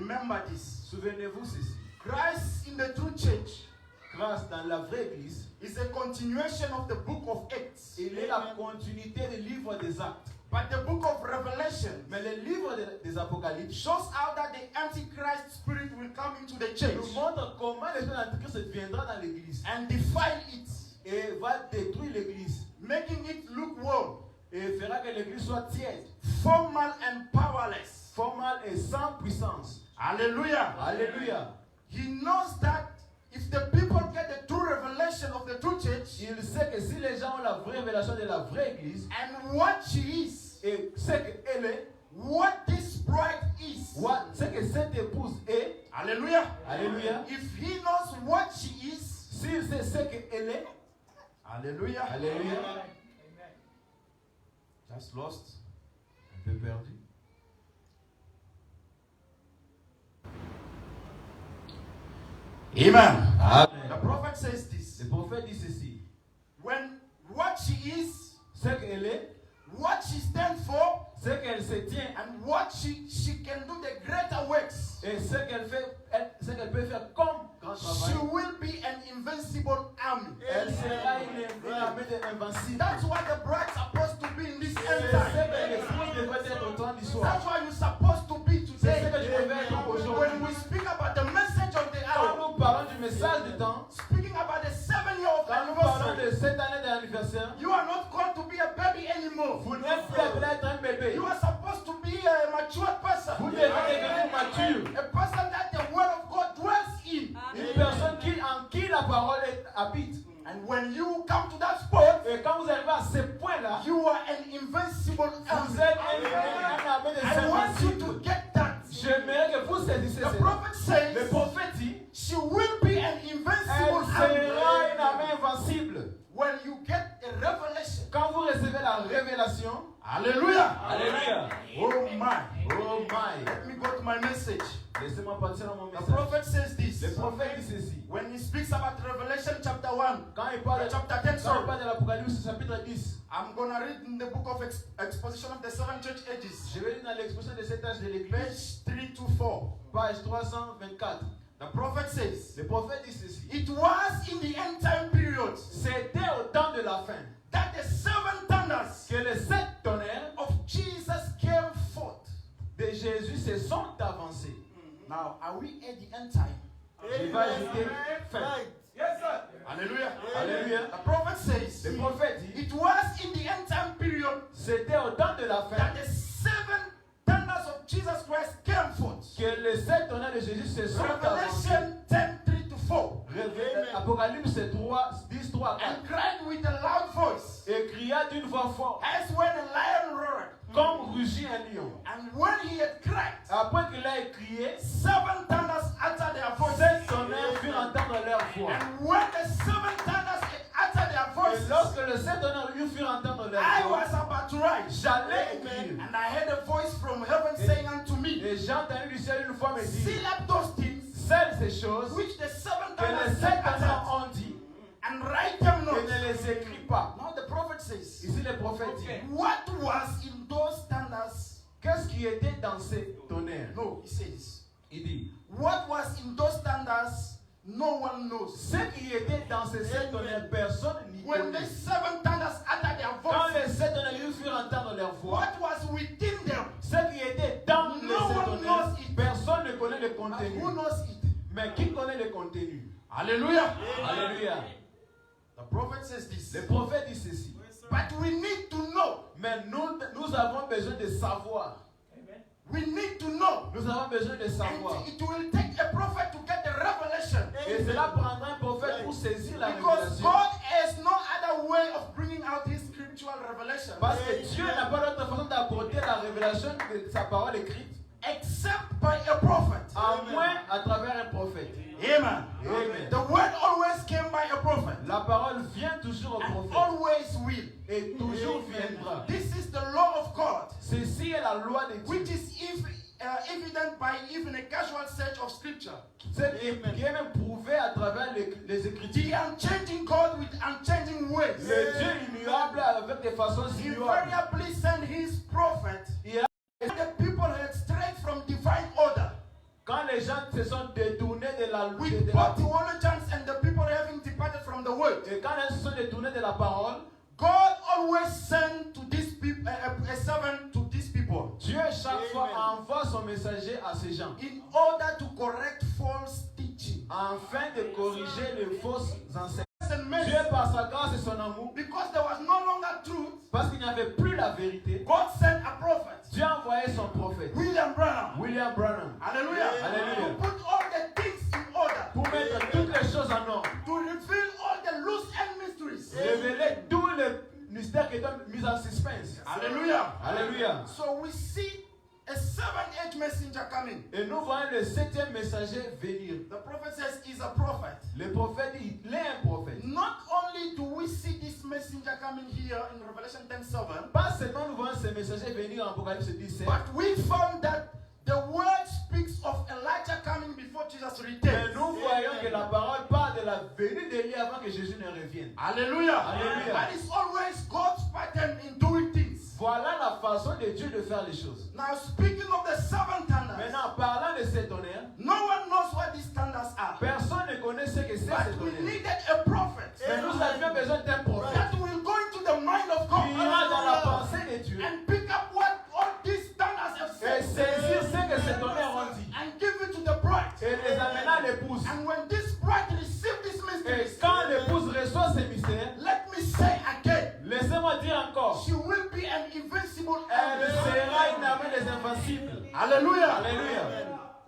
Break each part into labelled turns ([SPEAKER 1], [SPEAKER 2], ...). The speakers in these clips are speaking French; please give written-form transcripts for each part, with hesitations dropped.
[SPEAKER 1] Remember this.
[SPEAKER 2] Souvenez-vous ceci.
[SPEAKER 1] Christ in the true church
[SPEAKER 2] Grâce dans la vraie église,
[SPEAKER 1] is a continuation of the book of Acts.
[SPEAKER 2] il est la continuité du livre des actes.
[SPEAKER 1] But the book of Revelation
[SPEAKER 2] Mais le livre des Apocalypses
[SPEAKER 1] shows how that the Antichrist spirit will come into the church
[SPEAKER 2] nous montre comment l'esprit d'Antichrist viendra dans l'église
[SPEAKER 1] and defile it,
[SPEAKER 2] et va détruire l'église
[SPEAKER 1] making it lukewarm,
[SPEAKER 2] et fera que l'église soit tiède,
[SPEAKER 1] formal and powerless.
[SPEAKER 2] formale et sans puissance.
[SPEAKER 1] Hallelujah.
[SPEAKER 2] Alléluia.
[SPEAKER 1] He knows that if the people get the true revelation of the true church
[SPEAKER 2] Il sait que si les gens ont la vraie révélation de la vraie église
[SPEAKER 1] and what she is,
[SPEAKER 2] et ce qu'elle est,
[SPEAKER 1] what this bride is,
[SPEAKER 2] ce que cette épouse est,
[SPEAKER 1] hallelujah.
[SPEAKER 2] alléluia,
[SPEAKER 1] If he knows what she is,
[SPEAKER 2] s'il sait ce qu'elle est,
[SPEAKER 1] hallelujah.
[SPEAKER 2] alléluia, just lost, un peu perdu.
[SPEAKER 1] Amen.
[SPEAKER 2] Amen.
[SPEAKER 1] The prophet says this.
[SPEAKER 2] Le prophète dit ceci,
[SPEAKER 1] When what she is,
[SPEAKER 2] ce qu'elle est,
[SPEAKER 1] what she stands for,
[SPEAKER 2] ce qu'elle se tient
[SPEAKER 1] and what she can do the greater works,
[SPEAKER 2] et ce qu'elle fait, ce qu'elle peut faire comme grand
[SPEAKER 1] she
[SPEAKER 2] travail,
[SPEAKER 1] will be an invincible army.
[SPEAKER 2] elle sera une armée invincible.
[SPEAKER 1] That's what the bride's supposed to be in this
[SPEAKER 2] C'est
[SPEAKER 1] end
[SPEAKER 2] ce
[SPEAKER 1] time.
[SPEAKER 2] que l'épouse devrait être au temps d'histoire.
[SPEAKER 1] That's what you're supposed to be
[SPEAKER 2] C'est ce
[SPEAKER 1] today.
[SPEAKER 2] que tu devrais être
[SPEAKER 1] When
[SPEAKER 2] aujourd'hui.
[SPEAKER 1] we speak about the message of the
[SPEAKER 2] Quand
[SPEAKER 1] hour,
[SPEAKER 2] nous parlons du message du temps,
[SPEAKER 1] speaking about the 7-year of
[SPEAKER 2] quand nous parlons
[SPEAKER 1] anniversary,
[SPEAKER 2] de cette année d'anniversaire,
[SPEAKER 1] you are not called to be a baby anymore.
[SPEAKER 2] vous n'êtes plus appelé à être un bébé.
[SPEAKER 1] You are supposed to be a mature person.
[SPEAKER 2] Vous devez devenir mature.
[SPEAKER 1] A person that the word of God dwells in.
[SPEAKER 2] Une personne en qui la parole habite.
[SPEAKER 1] And when you come to that spot,
[SPEAKER 2] Et quand vous arrivez à ce point-là,
[SPEAKER 1] you are an invincible
[SPEAKER 2] vous
[SPEAKER 1] army.
[SPEAKER 2] êtes un armée de
[SPEAKER 1] I want you to
[SPEAKER 2] invincibles.
[SPEAKER 1] get that.
[SPEAKER 2] J'aimerais que vous saisissiez
[SPEAKER 1] The
[SPEAKER 2] cela.
[SPEAKER 1] prophet says
[SPEAKER 2] Le prophète dit,
[SPEAKER 1] she will be an
[SPEAKER 2] elle
[SPEAKER 1] invincible
[SPEAKER 2] sera une
[SPEAKER 1] army.
[SPEAKER 2] armée invincible.
[SPEAKER 1] When you get a revelation.
[SPEAKER 2] Quand vous recevez la révélation,
[SPEAKER 1] Hallelujah.
[SPEAKER 2] alléluia.
[SPEAKER 1] Oh my.
[SPEAKER 2] Oh my.
[SPEAKER 1] Let me go to my message.
[SPEAKER 2] Laissez-moi partir à mon
[SPEAKER 1] The
[SPEAKER 2] message.
[SPEAKER 1] prophet says this.
[SPEAKER 2] Le prophète dit ceci.
[SPEAKER 1] When he speaks about Revelation chapter 1,
[SPEAKER 2] Quand il parle,
[SPEAKER 1] chapter 10,
[SPEAKER 2] quand il
[SPEAKER 1] sorry.
[SPEAKER 2] parle de l'Apocalypse chapitre 10,
[SPEAKER 1] I'm going to read in the book of Exposition of the Seven Church Ages,
[SPEAKER 2] je vais lire dans l'exposition de cet âge de l'église,
[SPEAKER 1] page 3 to 4.
[SPEAKER 2] page 324.
[SPEAKER 1] The prophet says,
[SPEAKER 2] Le prophète dit ceci.
[SPEAKER 1] it was in the end time period
[SPEAKER 2] C'était au temps de la fin
[SPEAKER 1] that the 7 thunders
[SPEAKER 2] que les 7 tonnerres
[SPEAKER 1] of Jesus came forth.
[SPEAKER 2] de Jésus se sont avancés.
[SPEAKER 1] Now, are we at the end time?
[SPEAKER 2] Je vais ajouter fin.
[SPEAKER 1] Hallelujah.
[SPEAKER 2] Alléluia.
[SPEAKER 1] The prophet says,
[SPEAKER 2] Le prophète dit,
[SPEAKER 1] it was in the end time period
[SPEAKER 2] c'était au temps de la fin
[SPEAKER 1] that the 7 thunders of Jesus Christ came forth.
[SPEAKER 2] que les 7 tonnerres de Jésus se sont avancés.
[SPEAKER 1] Revelation 10, 3 to 4.
[SPEAKER 2] Apocalypse 3, 10, 3, 4.
[SPEAKER 1] And cried with a loud voice,
[SPEAKER 2] Et cria d'une voix forte,
[SPEAKER 1] as when a lion roared.
[SPEAKER 2] comme rugit un lion.
[SPEAKER 1] And when he had cried,
[SPEAKER 2] Après qu'il a crié,
[SPEAKER 1] 7 thunders uttered their
[SPEAKER 2] 7
[SPEAKER 1] voices.
[SPEAKER 2] tonnerres furent entendre leur voix.
[SPEAKER 1] And when the 7 thunders had uttered their
[SPEAKER 2] Et
[SPEAKER 1] voices,
[SPEAKER 2] lorsque les 7 tonnerres furent entendre leur
[SPEAKER 1] I
[SPEAKER 2] voix,
[SPEAKER 1] was about to rise.
[SPEAKER 2] j'allais crier.
[SPEAKER 1] And I heard a voice from heaven saying unto me,
[SPEAKER 2] Et j'ai entendu du ciel une fois me dire,
[SPEAKER 1] seal up those things
[SPEAKER 2] celles ces choses
[SPEAKER 1] which the 7
[SPEAKER 2] que les
[SPEAKER 1] thunders
[SPEAKER 2] 7
[SPEAKER 1] had
[SPEAKER 2] tonnerres
[SPEAKER 1] uttered,
[SPEAKER 2] ont dit,
[SPEAKER 1] and write them
[SPEAKER 2] et
[SPEAKER 1] not.
[SPEAKER 2] ne les écris pas.
[SPEAKER 1] Now the prophet says,
[SPEAKER 2] Ici le prophète dit,
[SPEAKER 1] what was in those thunders?
[SPEAKER 2] qu'est-ce qui était dans ces tonnerres?
[SPEAKER 1] No, he says,
[SPEAKER 2] Il dit,
[SPEAKER 1] what was in those thunders? No one knows.
[SPEAKER 2] ce qui était dans ces 7 tonnerres, personne n'y
[SPEAKER 1] When the
[SPEAKER 2] connaît.
[SPEAKER 1] 7 thunders uttered their
[SPEAKER 2] Quand
[SPEAKER 1] voices,
[SPEAKER 2] les 7 tonnerres furent entendre leur voix,
[SPEAKER 1] what was within them?
[SPEAKER 2] ce qui était dans les 7
[SPEAKER 1] No one
[SPEAKER 2] tonnerres,
[SPEAKER 1] knows it.
[SPEAKER 2] personne ne connaît le
[SPEAKER 1] But
[SPEAKER 2] contenu.
[SPEAKER 1] who knows it?
[SPEAKER 2] Mais qui connaît le contenu?
[SPEAKER 1] Hallelujah.
[SPEAKER 2] Alléluia.
[SPEAKER 1] The prophet says this.
[SPEAKER 2] Le prophète dit ceci.
[SPEAKER 1] But we need to know.
[SPEAKER 2] Mais nous avons besoin de savoir.
[SPEAKER 1] We need to know.
[SPEAKER 2] Nous avons besoin de savoir.
[SPEAKER 1] And it will take a prophet to get the revelation.
[SPEAKER 2] Et cela prendra un prophète pour saisir la
[SPEAKER 1] Because
[SPEAKER 2] révélation.
[SPEAKER 1] God has no other way of bringing out his scriptural revelation.
[SPEAKER 2] Parce que Dieu n'a pas d'autre façon d'apporter la révélation de sa parole écrite,
[SPEAKER 1] Except by a prophet.
[SPEAKER 2] à moins à travers un prophète.
[SPEAKER 1] Amen.
[SPEAKER 2] Amen.
[SPEAKER 1] The word always came by a prophet.
[SPEAKER 2] La parole vient toujours au
[SPEAKER 1] And
[SPEAKER 2] prophète.
[SPEAKER 1] always will.
[SPEAKER 2] Et toujours viendra.
[SPEAKER 1] This is the law of God,
[SPEAKER 2] Ceci est la loi de
[SPEAKER 1] which
[SPEAKER 2] Dieu.
[SPEAKER 1] is evident by even a casual search of scripture.
[SPEAKER 2] C'est qui est même prouvé à travers les
[SPEAKER 1] The
[SPEAKER 2] Écritures.
[SPEAKER 1] unchanging God with unchanging ways.
[SPEAKER 2] Le Dieu immuable avec des façons immuables.
[SPEAKER 1] Invariably sent his prophet
[SPEAKER 2] Il a-
[SPEAKER 1] when the people had strayed from divine order.
[SPEAKER 2] Quand les gens se sont détournés de la
[SPEAKER 1] with
[SPEAKER 2] de la
[SPEAKER 1] both theologians and the people having departed from the word,
[SPEAKER 2] et quand ils se sont détournés de la parole,
[SPEAKER 1] God always sent to these people a servant to these people
[SPEAKER 2] Dieu chaque fois envoie son messager à ces gens
[SPEAKER 1] in order to correct false teaching.
[SPEAKER 2] afin de corriger les fausses enseignements.
[SPEAKER 1] And mercy,
[SPEAKER 2] Dieu par sa grâce et son amour,
[SPEAKER 1] because there was no longer truth,
[SPEAKER 2] parce qu'il n'y avait plus la vérité,
[SPEAKER 1] God sent a prophet,
[SPEAKER 2] Dieu a envoyé son prophète,
[SPEAKER 1] William Branham.
[SPEAKER 2] William Branham,
[SPEAKER 1] Hallelujah.
[SPEAKER 2] Hallelujah.
[SPEAKER 1] To put all the things in order,
[SPEAKER 2] pour mettre toutes les choses en ordre,
[SPEAKER 1] to reveal all the loose end mysteries.
[SPEAKER 2] révéler tous les mystères qui étaient mis en suspense.
[SPEAKER 1] Hallelujah.
[SPEAKER 2] Alléluia.
[SPEAKER 1] So we see a 7th messenger coming.
[SPEAKER 2] Et nous voyons le 7e messager venir.
[SPEAKER 1] The prophet says he's a prophet.
[SPEAKER 2] Le prophète dit, il est un prophète.
[SPEAKER 1] Not only do we see this messenger coming here in Revelation 10:7,
[SPEAKER 2] Pas seulement nous voyons ce messager venir en Apocalypse 17,
[SPEAKER 1] but we found that the word speaks of Elijah coming before Jesus
[SPEAKER 2] mais
[SPEAKER 1] returns.
[SPEAKER 2] nous voyons que la parole parle de la venue d'Élie avant que Jésus ne revienne.
[SPEAKER 1] Hallelujah.
[SPEAKER 2] Hallelujah.
[SPEAKER 1] That is always God's pattern in doing things.
[SPEAKER 2] Voilà la façon de Dieu de faire les choses.
[SPEAKER 1] Now, speaking of the 7 thunders,
[SPEAKER 2] Maintenant, parlant de ces tonnerres,
[SPEAKER 1] no one knows what these thunders are.
[SPEAKER 2] personne ne connaît ce que c'est ces
[SPEAKER 1] But we
[SPEAKER 2] tonnerres.
[SPEAKER 1] needed a prophet
[SPEAKER 2] Mais nous avions besoin d'un prophète
[SPEAKER 1] that will go into the mind of
[SPEAKER 2] qui ira dans la
[SPEAKER 1] God
[SPEAKER 2] pensée de Dieu
[SPEAKER 1] and pick up what all these thunders have
[SPEAKER 2] et
[SPEAKER 1] said
[SPEAKER 2] saisir ce que ces tonnerres ont dit
[SPEAKER 1] and give it to the bride.
[SPEAKER 2] et les amener à l'épouse.
[SPEAKER 1] And when this bride receives this
[SPEAKER 2] Et
[SPEAKER 1] mystery,
[SPEAKER 2] quand l'épouse reçoit ces mystères,
[SPEAKER 1] let me say again,
[SPEAKER 2] laissez-moi dire encore,
[SPEAKER 1] she will be an invincible
[SPEAKER 2] elle
[SPEAKER 1] army.
[SPEAKER 2] sera une armée des invincibles.
[SPEAKER 1] Hallelujah.
[SPEAKER 2] Alléluia.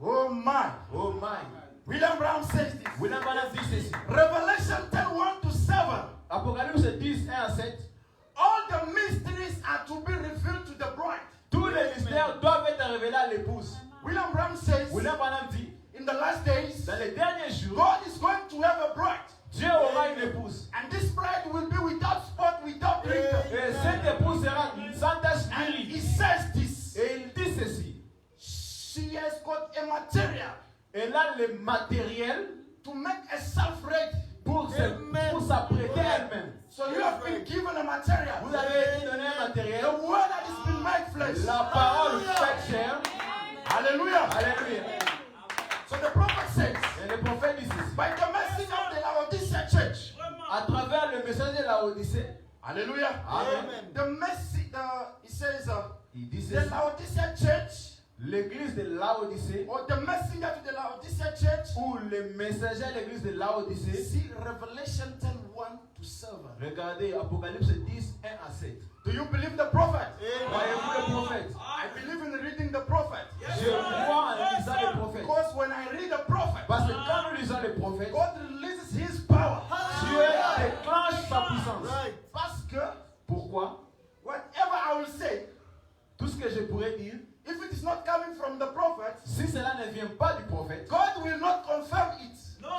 [SPEAKER 1] Oh my.
[SPEAKER 2] Oh my.
[SPEAKER 1] William Brown says this.
[SPEAKER 2] William Branham dit ceci.
[SPEAKER 1] Revelation 10:1-7.
[SPEAKER 2] Apocalypse 10, 1 à 7.
[SPEAKER 1] All the mysteries are to be revealed to the bride.
[SPEAKER 2] Tous les mystères doivent être révélés à l'épouse.
[SPEAKER 1] William Brown says,
[SPEAKER 2] William Branham dit,
[SPEAKER 1] in the last days,
[SPEAKER 2] dans les derniers jours,
[SPEAKER 1] God is going to have a bride.
[SPEAKER 2] Dieu aura une épouse.
[SPEAKER 1] And this bride will be without spot, without wrinkle.
[SPEAKER 2] Et cette épouse sera sans tache
[SPEAKER 1] And
[SPEAKER 2] ni
[SPEAKER 1] he
[SPEAKER 2] ride.
[SPEAKER 1] says this.
[SPEAKER 2] Et il dit ceci.
[SPEAKER 1] She has got a material
[SPEAKER 2] Elle a le matériel
[SPEAKER 1] to make herself ready.
[SPEAKER 2] pour s'apprêter elle-même.
[SPEAKER 1] So you have been given a material.
[SPEAKER 2] Vous avez été donné un
[SPEAKER 1] The
[SPEAKER 2] matériel.
[SPEAKER 1] word that has been made flesh.
[SPEAKER 2] La parole faite chair.
[SPEAKER 1] Hallelujah.
[SPEAKER 2] Alléluia.
[SPEAKER 1] So the prophet says,
[SPEAKER 2] Et le prophète dit ceci.
[SPEAKER 1] by the message of the Laodicea church.
[SPEAKER 2] À travers le message de la Odyssée,
[SPEAKER 1] Hallelujah.
[SPEAKER 2] Amen.
[SPEAKER 1] The message, he says,
[SPEAKER 2] Il dit
[SPEAKER 1] the
[SPEAKER 2] ceci.
[SPEAKER 1] Laodicea church,
[SPEAKER 2] L'église de Laodicée,
[SPEAKER 1] or the messenger to the Laodicea church,
[SPEAKER 2] ou le messager à l'église de Laodicée,
[SPEAKER 1] see Revelation 10:1-7.
[SPEAKER 2] regardez Apocalypse 10, 1 à 7.
[SPEAKER 1] Do you believe the prophet?
[SPEAKER 2] Croyez-vous le prophèt?
[SPEAKER 1] I believe in reading the prophet.
[SPEAKER 2] Je crois en lisant le prophète.
[SPEAKER 1] Because when I read the prophet,
[SPEAKER 2] Parce que quand nous lisons le prophète,
[SPEAKER 1] God releases his power.
[SPEAKER 2] Dieu déclenche sa puissance.
[SPEAKER 1] Parce que
[SPEAKER 2] Pourquoi?
[SPEAKER 1] whatever I will say,
[SPEAKER 2] Tout ce que je pourrais dire,
[SPEAKER 1] if it is not coming from the prophet,
[SPEAKER 2] si cela ne vient pas du prophète,
[SPEAKER 1] God will not confirm it.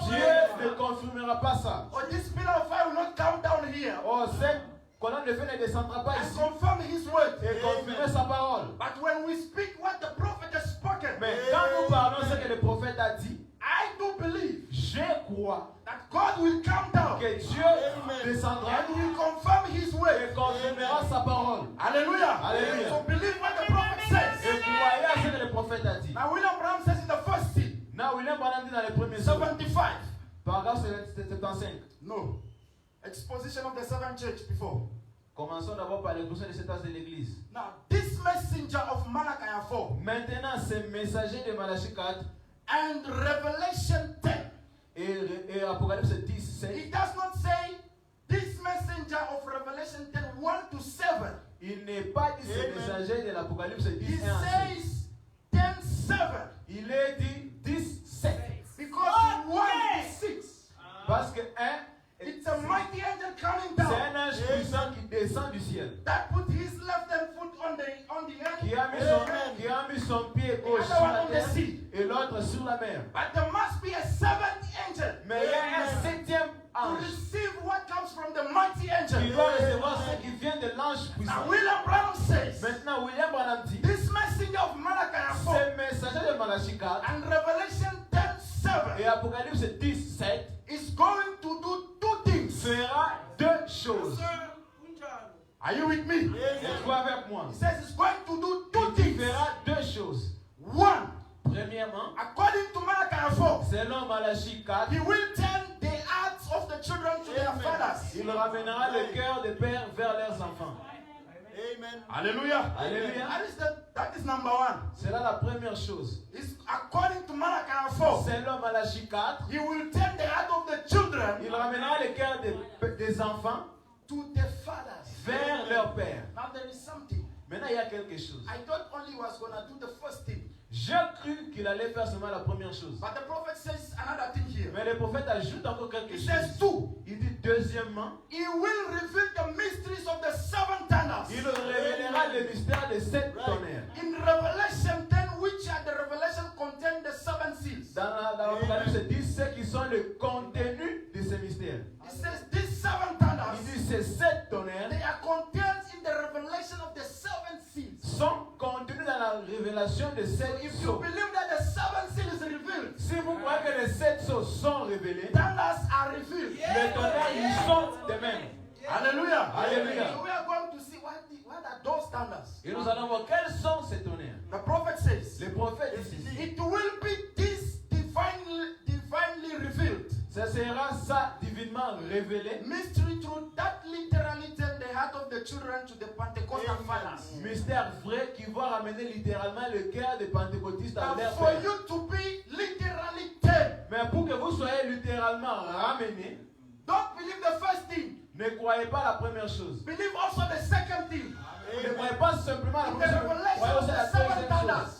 [SPEAKER 2] Dieu ne confirmera pas ça.
[SPEAKER 1] Or this pillar of fire will not come down here
[SPEAKER 2] Oh, cette colonne de feu ne descendra pas
[SPEAKER 1] and
[SPEAKER 2] ici
[SPEAKER 1] confirm his word.
[SPEAKER 2] et confirmer sa parole.
[SPEAKER 1] But when we speak what the prophet has spoken,
[SPEAKER 2] Mais quand nous parlons ce que le prophète a dit,
[SPEAKER 1] I do believe
[SPEAKER 2] je crois
[SPEAKER 1] that God will come down
[SPEAKER 2] que Dieu descendra
[SPEAKER 1] and will confirm his word.
[SPEAKER 2] et confirmera sa parole.
[SPEAKER 1] Hallelujah.
[SPEAKER 2] Hallelujah.
[SPEAKER 1] So believe what the prophet
[SPEAKER 2] Et
[SPEAKER 1] says.
[SPEAKER 2] croyez à ce que le prophète a dit.
[SPEAKER 1] Now William Brown says in the first seal,
[SPEAKER 2] Now, William Branham dit dans le premier chapitre,
[SPEAKER 1] 75.
[SPEAKER 2] paragraphe 75.
[SPEAKER 1] No. Exposition of the seven church before.
[SPEAKER 2] Commençons d'abord par l'exposition des 7 âges de l'église.
[SPEAKER 1] Now, this messenger of Malachi 4
[SPEAKER 2] Maintenant, ce messager de Malachie 4
[SPEAKER 1] and Revelation 10,
[SPEAKER 2] et Apocalypse 10, 7,
[SPEAKER 1] it does not say this messenger of Revelation 10:1-7.
[SPEAKER 2] il n'est pas dit ce messager de l'Apocalypse 10,
[SPEAKER 1] He
[SPEAKER 2] 1 à 7.
[SPEAKER 1] says 10:7
[SPEAKER 2] Il est dit 10, 7.
[SPEAKER 1] because 1-6.
[SPEAKER 2] Parce que 1,
[SPEAKER 1] It's a mighty angel coming
[SPEAKER 2] c'est
[SPEAKER 1] down
[SPEAKER 2] un ange puissant qui descend du ciel.
[SPEAKER 1] that put his left hand foot on the earth,
[SPEAKER 2] Qui a mis son pied gauche sur la terre et l'autre sur la mer.
[SPEAKER 1] but there must be a seventh angel
[SPEAKER 2] Mais il y a un 7e
[SPEAKER 1] to
[SPEAKER 2] ange
[SPEAKER 1] receive what comes from the mighty
[SPEAKER 2] qui
[SPEAKER 1] angel.
[SPEAKER 2] doit recevoir ce qui vient de l'ange
[SPEAKER 1] Now
[SPEAKER 2] puissant.
[SPEAKER 1] William Branham says
[SPEAKER 2] Maintenant, William Branham dit,
[SPEAKER 1] this messenger of Malachi 4
[SPEAKER 2] ce messager de Malachie 4
[SPEAKER 1] and Revelation 10:7
[SPEAKER 2] et Apocalypse 10, 7
[SPEAKER 1] is going to do two things.
[SPEAKER 2] fera deux choses.
[SPEAKER 1] Are you with me?
[SPEAKER 2] Et toi avec moi.
[SPEAKER 1] He says it's going to do two
[SPEAKER 2] Il
[SPEAKER 1] things.
[SPEAKER 2] fera deux choses.
[SPEAKER 1] One,
[SPEAKER 2] Premièrement,
[SPEAKER 1] according to Malachi 4,
[SPEAKER 2] Selon Malachie 4,
[SPEAKER 1] he will turn the hearts of the children to their fathers.
[SPEAKER 2] il ramènera le cœur des pères vers leurs enfants.
[SPEAKER 3] Amen.
[SPEAKER 1] Hallelujah.
[SPEAKER 2] Alléluia.
[SPEAKER 1] That is number one.
[SPEAKER 2] C'est là la première chose.
[SPEAKER 1] It's according to Malachi 4.
[SPEAKER 2] Selon Malachie 4,
[SPEAKER 1] He will turn the heart of the children
[SPEAKER 2] il ramènera le cœur des enfants
[SPEAKER 1] to their fathers.
[SPEAKER 2] vers leur père.
[SPEAKER 1] Now there is something.
[SPEAKER 2] Maintenant, il y a quelque chose.
[SPEAKER 1] I thought only he was going to do the first thing.
[SPEAKER 2] J'ai cru qu'il allait faire seulement la première chose.
[SPEAKER 1] But the prophet says another thing here.
[SPEAKER 2] Mais le prophète ajoute encore quelque
[SPEAKER 1] He
[SPEAKER 2] chose.
[SPEAKER 1] says two.
[SPEAKER 2] Il dit deuxièmement,
[SPEAKER 1] He will reveal the mysteries of the seven thunders.
[SPEAKER 2] il révélera le mystère des sept tonnerres.
[SPEAKER 1] In Revelation 10, which are the revelation contain the seven seals.
[SPEAKER 2] Dans l'Apocalypse 10, ceux qui sont le contenu de ces mystères.
[SPEAKER 1] It says these seven
[SPEAKER 2] Il
[SPEAKER 1] thunders,
[SPEAKER 2] dit ces sept tonnerres
[SPEAKER 1] they are contained in the revelation of the seven seals.
[SPEAKER 2] sont contenus dans la révélation de sept
[SPEAKER 1] If you
[SPEAKER 2] sceaux.
[SPEAKER 1] believe that the seven seals is revealed,
[SPEAKER 2] Si vous croyez que les sept sceaux sont révélés,
[SPEAKER 1] thunders are revealed.
[SPEAKER 2] les tonnerres, ils sont de même.
[SPEAKER 1] Hallelujah.
[SPEAKER 2] Hallelujah.
[SPEAKER 1] So we are going to see what are those thunders.
[SPEAKER 2] Et nous allons voir quels sont ces tonnerres.
[SPEAKER 1] The prophet says,
[SPEAKER 2] Les prophètes disent,
[SPEAKER 1] it will be this divinely revealed
[SPEAKER 2] ce sera ça divinement révélé.
[SPEAKER 1] mystery truth that literally turn the heart of the children to the Pentecostal fathers.
[SPEAKER 2] Mystère vrai qui va ramener littéralement le cœur des pentecôtistes à
[SPEAKER 1] Now
[SPEAKER 2] leur
[SPEAKER 1] for
[SPEAKER 2] père.
[SPEAKER 1] you to be literally turned,
[SPEAKER 2] Mais pour que vous soyez littéralement ramenés,
[SPEAKER 1] don't believe the first thing.
[SPEAKER 2] ne croyez pas la première chose.
[SPEAKER 1] Believe also the second thing.
[SPEAKER 2] Ne croyez pas simplement la
[SPEAKER 1] In the
[SPEAKER 2] première chose.
[SPEAKER 1] revelation
[SPEAKER 2] Croyez
[SPEAKER 1] of
[SPEAKER 2] aussi
[SPEAKER 1] the
[SPEAKER 2] la
[SPEAKER 1] seven
[SPEAKER 2] deuxième
[SPEAKER 1] thunders.
[SPEAKER 2] chose.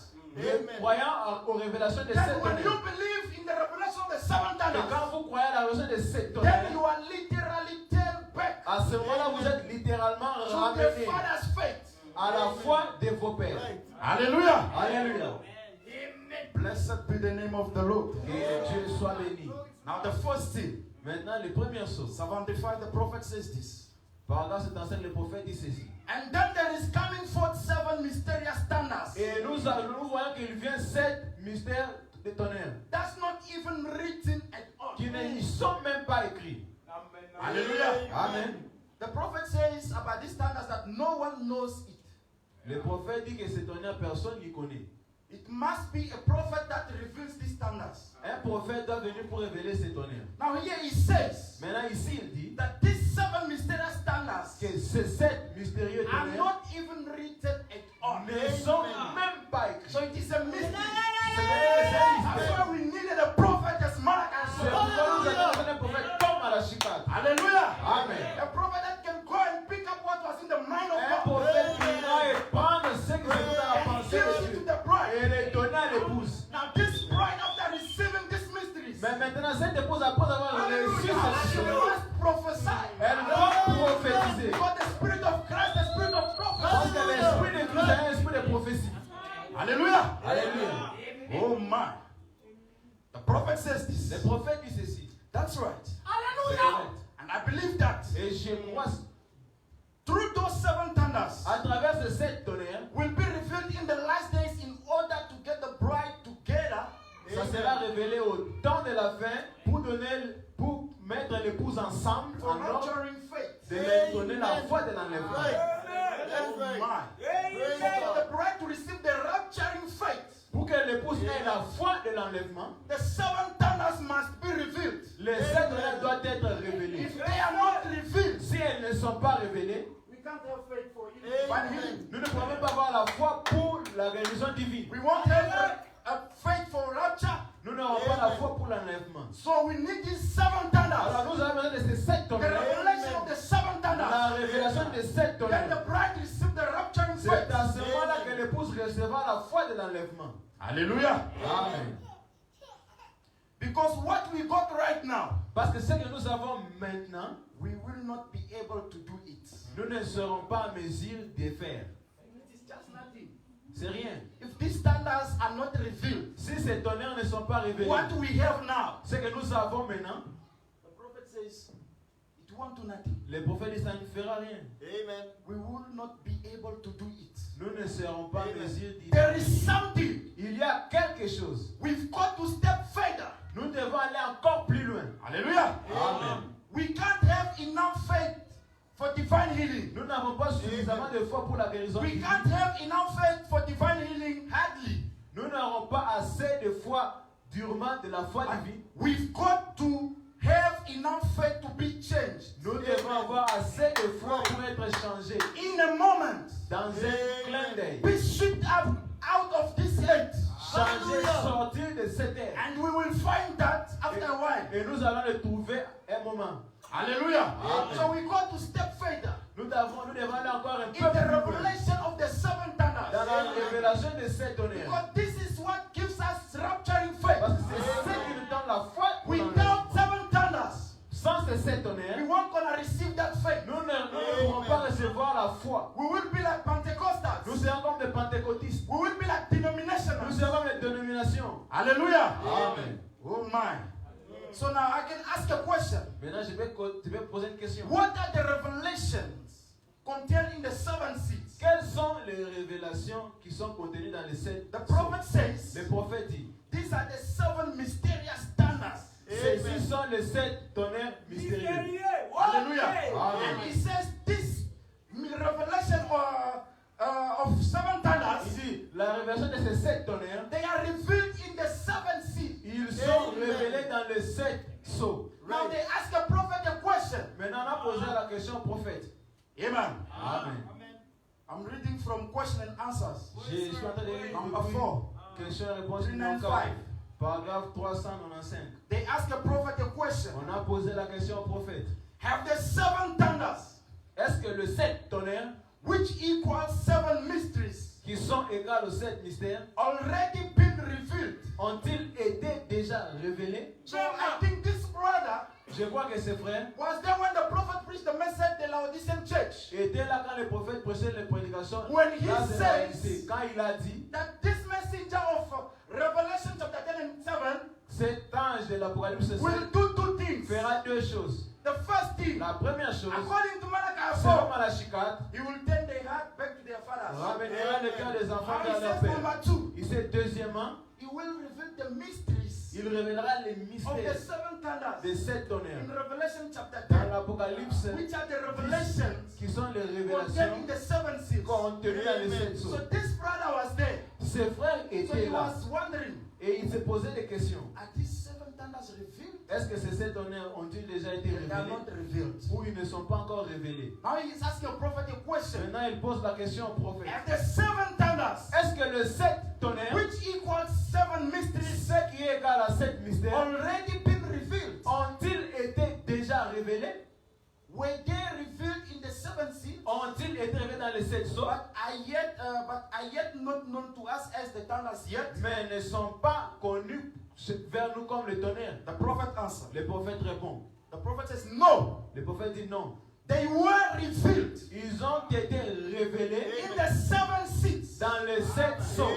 [SPEAKER 2] Croyant aux révélations des
[SPEAKER 1] Then
[SPEAKER 2] sept
[SPEAKER 1] when you
[SPEAKER 2] tonnerres.
[SPEAKER 1] believe in the revelation of the seven
[SPEAKER 2] Et
[SPEAKER 1] thunders,
[SPEAKER 2] quand vous croyez à la révélation des sept
[SPEAKER 1] then
[SPEAKER 2] tonnerres,
[SPEAKER 1] you are literally turned back
[SPEAKER 2] à ce moment-là, vous êtes littéralement
[SPEAKER 1] to the
[SPEAKER 2] ramenés
[SPEAKER 1] father's faith.
[SPEAKER 2] à la foi de vos pères.
[SPEAKER 1] Hallelujah.
[SPEAKER 2] Alléluia.
[SPEAKER 1] Blessed be the name of the Lord.
[SPEAKER 2] Que Dieu soit béni.
[SPEAKER 1] Now the first thing,
[SPEAKER 2] Maintenant, les premières choses.
[SPEAKER 1] 75, the prophet says this.
[SPEAKER 2] Pendant cet enseignement, le prophète dit ceci.
[SPEAKER 1] And then there is coming forth seven mysterious thunders.
[SPEAKER 2] Et nous voyons qu'il vient sept mystères de tonnerre
[SPEAKER 1] That's not even written at all.
[SPEAKER 2] qui ne y sont même pas écrits.
[SPEAKER 1] Hallelujah.
[SPEAKER 2] Amen.
[SPEAKER 1] The prophet says about these thunders that no one knows it.
[SPEAKER 2] Le prophète dit que ces tonnerres, personne ne les connaît.
[SPEAKER 1] It must be a prophet that reveals these thunders.
[SPEAKER 2] Un prophète doit venir pour révéler ces tonnerres.
[SPEAKER 1] Now here he says
[SPEAKER 2] Maintenant, ici, il dit
[SPEAKER 1] that these seven mysterious thunders
[SPEAKER 2] que ces sept mystérieux
[SPEAKER 1] are
[SPEAKER 2] tonnerres
[SPEAKER 1] not even written at all.
[SPEAKER 2] ne sont même pas écrits.
[SPEAKER 1] So it is a mystery.
[SPEAKER 2] C'est
[SPEAKER 1] That's why we needed a prophet as Malachi.
[SPEAKER 2] C'est pourquoi nous avons besoin d'un prophète comme Malachie 4.
[SPEAKER 1] Hallelujah.
[SPEAKER 2] Amen.
[SPEAKER 1] A prophet that can go and pick up what was in the mind of
[SPEAKER 2] Un
[SPEAKER 1] God
[SPEAKER 2] prophète qui ira et prendre ce qui se trouve dans la pensée
[SPEAKER 1] give
[SPEAKER 2] de
[SPEAKER 1] it to
[SPEAKER 2] Dieu
[SPEAKER 1] the bride.
[SPEAKER 2] et les donner à l'épouse.
[SPEAKER 1] Now this bride, after receiving these mysteries,
[SPEAKER 2] Mais maintenant, cette épouse, après avoir reçu
[SPEAKER 1] she
[SPEAKER 2] cette chose,
[SPEAKER 1] must prophesy.
[SPEAKER 2] elle doit prophétiser.
[SPEAKER 1] Because the spirit of Christ, the spirit of
[SPEAKER 2] Parce que
[SPEAKER 1] prophecy.
[SPEAKER 2] l'esprit de Christ est un esprit de prophétie.
[SPEAKER 1] Hallelujah.
[SPEAKER 2] Alléluia.
[SPEAKER 1] Oh my. The prophet says
[SPEAKER 2] Le
[SPEAKER 1] this.
[SPEAKER 2] prophète dit ceci.
[SPEAKER 1] That's right.
[SPEAKER 2] C'est correct.
[SPEAKER 1] And I believe that
[SPEAKER 2] Et je crois,
[SPEAKER 1] through those seven thunders
[SPEAKER 2] à travers ces sept tonnerres,
[SPEAKER 1] will be revealed in the last days in order to get the bride together.
[SPEAKER 2] ça sera révélé au temps de la fin pour mettre l'épouse ensemble
[SPEAKER 1] For
[SPEAKER 2] en ordre
[SPEAKER 1] nurturing faith.
[SPEAKER 2] de leur donner la foi de l'enlèvement.
[SPEAKER 1] Oh my. For the bride to receive the rapturing faith,
[SPEAKER 2] Pour que l'épouse ait la foi de l'enlèvement,
[SPEAKER 1] the seven thunders must be revealed.
[SPEAKER 2] les sept tonnerres doivent être révélés.
[SPEAKER 1] If they are not revealed,
[SPEAKER 2] Si elles ne sont pas révélées,
[SPEAKER 1] we can't have faith for divine healing.
[SPEAKER 2] nous ne pouvons même pas avoir la foi pour la guérison divine.
[SPEAKER 1] We won't have a faith for rapture.
[SPEAKER 2] Nous n'aurons pas la foi pour l'enlèvement.
[SPEAKER 1] So we need these seven
[SPEAKER 2] Alors
[SPEAKER 1] thunders.
[SPEAKER 2] nous avons besoin de ces sept
[SPEAKER 1] The
[SPEAKER 2] tonnerres.
[SPEAKER 1] revelation of the seven
[SPEAKER 2] La
[SPEAKER 1] thunders.
[SPEAKER 2] révélation des sept
[SPEAKER 1] Then
[SPEAKER 2] tonnerres.
[SPEAKER 1] the bride receive the rapturing
[SPEAKER 2] C'est
[SPEAKER 1] faith.
[SPEAKER 2] à ce moment-là que l'épouse recevra la foi de l'enlèvement.
[SPEAKER 1] Hallelujah.
[SPEAKER 2] Amen.
[SPEAKER 1] Because what we got right now,
[SPEAKER 2] Parce que ce que nous avons maintenant,
[SPEAKER 1] we will not be able to do it.
[SPEAKER 2] nous ne serons pas en mesure de faire.
[SPEAKER 1] It is just nothing.
[SPEAKER 2] C'est rien.
[SPEAKER 1] If these standards are not revealed,
[SPEAKER 2] Si ces tonnerres ne sont pas révélés,
[SPEAKER 1] what we have now,
[SPEAKER 2] ce que nous avons maintenant,
[SPEAKER 1] the prophet says, it won't do nothing.
[SPEAKER 2] le prophète dit ça ne fera rien.
[SPEAKER 3] Amen.
[SPEAKER 1] We will not be able to do it.
[SPEAKER 2] Nous ne serons pas en mesure d'y
[SPEAKER 1] There
[SPEAKER 2] faire.
[SPEAKER 1] is something.
[SPEAKER 2] Il y a quelque chose.
[SPEAKER 1] We've got to step further.
[SPEAKER 2] Nous devons aller encore plus loin.
[SPEAKER 1] Hallelujah.
[SPEAKER 2] Amen.
[SPEAKER 1] We can't have enough faith for divine healing.
[SPEAKER 2] Nous n'avons pas suffisamment de foi pour la guérison
[SPEAKER 1] We
[SPEAKER 2] divine.
[SPEAKER 1] can't have enough faith for divine healing hardly.
[SPEAKER 2] Nous n'aurons pas assez de foi durement de la foi divine,
[SPEAKER 1] we've got to have enough faith to be changed.
[SPEAKER 2] nous devons avoir assez de foi pour être changés.
[SPEAKER 1] In a moment,
[SPEAKER 2] Dans un clin d'œil,
[SPEAKER 1] be swept up out of this earth.
[SPEAKER 2] changer, sortir de cette ère.
[SPEAKER 1] And we will find that after a while.
[SPEAKER 2] Et nous allons le trouver un moment.
[SPEAKER 1] Hallelujah.
[SPEAKER 2] Amen.
[SPEAKER 1] So we got to step further.
[SPEAKER 2] Nous devons aller encore un
[SPEAKER 1] In
[SPEAKER 2] peu
[SPEAKER 1] the
[SPEAKER 2] plus loin.
[SPEAKER 1] revelation of the seven
[SPEAKER 2] Dans
[SPEAKER 1] thunders.
[SPEAKER 2] la révélation de cet honneur.
[SPEAKER 1] Because this is what gives us rapturing faith.
[SPEAKER 2] Parce que c'est ce qui nous donne la foi. pour
[SPEAKER 1] Without
[SPEAKER 2] l'enlèvement.
[SPEAKER 1] seven thunders,
[SPEAKER 2] Sans ce cet
[SPEAKER 1] we
[SPEAKER 2] honneur,
[SPEAKER 1] weren't going to receive that faith.
[SPEAKER 2] nous ne pourrons pas recevoir la foi.
[SPEAKER 1] We will be like Pentecostals.
[SPEAKER 2] Nous serons comme des pentecôtistes.
[SPEAKER 1] We will be like
[SPEAKER 2] Nous
[SPEAKER 1] denominationals.
[SPEAKER 2] serons comme les dénominations.
[SPEAKER 1] Hallelujah.
[SPEAKER 2] Amen.
[SPEAKER 1] Oh my. So now I can ask a question.
[SPEAKER 2] Maintenant, je vais poser une question.
[SPEAKER 1] What are the revelations contained in the seven seals?
[SPEAKER 2] Quelles sont les révélations qui sont contenues dans les sept
[SPEAKER 1] The
[SPEAKER 2] sceaux?
[SPEAKER 1] prophet says
[SPEAKER 2] Le prophète dit,
[SPEAKER 1] these are the seven mysterious thunders.
[SPEAKER 2] ceux-ci sont les sept tonnerres mystérieux.
[SPEAKER 1] Hallelujah.
[SPEAKER 2] Amen.
[SPEAKER 1] And he says this revelation of seven
[SPEAKER 2] Il
[SPEAKER 1] thunders,
[SPEAKER 2] dit, la révélation de ces sept tonnerres,
[SPEAKER 1] they are revealed in the seven seals.
[SPEAKER 2] ils sont révélés dans les sept sceaux.
[SPEAKER 1] Now they ask a prophet a question.
[SPEAKER 2] Maintenant, on a posé la question au prophète.
[SPEAKER 1] Amen.
[SPEAKER 2] Amen.
[SPEAKER 1] I'm reading from question and answers.
[SPEAKER 2] Je suis en train de lire
[SPEAKER 1] Number
[SPEAKER 2] depuis
[SPEAKER 1] 4.
[SPEAKER 2] question et réponse
[SPEAKER 1] 395.
[SPEAKER 2] paragraphe 395.
[SPEAKER 1] They ask a prophet a question.
[SPEAKER 2] On a posé la question au prophète.
[SPEAKER 1] Have the seven thunders,
[SPEAKER 2] Est-ce que les sept tonnerres,
[SPEAKER 1] which equals seven mysteries,
[SPEAKER 2] qui sont égales aux sept mystères,
[SPEAKER 1] already been revealed?
[SPEAKER 2] ont-ils été déjà révélés?
[SPEAKER 1] So I think this brother
[SPEAKER 2] Je crois que ces frères
[SPEAKER 1] was there when the prophet preached the message de la Laodicean church.
[SPEAKER 2] étaient là quand le prophète prêchait les prédications.
[SPEAKER 1] When he
[SPEAKER 2] Là, c'est la
[SPEAKER 1] says
[SPEAKER 2] réalité. Quand il a dit,
[SPEAKER 1] That this messenger of Revelation chapter 10 and 7
[SPEAKER 2] cet ange de l'Apocalypse 7
[SPEAKER 1] will do two things.
[SPEAKER 2] fera deux choses.
[SPEAKER 1] The first thing,
[SPEAKER 2] La première chose,
[SPEAKER 1] according to Malachi
[SPEAKER 2] selon
[SPEAKER 1] 4,
[SPEAKER 2] Malachie 4,
[SPEAKER 1] he will turn their heart back to their fathers.
[SPEAKER 2] ramènera le cœur des enfants
[SPEAKER 1] And he
[SPEAKER 2] vers leur
[SPEAKER 1] says
[SPEAKER 2] père.
[SPEAKER 1] number 2,
[SPEAKER 2] Il sait deuxièmement,
[SPEAKER 1] he will reveal the mysteries
[SPEAKER 2] il révélera les
[SPEAKER 1] of the
[SPEAKER 2] mystères
[SPEAKER 1] seven thunders
[SPEAKER 2] des sept tonnerres.
[SPEAKER 1] in Revelation chapter
[SPEAKER 2] Dans
[SPEAKER 1] 10,
[SPEAKER 2] l'Apocalypse,
[SPEAKER 1] which are the revelations
[SPEAKER 2] qui sont les
[SPEAKER 1] contained in
[SPEAKER 2] révélations
[SPEAKER 1] the seven seals.
[SPEAKER 2] contenues dans les sept
[SPEAKER 1] So
[SPEAKER 2] sceaux.
[SPEAKER 1] this brother was there.
[SPEAKER 2] Ses frères
[SPEAKER 1] So he
[SPEAKER 2] étaient là
[SPEAKER 1] was wondering,
[SPEAKER 2] et il se posait des questions.
[SPEAKER 1] are these seven thunders revealed?
[SPEAKER 2] Est-ce que ces sept tonnerres ont-ils déjà été
[SPEAKER 1] They are
[SPEAKER 2] révélés
[SPEAKER 1] not revealed.
[SPEAKER 2] ou ils ne sont pas encore révélés?
[SPEAKER 1] Now he is asking a prophet a question.
[SPEAKER 2] Maintenant, il pose la question au prophète.
[SPEAKER 1] Have the seven thunders,
[SPEAKER 2] Est-ce que le sept tonnerres,
[SPEAKER 1] which equals seven mysteries,
[SPEAKER 2] ce qui est égal à sept mystères,
[SPEAKER 1] already been revealed?
[SPEAKER 2] ont-ils été déjà révélés?
[SPEAKER 1] Were they revealed in the seven seals?
[SPEAKER 2] Ont-ils été révélés dans les sept sceaux?
[SPEAKER 1] But are yet not known to us as the thunders yet?
[SPEAKER 2] Mais ne sont pas connus vers nous comme le tonnerre.
[SPEAKER 1] The prophet answered.
[SPEAKER 2] Le prophète répond.
[SPEAKER 1] The prophet says, no.
[SPEAKER 2] Le prophète dit non.
[SPEAKER 1] They were revealed
[SPEAKER 2] Ils ont été révélés
[SPEAKER 1] in the seven seals.
[SPEAKER 2] dans les sept sceaux.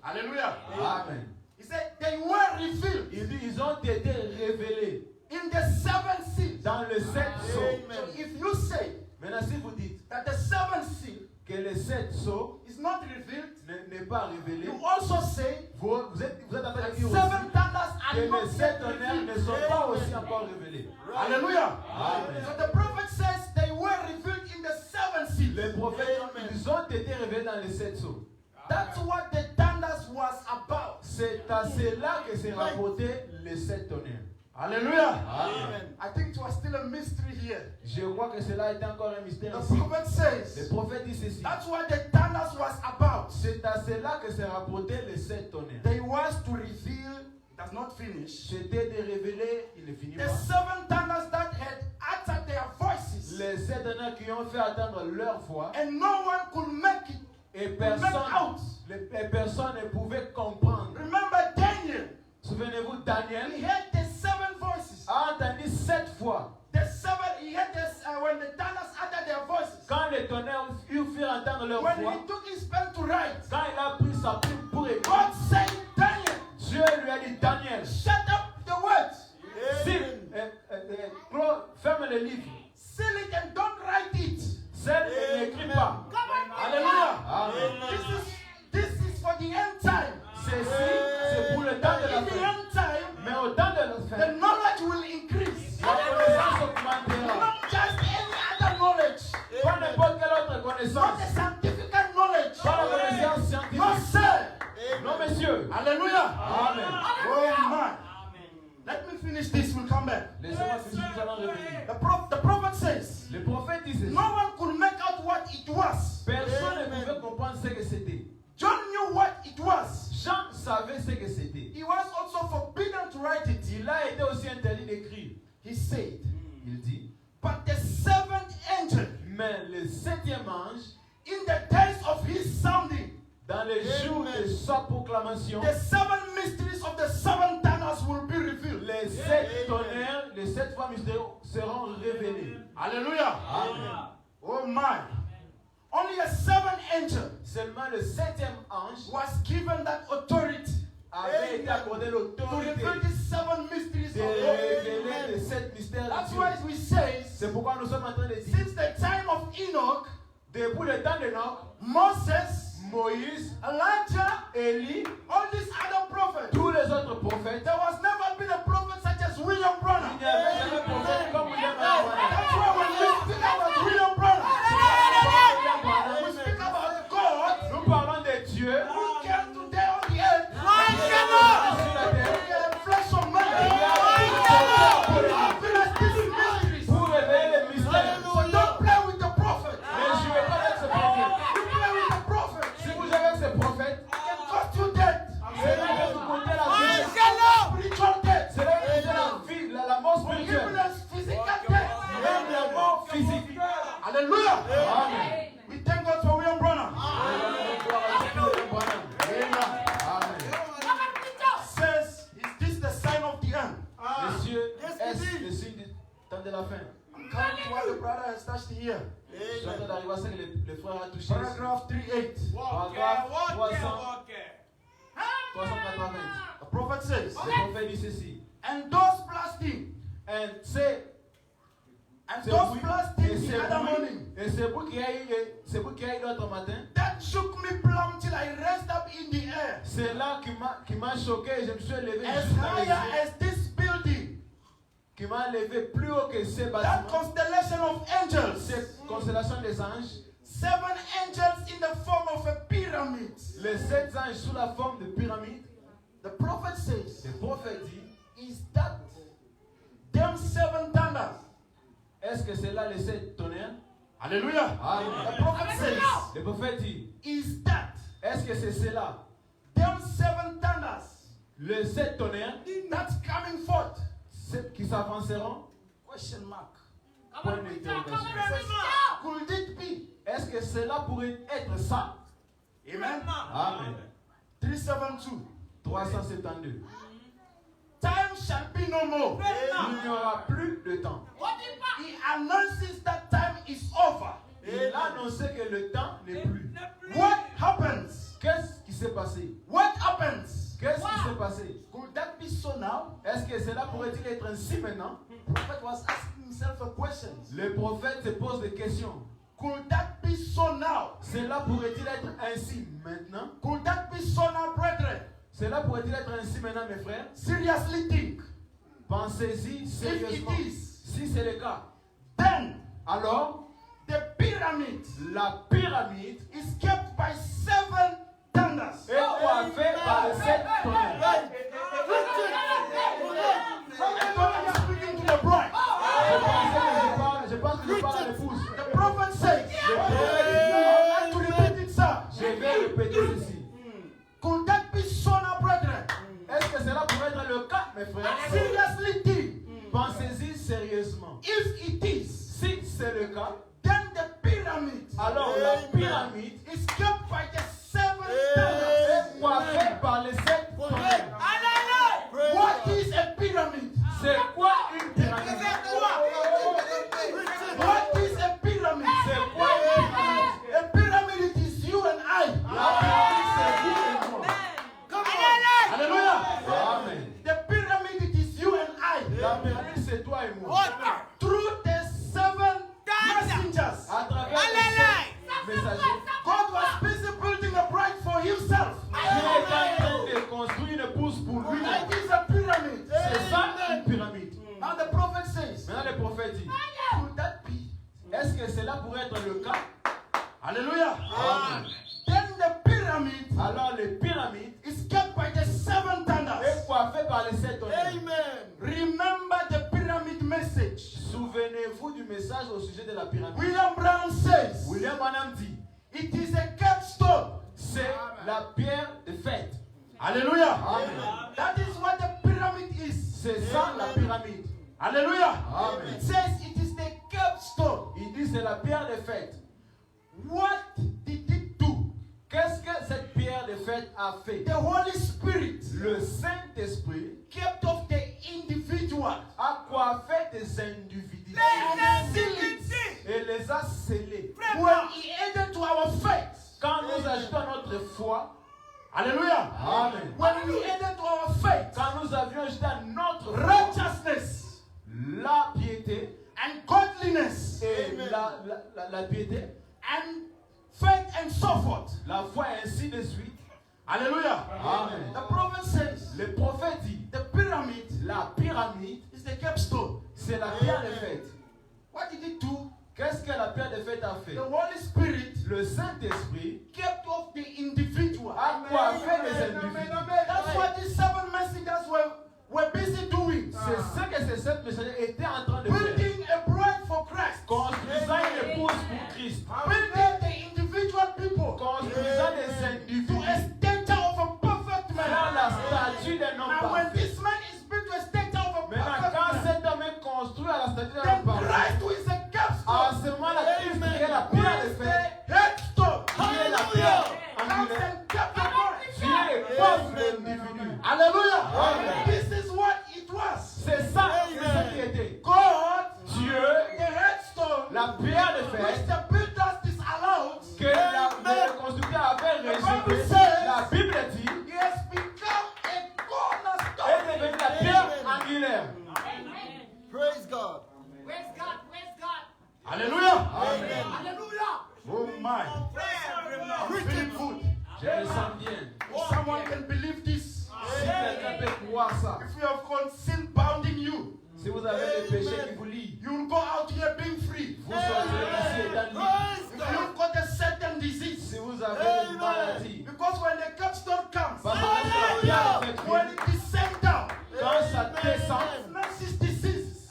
[SPEAKER 1] Hallelujah.
[SPEAKER 2] Amen.
[SPEAKER 1] He said they were revealed
[SPEAKER 2] Il dit ils ont été révélés
[SPEAKER 1] in the seven seals.
[SPEAKER 2] dans les sept sceaux.
[SPEAKER 1] So if you say
[SPEAKER 2] Maintenant, si vous dites
[SPEAKER 1] that the seven seal
[SPEAKER 2] que les sept sceaux
[SPEAKER 1] is not revealed,
[SPEAKER 2] n'est pas révélé,
[SPEAKER 1] you also say
[SPEAKER 2] vous êtes en train
[SPEAKER 1] that
[SPEAKER 2] de dire
[SPEAKER 1] seven
[SPEAKER 2] aussi
[SPEAKER 1] thunders
[SPEAKER 2] que
[SPEAKER 1] are
[SPEAKER 2] les
[SPEAKER 1] not
[SPEAKER 2] sept
[SPEAKER 1] yet
[SPEAKER 2] tonnerres ne
[SPEAKER 1] revealed.
[SPEAKER 2] sont pas aussi encore révélés.
[SPEAKER 1] Hallelujah.
[SPEAKER 2] Amen.
[SPEAKER 1] So the prophet says they were revealed in the seven seals.
[SPEAKER 2] Les prophètes, ils ont été révélés dans les sept sceaux.
[SPEAKER 1] That's what the thunders was about.
[SPEAKER 2] C'est à cela que s'est rapporté les sept tonnerres.
[SPEAKER 1] Hallelujah.
[SPEAKER 2] Amen.
[SPEAKER 1] I think it was still a mystery here.
[SPEAKER 2] Je crois que cela est encore un mystère
[SPEAKER 1] The
[SPEAKER 2] ici.
[SPEAKER 1] prophet
[SPEAKER 2] Le
[SPEAKER 1] says
[SPEAKER 2] prophète dit ceci.
[SPEAKER 1] that's what the thunders was about.
[SPEAKER 2] C'est à cela que s'est rapporté les sept tonnerres.
[SPEAKER 1] They was to reveal, it does not finish,
[SPEAKER 2] C'était de révéler, il ne finit
[SPEAKER 1] the
[SPEAKER 2] pas.
[SPEAKER 1] seven thunders that had uttered their voices.
[SPEAKER 2] Les sept tonnerres qui ont fait attendre leur voix
[SPEAKER 1] And no one could make it.
[SPEAKER 2] et
[SPEAKER 1] out.
[SPEAKER 2] personne ne pouvait comprendre.
[SPEAKER 1] Remember Daniel.
[SPEAKER 2] Souvenez-vous, Daniel
[SPEAKER 1] He had the seven voices.
[SPEAKER 2] a entendu 7 fois.
[SPEAKER 1] The seven, he had this, when the thunders uttered their voices.
[SPEAKER 2] Quand les tonnerres firent entendre leur
[SPEAKER 1] When
[SPEAKER 2] voix,
[SPEAKER 1] he took his pen to write,
[SPEAKER 2] quand il a pris sa plume pour écrire,
[SPEAKER 1] God said, Daniel,
[SPEAKER 2] Dieu lui a dit, Daniel,
[SPEAKER 1] shut up the words.
[SPEAKER 2] ferme le livre.
[SPEAKER 1] Seal it and don't write it.
[SPEAKER 2] Celle n'écrit pas.
[SPEAKER 1] Hallelujah.
[SPEAKER 2] Amen.
[SPEAKER 1] This is for the end time.
[SPEAKER 2] Ceci, c'est pour le temps de la
[SPEAKER 1] In the
[SPEAKER 2] fin.
[SPEAKER 1] end time,
[SPEAKER 2] Mais au temps de la
[SPEAKER 1] the
[SPEAKER 2] fin,
[SPEAKER 1] knowledge will increase.
[SPEAKER 2] la connaissance augmentera.
[SPEAKER 1] Not just any other knowledge.
[SPEAKER 2] Pas n'importe quelle autre
[SPEAKER 1] Not
[SPEAKER 2] connaissance.
[SPEAKER 1] the scientific knowledge.
[SPEAKER 2] Pas la connaissance
[SPEAKER 1] No,
[SPEAKER 2] scientifique.
[SPEAKER 1] sir.
[SPEAKER 2] Non, monsieur. Dieu.
[SPEAKER 1] Hallelujah.
[SPEAKER 2] Amen.
[SPEAKER 1] Oh my. Let me finish this. We'll come back.
[SPEAKER 2] Laissez-moi finir, nous allons revenir.
[SPEAKER 1] The prophet says,
[SPEAKER 2] Le prophète dit ceci.
[SPEAKER 1] no one could make out what it was.
[SPEAKER 2] Personne ne pouvait comprendre ce que c'était.
[SPEAKER 1] John knew what it was.
[SPEAKER 2] Jean savait ce que c'était.
[SPEAKER 1] He was also forbidden to write it.
[SPEAKER 2] Il a été aussi interdit d'écrire.
[SPEAKER 1] He said,
[SPEAKER 2] Il dit,
[SPEAKER 1] but the seventh angel,
[SPEAKER 2] mais le septième ange,
[SPEAKER 1] in the days of his sounding,
[SPEAKER 2] dans les jours de sa proclamation,
[SPEAKER 1] the seven mysteries of the seven thunders will be revealed.
[SPEAKER 2] les sept tonnerres, les sept fois mystérieux seront révélés.
[SPEAKER 1] Hallelujah.
[SPEAKER 2] Amen.
[SPEAKER 1] Oh my. Only a seventh angel
[SPEAKER 2] Seulement le septième ange
[SPEAKER 1] was given that authority
[SPEAKER 2] avait été accordé
[SPEAKER 1] to
[SPEAKER 2] l'autorité
[SPEAKER 1] reveal these seven mysteries
[SPEAKER 2] de
[SPEAKER 1] of God.
[SPEAKER 2] révéler les sept mystères
[SPEAKER 1] That's
[SPEAKER 2] de
[SPEAKER 1] why
[SPEAKER 2] Dieu.
[SPEAKER 1] we say,
[SPEAKER 2] C'est pourquoi nous sommes en train de dire,
[SPEAKER 1] since the time of Enoch,
[SPEAKER 2] depuis le temps d'Enoch,
[SPEAKER 1] Moses,
[SPEAKER 2] Moïse,
[SPEAKER 1] Elijah,
[SPEAKER 2] Élie,
[SPEAKER 1] all these other prophets,
[SPEAKER 2] tous les autres prophètes,
[SPEAKER 1] there was never been a prophet such as William
[SPEAKER 2] il
[SPEAKER 1] Branham.
[SPEAKER 2] n'y avait jamais de prophète comme William Branham.
[SPEAKER 1] That's why when we speak about William Branham, we speak about God
[SPEAKER 2] Nous parlons de Dieu
[SPEAKER 1] who came today on the earth,
[SPEAKER 2] sur la terre
[SPEAKER 1] flesh of man, to reveal us these mysteries.
[SPEAKER 2] pour révéler les mystères.
[SPEAKER 1] So don't play with the prophet.
[SPEAKER 2] Ne jouez pas avec ce prophète.
[SPEAKER 1] You play with the prophet,
[SPEAKER 2] Si vous jouez avec ce prophète,
[SPEAKER 1] it can cost you death.
[SPEAKER 2] cela va vous coûter la vie.
[SPEAKER 1] Spiritual death.
[SPEAKER 2] Cela va vous coûter la vie, la mort
[SPEAKER 1] Even
[SPEAKER 2] spirituelle.
[SPEAKER 1] as physical death.
[SPEAKER 2] Même la mort physique.
[SPEAKER 1] Hallelujah.
[SPEAKER 2] Amen.
[SPEAKER 1] We thank God for William Branham. Says, is this the sign of the end?
[SPEAKER 2] Messieurs, est-ce le signe du temps de la fin?
[SPEAKER 1] I'm coming to what the brother has touched here.
[SPEAKER 2] Je suis en train d'arriver à ce que le frère a touché.
[SPEAKER 1] Paragraph 3:8.
[SPEAKER 2] Paragraphe 380.
[SPEAKER 1] The prophet says,
[SPEAKER 2] Le prophète dit ceci.
[SPEAKER 1] and those blasting,
[SPEAKER 2] Et c'est
[SPEAKER 1] and
[SPEAKER 2] ce
[SPEAKER 1] those
[SPEAKER 2] bruit, et
[SPEAKER 1] blasting
[SPEAKER 2] ce
[SPEAKER 1] the other
[SPEAKER 2] bruit,
[SPEAKER 1] morning,
[SPEAKER 2] et ce bruit qui a eu l'autre matin,
[SPEAKER 1] that shook me plumb till I raised up in the air.
[SPEAKER 2] c'est là qui m'a choqué et je me suis levé
[SPEAKER 1] As
[SPEAKER 2] jusqu'à les
[SPEAKER 1] higher
[SPEAKER 2] cieux,
[SPEAKER 1] as this building,
[SPEAKER 2] qui m'a levé plus haut que ces
[SPEAKER 1] that
[SPEAKER 2] bâtiments,
[SPEAKER 1] constellation of angels,
[SPEAKER 2] cette constellation des anges,
[SPEAKER 1] 7 angels in the form of a pyramid.
[SPEAKER 2] les 7 anges sous la forme de pyramide.
[SPEAKER 1] The prophet says,
[SPEAKER 2] Le prophète dit,
[SPEAKER 1] is that them 7 thunders?
[SPEAKER 2] est-ce que c'est là les 7 tonnerres?
[SPEAKER 1] Hallelujah.
[SPEAKER 2] Amen.
[SPEAKER 1] The prophet says,
[SPEAKER 2] Le prophète dit,
[SPEAKER 1] is that
[SPEAKER 2] est-ce que c'est cela,
[SPEAKER 1] them 7 thunders
[SPEAKER 2] les 7 tonnerres
[SPEAKER 1] that's coming forth?
[SPEAKER 2] qui s'avanceront?
[SPEAKER 1] Question mark.
[SPEAKER 2] Point d'interrogation.
[SPEAKER 1] Could it be?
[SPEAKER 2] Est-ce que cela pourrait être ça?
[SPEAKER 1] Amen.
[SPEAKER 2] Amen.
[SPEAKER 1] 372.
[SPEAKER 2] 372.
[SPEAKER 1] Time shall be no more.
[SPEAKER 2] Il n'y aura plus de temps.
[SPEAKER 1] He announces that time is over.
[SPEAKER 2] Il a annoncé que le temps n'est plus.
[SPEAKER 1] What happens?
[SPEAKER 2] Qu'est-ce qui s'est passé?
[SPEAKER 1] What happens?
[SPEAKER 2] Qu'est-ce qui s'est passé?
[SPEAKER 1] Could that be so now?
[SPEAKER 2] Est-ce que cela pourrait-il être ainsi maintenant?
[SPEAKER 1] The prophet was asking himself a question.
[SPEAKER 2] Le prophète se pose des questions.
[SPEAKER 1] Could that be so now?
[SPEAKER 2] Cela pourrait-il être ainsi maintenant?
[SPEAKER 1] Could that be so now, brethren?
[SPEAKER 2] Cela pourrait-il être ainsi maintenant, mes frères?
[SPEAKER 1] Seriously think.
[SPEAKER 2] Pensez-y
[SPEAKER 1] If
[SPEAKER 2] sérieusement.
[SPEAKER 1] it is,
[SPEAKER 2] Si c'est le cas,
[SPEAKER 1] then
[SPEAKER 2] alors
[SPEAKER 1] the pyramid
[SPEAKER 2] la pyramide
[SPEAKER 1] is kept by 7 thunders.
[SPEAKER 2] est coiffée par les 7 tonnerres.
[SPEAKER 1] I thought I was speaking to the bride.
[SPEAKER 2] Je pense que je parle à l'épouse.
[SPEAKER 1] The prophet says,
[SPEAKER 2] Le prophète
[SPEAKER 1] I like to repeat it, sir.
[SPEAKER 2] dit, je vais répéter ceci.
[SPEAKER 1] Could that be so now, brethren?
[SPEAKER 2] Est-ce que cela pourrait être le cas, mes frères?
[SPEAKER 1] Seriously think.
[SPEAKER 2] Pensez-y sérieusement.
[SPEAKER 1] If it is,
[SPEAKER 2] Si c'est le cas,
[SPEAKER 1] then the pyramid
[SPEAKER 2] alors la pyramide
[SPEAKER 1] is kept by the 7
[SPEAKER 2] est
[SPEAKER 1] thunders.
[SPEAKER 2] coiffée par les 7 tonnerres.
[SPEAKER 1] What is a pyramid?
[SPEAKER 2] C'est quoi une pyramide?
[SPEAKER 1] What is a pyramid?
[SPEAKER 2] C'est quoi une pyramide?
[SPEAKER 1] A pyramid it is you and I.
[SPEAKER 2] La pyramide, c'est vous et moi.
[SPEAKER 1] Hallelujah.
[SPEAKER 2] Amen.
[SPEAKER 1] The pyramid it is you and I.
[SPEAKER 2] La pyramide, c'est toi et moi.
[SPEAKER 1] Through the 7 messengers,
[SPEAKER 2] À travers les 7 messagers,
[SPEAKER 1] God was busy building a bride for himself.
[SPEAKER 2] Dieu est en train de construire une épouse pour lui.
[SPEAKER 1] It is a pyramid.
[SPEAKER 2] C'est ça une pyramide.
[SPEAKER 1] Now the prophet says,
[SPEAKER 2] Maintenant, le prophète dit,
[SPEAKER 1] could that be?
[SPEAKER 2] est-ce que cela pourrait être le cas?
[SPEAKER 1] Hallelujah.
[SPEAKER 2] Amen.
[SPEAKER 1] Then the pyramid
[SPEAKER 2] Alors, les pyramides
[SPEAKER 1] is kept by
[SPEAKER 2] par les 7 tonnerres.
[SPEAKER 1] Amen. Remember the pyramid message.
[SPEAKER 2] Souvenez-vous du message au sujet de la pyramide.
[SPEAKER 1] William Brown says,
[SPEAKER 2] William Branham dit,
[SPEAKER 1] it is a capstone.
[SPEAKER 2] c'est la pierre de fête.
[SPEAKER 1] Hallelujah.
[SPEAKER 2] Amen.
[SPEAKER 1] That is what the pyramid is.
[SPEAKER 2] C'est ça la pyramide.
[SPEAKER 1] Hallelujah.
[SPEAKER 2] Amen.
[SPEAKER 1] It says it is the capstone.
[SPEAKER 2] Il dit c'est la pierre de fête.
[SPEAKER 1] What did it do?
[SPEAKER 2] Qu'est-ce que cette pierre de fête a fait?
[SPEAKER 1] The Holy Spirit
[SPEAKER 2] Le Saint-Esprit
[SPEAKER 1] kept of the individual
[SPEAKER 2] a coiffé des individus
[SPEAKER 1] and sealed it.
[SPEAKER 2] et les a scellés.
[SPEAKER 1] When he added to our faith.
[SPEAKER 2] Quand nous ajoutons à notre foi,
[SPEAKER 1] Hallelujah.
[SPEAKER 2] Amen.
[SPEAKER 1] When we added to our faith
[SPEAKER 2] Quand nous avions ajouté à notre foi
[SPEAKER 1] righteousness
[SPEAKER 2] la piété
[SPEAKER 1] and godliness
[SPEAKER 2] et la piété,
[SPEAKER 1] and faith and so forth.
[SPEAKER 2] la foi et ainsi de suite.
[SPEAKER 1] Hallelujah.
[SPEAKER 2] Amen.
[SPEAKER 1] The prophet says
[SPEAKER 2] Le prophète dit,
[SPEAKER 1] the pyramid
[SPEAKER 2] la pyramide,
[SPEAKER 1] is the capstone.
[SPEAKER 2] c'est la pierre de fête.
[SPEAKER 1] What did it do?
[SPEAKER 2] Qu'est-ce que la pierre de fête a fait?
[SPEAKER 1] The Holy Spirit
[SPEAKER 2] Le Saint-Esprit
[SPEAKER 1] kept of the individual.
[SPEAKER 2] a coiffé les individus.
[SPEAKER 1] That's what these 7 messengers were busy doing.
[SPEAKER 2] C'est ce que ces 7 messagers étaient en train de faire.
[SPEAKER 1] Building a bride for Christ.
[SPEAKER 2] Construisant une épouse pour Christ.
[SPEAKER 1] Building the individual people
[SPEAKER 2] Construisant des
[SPEAKER 1] to
[SPEAKER 2] individus
[SPEAKER 1] a stature of a perfect
[SPEAKER 2] dans
[SPEAKER 1] man.
[SPEAKER 2] la statue d'un homme
[SPEAKER 1] And when
[SPEAKER 2] parfait.
[SPEAKER 1] this man is built to a stature of a
[SPEAKER 2] Maintenant,
[SPEAKER 1] perfect
[SPEAKER 2] quand
[SPEAKER 1] man,
[SPEAKER 2] cet homme est construit à la statue d'un
[SPEAKER 1] then
[SPEAKER 2] homme parfait,
[SPEAKER 1] Christ, who is a
[SPEAKER 2] à
[SPEAKER 1] capstone,
[SPEAKER 2] ce moment-là, Christ qui est la
[SPEAKER 1] who
[SPEAKER 2] pierre de
[SPEAKER 1] is
[SPEAKER 2] fête,
[SPEAKER 1] the headstone,
[SPEAKER 2] qui est la pierre
[SPEAKER 1] comes
[SPEAKER 2] angulaire,
[SPEAKER 1] and kept the body.
[SPEAKER 2] vient et pose l'individu.
[SPEAKER 1] Hallelujah.
[SPEAKER 2] Amen.
[SPEAKER 1] This is what it was.
[SPEAKER 2] C'est ça, c'est ça qui était.
[SPEAKER 1] God,
[SPEAKER 2] Dieu,
[SPEAKER 1] the headstone,
[SPEAKER 2] la pierre de
[SPEAKER 1] which
[SPEAKER 2] fête,
[SPEAKER 1] the builders disallowed,
[SPEAKER 2] que le constructeur avait rejeté. La Bible dit,
[SPEAKER 1] he has become a
[SPEAKER 2] est
[SPEAKER 1] cornerstone.
[SPEAKER 2] devenue la pierre angulaire.
[SPEAKER 3] Praise God.
[SPEAKER 4] Praise God, praise God.
[SPEAKER 1] Hallelujah.
[SPEAKER 4] Hallelujah.
[SPEAKER 1] Oh my. Feeling good.
[SPEAKER 2] Je le sens bien.
[SPEAKER 1] If someone can believe this,
[SPEAKER 2] Si quelqu'un peut croire ça,
[SPEAKER 1] if you have got sin bounding you,
[SPEAKER 2] si vous avez des péchés qui vous lient,
[SPEAKER 1] you will go out here being free.
[SPEAKER 2] vous sortirez d'ici étant libre.
[SPEAKER 1] If you've got a certain disease,
[SPEAKER 2] Si vous avez une maladie,
[SPEAKER 1] because when the capstone comes,
[SPEAKER 2] parce que la pierre de fête,
[SPEAKER 1] when it descends down,
[SPEAKER 2] quand ça descend,
[SPEAKER 1] snatches diseases.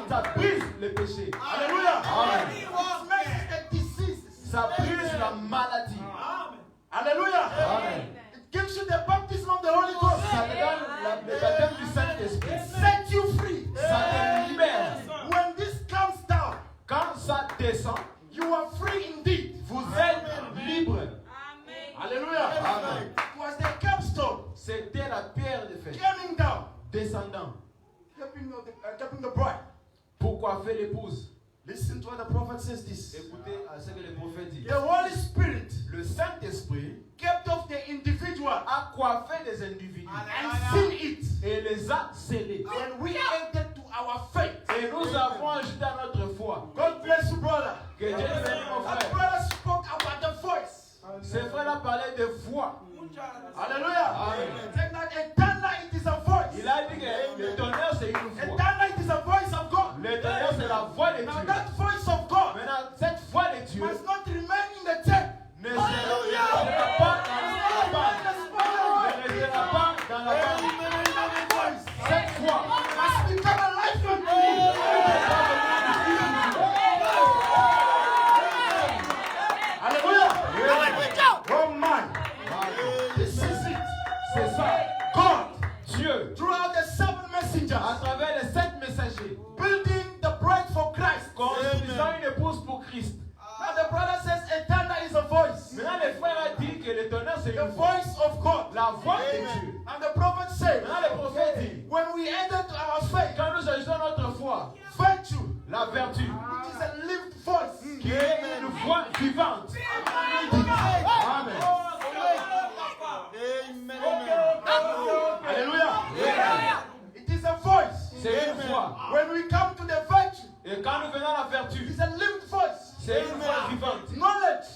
[SPEAKER 2] ça brise le péché.
[SPEAKER 1] Hallelujah.
[SPEAKER 2] Amen.
[SPEAKER 1] It snatches the diseases.
[SPEAKER 2] Ça brise la maladie.
[SPEAKER 1] Hallelujah.
[SPEAKER 2] Amen.
[SPEAKER 1] It gives you the baptism of the Holy Ghost.
[SPEAKER 2] Ça te donne le baptême du Saint-Esprit.
[SPEAKER 1] Set you free.
[SPEAKER 2] Ça te libère.
[SPEAKER 1] When this comes down,
[SPEAKER 2] Quand ça descend,
[SPEAKER 1] you are free indeed.
[SPEAKER 2] vous êtes libre.
[SPEAKER 1] Hallelujah.
[SPEAKER 2] Amen.
[SPEAKER 1] It was the capstone
[SPEAKER 2] C'était la pierre de fête.
[SPEAKER 1] coming down,
[SPEAKER 2] Descendant.
[SPEAKER 1] keeping the bride.
[SPEAKER 2] Pour coiffer l'épouse.
[SPEAKER 1] Listen to what the prophet says this.
[SPEAKER 2] Écoutez à ce que le prophète dit.
[SPEAKER 1] The Holy Spirit
[SPEAKER 2] Le Saint-Esprit
[SPEAKER 1] kept of the individual
[SPEAKER 2] a coiffé des individus
[SPEAKER 1] and sealed it.
[SPEAKER 2] et les a scellés.
[SPEAKER 1] And we added to our faith.
[SPEAKER 2] Et nous avons ajouté à notre foi.
[SPEAKER 1] God bless you, brother.
[SPEAKER 2] Que Dieu te bénisse, mon
[SPEAKER 1] That
[SPEAKER 2] frère.
[SPEAKER 1] brother spoke about the voice.
[SPEAKER 2] Ce frère a parlé de foi.
[SPEAKER 1] Hallelujah.
[SPEAKER 2] Amen.
[SPEAKER 1] Saying that a thunder, it is a voice.
[SPEAKER 2] Il a dit que le tonnerre c'est une
[SPEAKER 1] A
[SPEAKER 2] voix.
[SPEAKER 1] thunder, it is a voice of God.
[SPEAKER 2] Le tonnerre c'est la voix de
[SPEAKER 1] Now
[SPEAKER 2] Dieu.
[SPEAKER 1] that voice of God
[SPEAKER 2] Maintenant, cette voix de Dieu
[SPEAKER 1] must not remain in the tape.
[SPEAKER 2] ne sera pas dans la bande. Ne restera pas dans la bande. Cette voix
[SPEAKER 1] Must become a life unto you. Hallelujah. Oh my. This is it.
[SPEAKER 2] c'est ça.
[SPEAKER 1] God,
[SPEAKER 2] Dieu,
[SPEAKER 1] throughout the 7
[SPEAKER 2] à
[SPEAKER 1] messengers,
[SPEAKER 2] travers les 7 messagers,
[SPEAKER 1] building the bride for Christ.
[SPEAKER 2] construisant une épouse pour Christ.
[SPEAKER 1] Now the brother says a thunder is a voice.
[SPEAKER 2] Maintenant, le frère a dit que le tonnerre c'est
[SPEAKER 1] The
[SPEAKER 2] une voix.
[SPEAKER 1] voice of God.
[SPEAKER 2] La voix de Dieu.
[SPEAKER 1] And the prophet said,
[SPEAKER 2] Maintenant, le prophète dit,
[SPEAKER 1] when we added to our faith,
[SPEAKER 2] quand nous ajoutons notre foi,
[SPEAKER 1] virtue,
[SPEAKER 2] la vertu,
[SPEAKER 1] which is a lived voice.
[SPEAKER 2] qui est une voix vivante. Amen.
[SPEAKER 1] Hallelujah. It is a voice.
[SPEAKER 2] C'est une voix.
[SPEAKER 1] When we come to the virtue,
[SPEAKER 2] Et quand nous venons à la
[SPEAKER 1] it
[SPEAKER 2] vertu,
[SPEAKER 1] is a lived voice.
[SPEAKER 2] c'est une voix vivante.
[SPEAKER 1] Knowledge,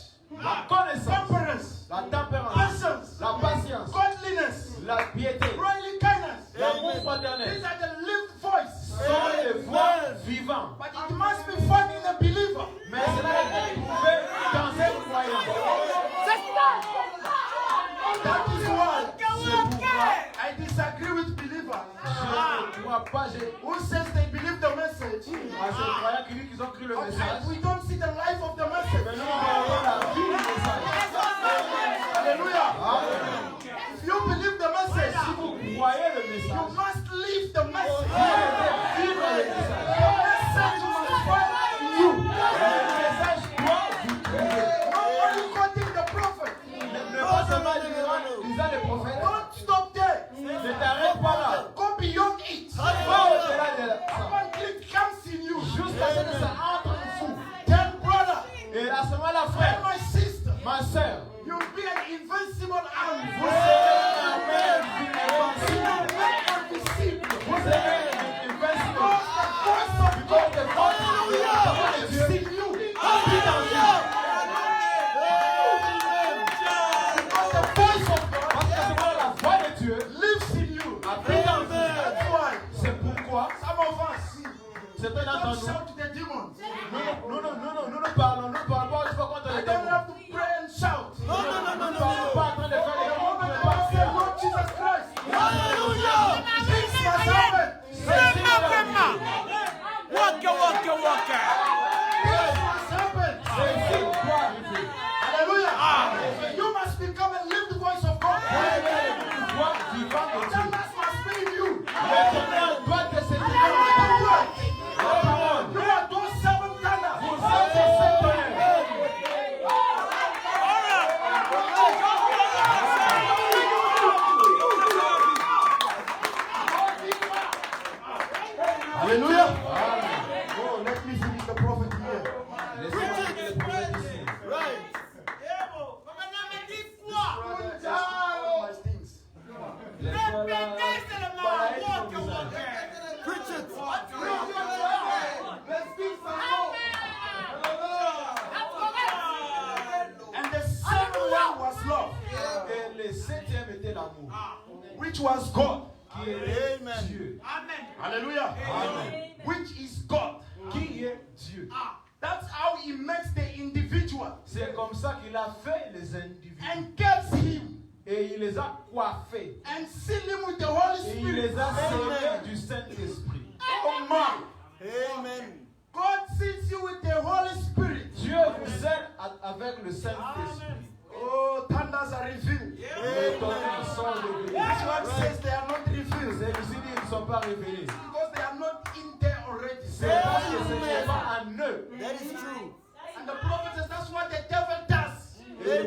[SPEAKER 2] La connaissance,
[SPEAKER 1] temperance,
[SPEAKER 2] la tempérance,
[SPEAKER 1] patience,
[SPEAKER 2] la patience,
[SPEAKER 1] godliness,
[SPEAKER 2] la piété,
[SPEAKER 1] brotherly kindness.
[SPEAKER 2] l'amour
[SPEAKER 1] These
[SPEAKER 2] fraternel
[SPEAKER 1] are the lived voice.
[SPEAKER 2] sont les voix vivantes.
[SPEAKER 1] But it must be found in a believer.
[SPEAKER 2] Mais cela est trouvé dans un croyant.
[SPEAKER 1] That is why I disagree with believers
[SPEAKER 2] Je ne crois pas.
[SPEAKER 1] who says they believe the message,
[SPEAKER 2] À ces croyants qui disent qu'ils ont cru le message.
[SPEAKER 1] and we don't see the life of the
[SPEAKER 2] Mais
[SPEAKER 1] message.
[SPEAKER 2] nous, on voit la vie du message.
[SPEAKER 1] Hallelujah.
[SPEAKER 2] Amen.
[SPEAKER 1] If you believe the message,
[SPEAKER 2] Si vous croyez le
[SPEAKER 1] you
[SPEAKER 2] message,
[SPEAKER 1] must live the message.
[SPEAKER 2] vous devez vivre le message.
[SPEAKER 1] The message must find you.
[SPEAKER 2] Le message doit vous trouver.
[SPEAKER 1] Not only quoting the prophet.
[SPEAKER 2] Ne pas seulement lisant les prophètes.
[SPEAKER 1] Don't stop there.
[SPEAKER 2] Ne t'arrête pas là.
[SPEAKER 1] Go beyond it.
[SPEAKER 2] Va au-delà de ça.
[SPEAKER 1] Until it comes in you.
[SPEAKER 2] Jusqu'à ce que ça entre en vous.
[SPEAKER 1] Then, brother,
[SPEAKER 2] Et à ce moment-là,
[SPEAKER 1] and
[SPEAKER 2] frère,
[SPEAKER 1] my sister,
[SPEAKER 2] ma soeur,
[SPEAKER 1] you'll be an invincible army.
[SPEAKER 2] vous serez un père invincible.
[SPEAKER 1] Invisible.
[SPEAKER 2] Vous serez invincible.
[SPEAKER 1] Because the voice of
[SPEAKER 2] Because the voice of
[SPEAKER 1] God
[SPEAKER 2] Dieu
[SPEAKER 1] is in you.
[SPEAKER 2] habite en vous.
[SPEAKER 1] Because the voice of God
[SPEAKER 2] Parce que ce moment, la voix de Dieu
[SPEAKER 1] lives in you.
[SPEAKER 2] habite en vous.
[SPEAKER 1] That's why
[SPEAKER 2] C'est pourquoi
[SPEAKER 1] some of us
[SPEAKER 2] certains
[SPEAKER 1] don't
[SPEAKER 2] d'entre nous,
[SPEAKER 1] shout to the demons.
[SPEAKER 2] nous parlons pas une fois contre
[SPEAKER 1] I
[SPEAKER 2] les
[SPEAKER 1] don't
[SPEAKER 2] démons.
[SPEAKER 1] have to pray and shout.
[SPEAKER 2] Nous ne parlons pas en train de faire les
[SPEAKER 1] The
[SPEAKER 2] démons,
[SPEAKER 1] moment
[SPEAKER 2] ne
[SPEAKER 1] I
[SPEAKER 2] pas
[SPEAKER 1] say,
[SPEAKER 2] faire.
[SPEAKER 1] Lord Jesus Christ,
[SPEAKER 3] Hallelujah.
[SPEAKER 1] things must happen. Things must happen.
[SPEAKER 2] C'est quoi arriver?
[SPEAKER 1] Hallelujah. You must become a lived voice of God.
[SPEAKER 2] Voix vivante de
[SPEAKER 1] That
[SPEAKER 2] Dieu.
[SPEAKER 1] must be in you.
[SPEAKER 2] L'éternel doit te séduire. La parole.
[SPEAKER 1] You are those seven thunders.
[SPEAKER 2] Vous êtes ces sept tonnerres.
[SPEAKER 1] Hallelujah. Oh, let me finish the prophet here.
[SPEAKER 2] Laissez-moi que le prophète ici.
[SPEAKER 3] Right.
[SPEAKER 1] My things.
[SPEAKER 2] Laisse-moi là. Voilà, et ton visage.
[SPEAKER 3] Preach it.
[SPEAKER 1] And the seventh one was love,
[SPEAKER 2] Et le septième était l'amour,
[SPEAKER 1] which was God.
[SPEAKER 2] qui est
[SPEAKER 3] Amen.
[SPEAKER 2] Dieu.
[SPEAKER 1] Hallelujah.
[SPEAKER 2] Amen.
[SPEAKER 1] Which is God.
[SPEAKER 2] Qui est Dieu?
[SPEAKER 1] That's how he makes the individual
[SPEAKER 2] C'est comme ça qu'il a fait les individus.
[SPEAKER 1] and gets him
[SPEAKER 2] Et il les a coiffés.
[SPEAKER 1] and seal him with the Holy
[SPEAKER 2] Et il
[SPEAKER 1] Spirit.
[SPEAKER 2] les a scellés du Saint-Esprit.
[SPEAKER 1] Oh man.
[SPEAKER 3] Amen.
[SPEAKER 1] God seals you with the Holy Spirit.
[SPEAKER 2] Dieu vous scelle avec le Saint-Esprit.
[SPEAKER 1] Oh, thunders are revealed.
[SPEAKER 2] Les tonnerres sont révélés.
[SPEAKER 1] This one says they are not revealed
[SPEAKER 2] C'est ici ils ne sont pas révélés.
[SPEAKER 1] because they are not in there already.
[SPEAKER 2] C'est parce que ce n'est pas en eux.
[SPEAKER 3] That is true.
[SPEAKER 1] And the prophet says that's what the devil does.
[SPEAKER 2] Et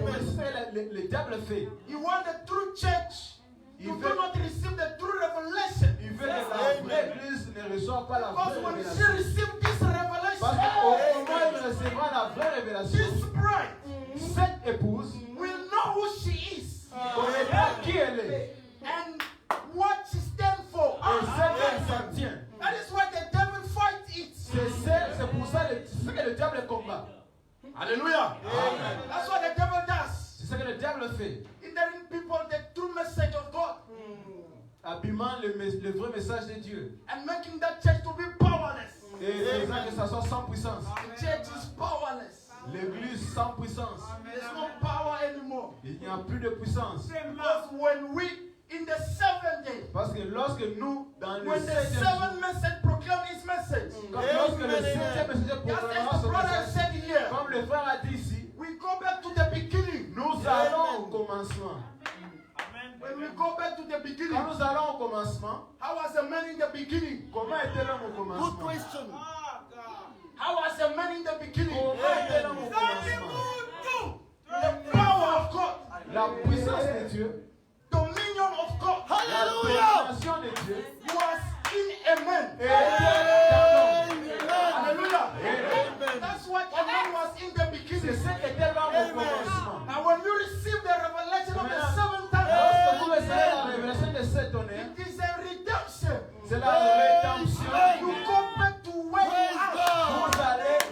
[SPEAKER 2] le diable fait.
[SPEAKER 1] He wants the true church
[SPEAKER 2] Il
[SPEAKER 1] to
[SPEAKER 2] veut-
[SPEAKER 1] do not receive the true revelation.
[SPEAKER 2] Il veut que la vraie église ne reçoive pas la
[SPEAKER 1] Because
[SPEAKER 2] vraie
[SPEAKER 1] when she
[SPEAKER 2] révélation.
[SPEAKER 1] received this
[SPEAKER 2] Parce
[SPEAKER 1] revelation,
[SPEAKER 2] qu'au moment où il recevra la vraie révélation,
[SPEAKER 1] this bride
[SPEAKER 2] cette épouse
[SPEAKER 1] will know who she is
[SPEAKER 2] connaîtra qui elle est
[SPEAKER 1] and what she stands for.
[SPEAKER 2] et ce qu'elle s'abstient.
[SPEAKER 1] That is why the devil fights it.
[SPEAKER 2] C'est pour ça c'est ce que le diable combat.
[SPEAKER 1] Hallelujah.
[SPEAKER 2] Amen.
[SPEAKER 1] That's what the devil does.
[SPEAKER 2] C'est ce que le diable fait.
[SPEAKER 1] Hindering people the true message of God
[SPEAKER 2] Abîmant le vrai message de Dieu.
[SPEAKER 1] and making that church to be powerless.
[SPEAKER 2] Et faisant que ça soit sans puissance.
[SPEAKER 1] The church is powerless.
[SPEAKER 2] L'église sans puissance.
[SPEAKER 1] There's no power anymore.
[SPEAKER 2] Il n'y a plus de puissance.
[SPEAKER 1] Because when we, in the seventh day,
[SPEAKER 2] Parce que lorsque nous, dans le
[SPEAKER 1] when the
[SPEAKER 2] septième jour,
[SPEAKER 1] seventh message proclaim his message,
[SPEAKER 2] lorsque le septième message
[SPEAKER 1] just
[SPEAKER 2] proclamera
[SPEAKER 1] as the
[SPEAKER 2] son
[SPEAKER 1] brother
[SPEAKER 2] message,
[SPEAKER 1] said here,
[SPEAKER 2] comme le frère a dit ici,
[SPEAKER 1] we go back to the beginning.
[SPEAKER 2] nous allons au commencement.
[SPEAKER 1] When we go back to the beginning,
[SPEAKER 2] Quand nous allons au commencement,
[SPEAKER 1] how was the man in the beginning?
[SPEAKER 2] comment était l'homme au
[SPEAKER 3] Good
[SPEAKER 2] commencement?
[SPEAKER 3] question.
[SPEAKER 1] How was the man in the beginning?
[SPEAKER 2] Comment était l'homme au commencement?
[SPEAKER 1] The power of God,
[SPEAKER 2] La puissance de Dieu,
[SPEAKER 1] dominion of God
[SPEAKER 2] la
[SPEAKER 3] Hallelujah.
[SPEAKER 2] domination de Dieu,
[SPEAKER 1] was in a man.
[SPEAKER 2] et était dans l'homme.
[SPEAKER 1] Hallelujah.
[SPEAKER 3] Amen.
[SPEAKER 1] That's what a man was in the
[SPEAKER 2] C'est
[SPEAKER 1] beginning.
[SPEAKER 2] ce qu'était l'homme au commencement.
[SPEAKER 1] Now when you receive the revelation of the seventh
[SPEAKER 2] Lorsque
[SPEAKER 1] time,
[SPEAKER 2] vous recevez la révélation de cet honneur,
[SPEAKER 1] it is a redemption.
[SPEAKER 2] c'est la rédemption.
[SPEAKER 1] You go back to where you are.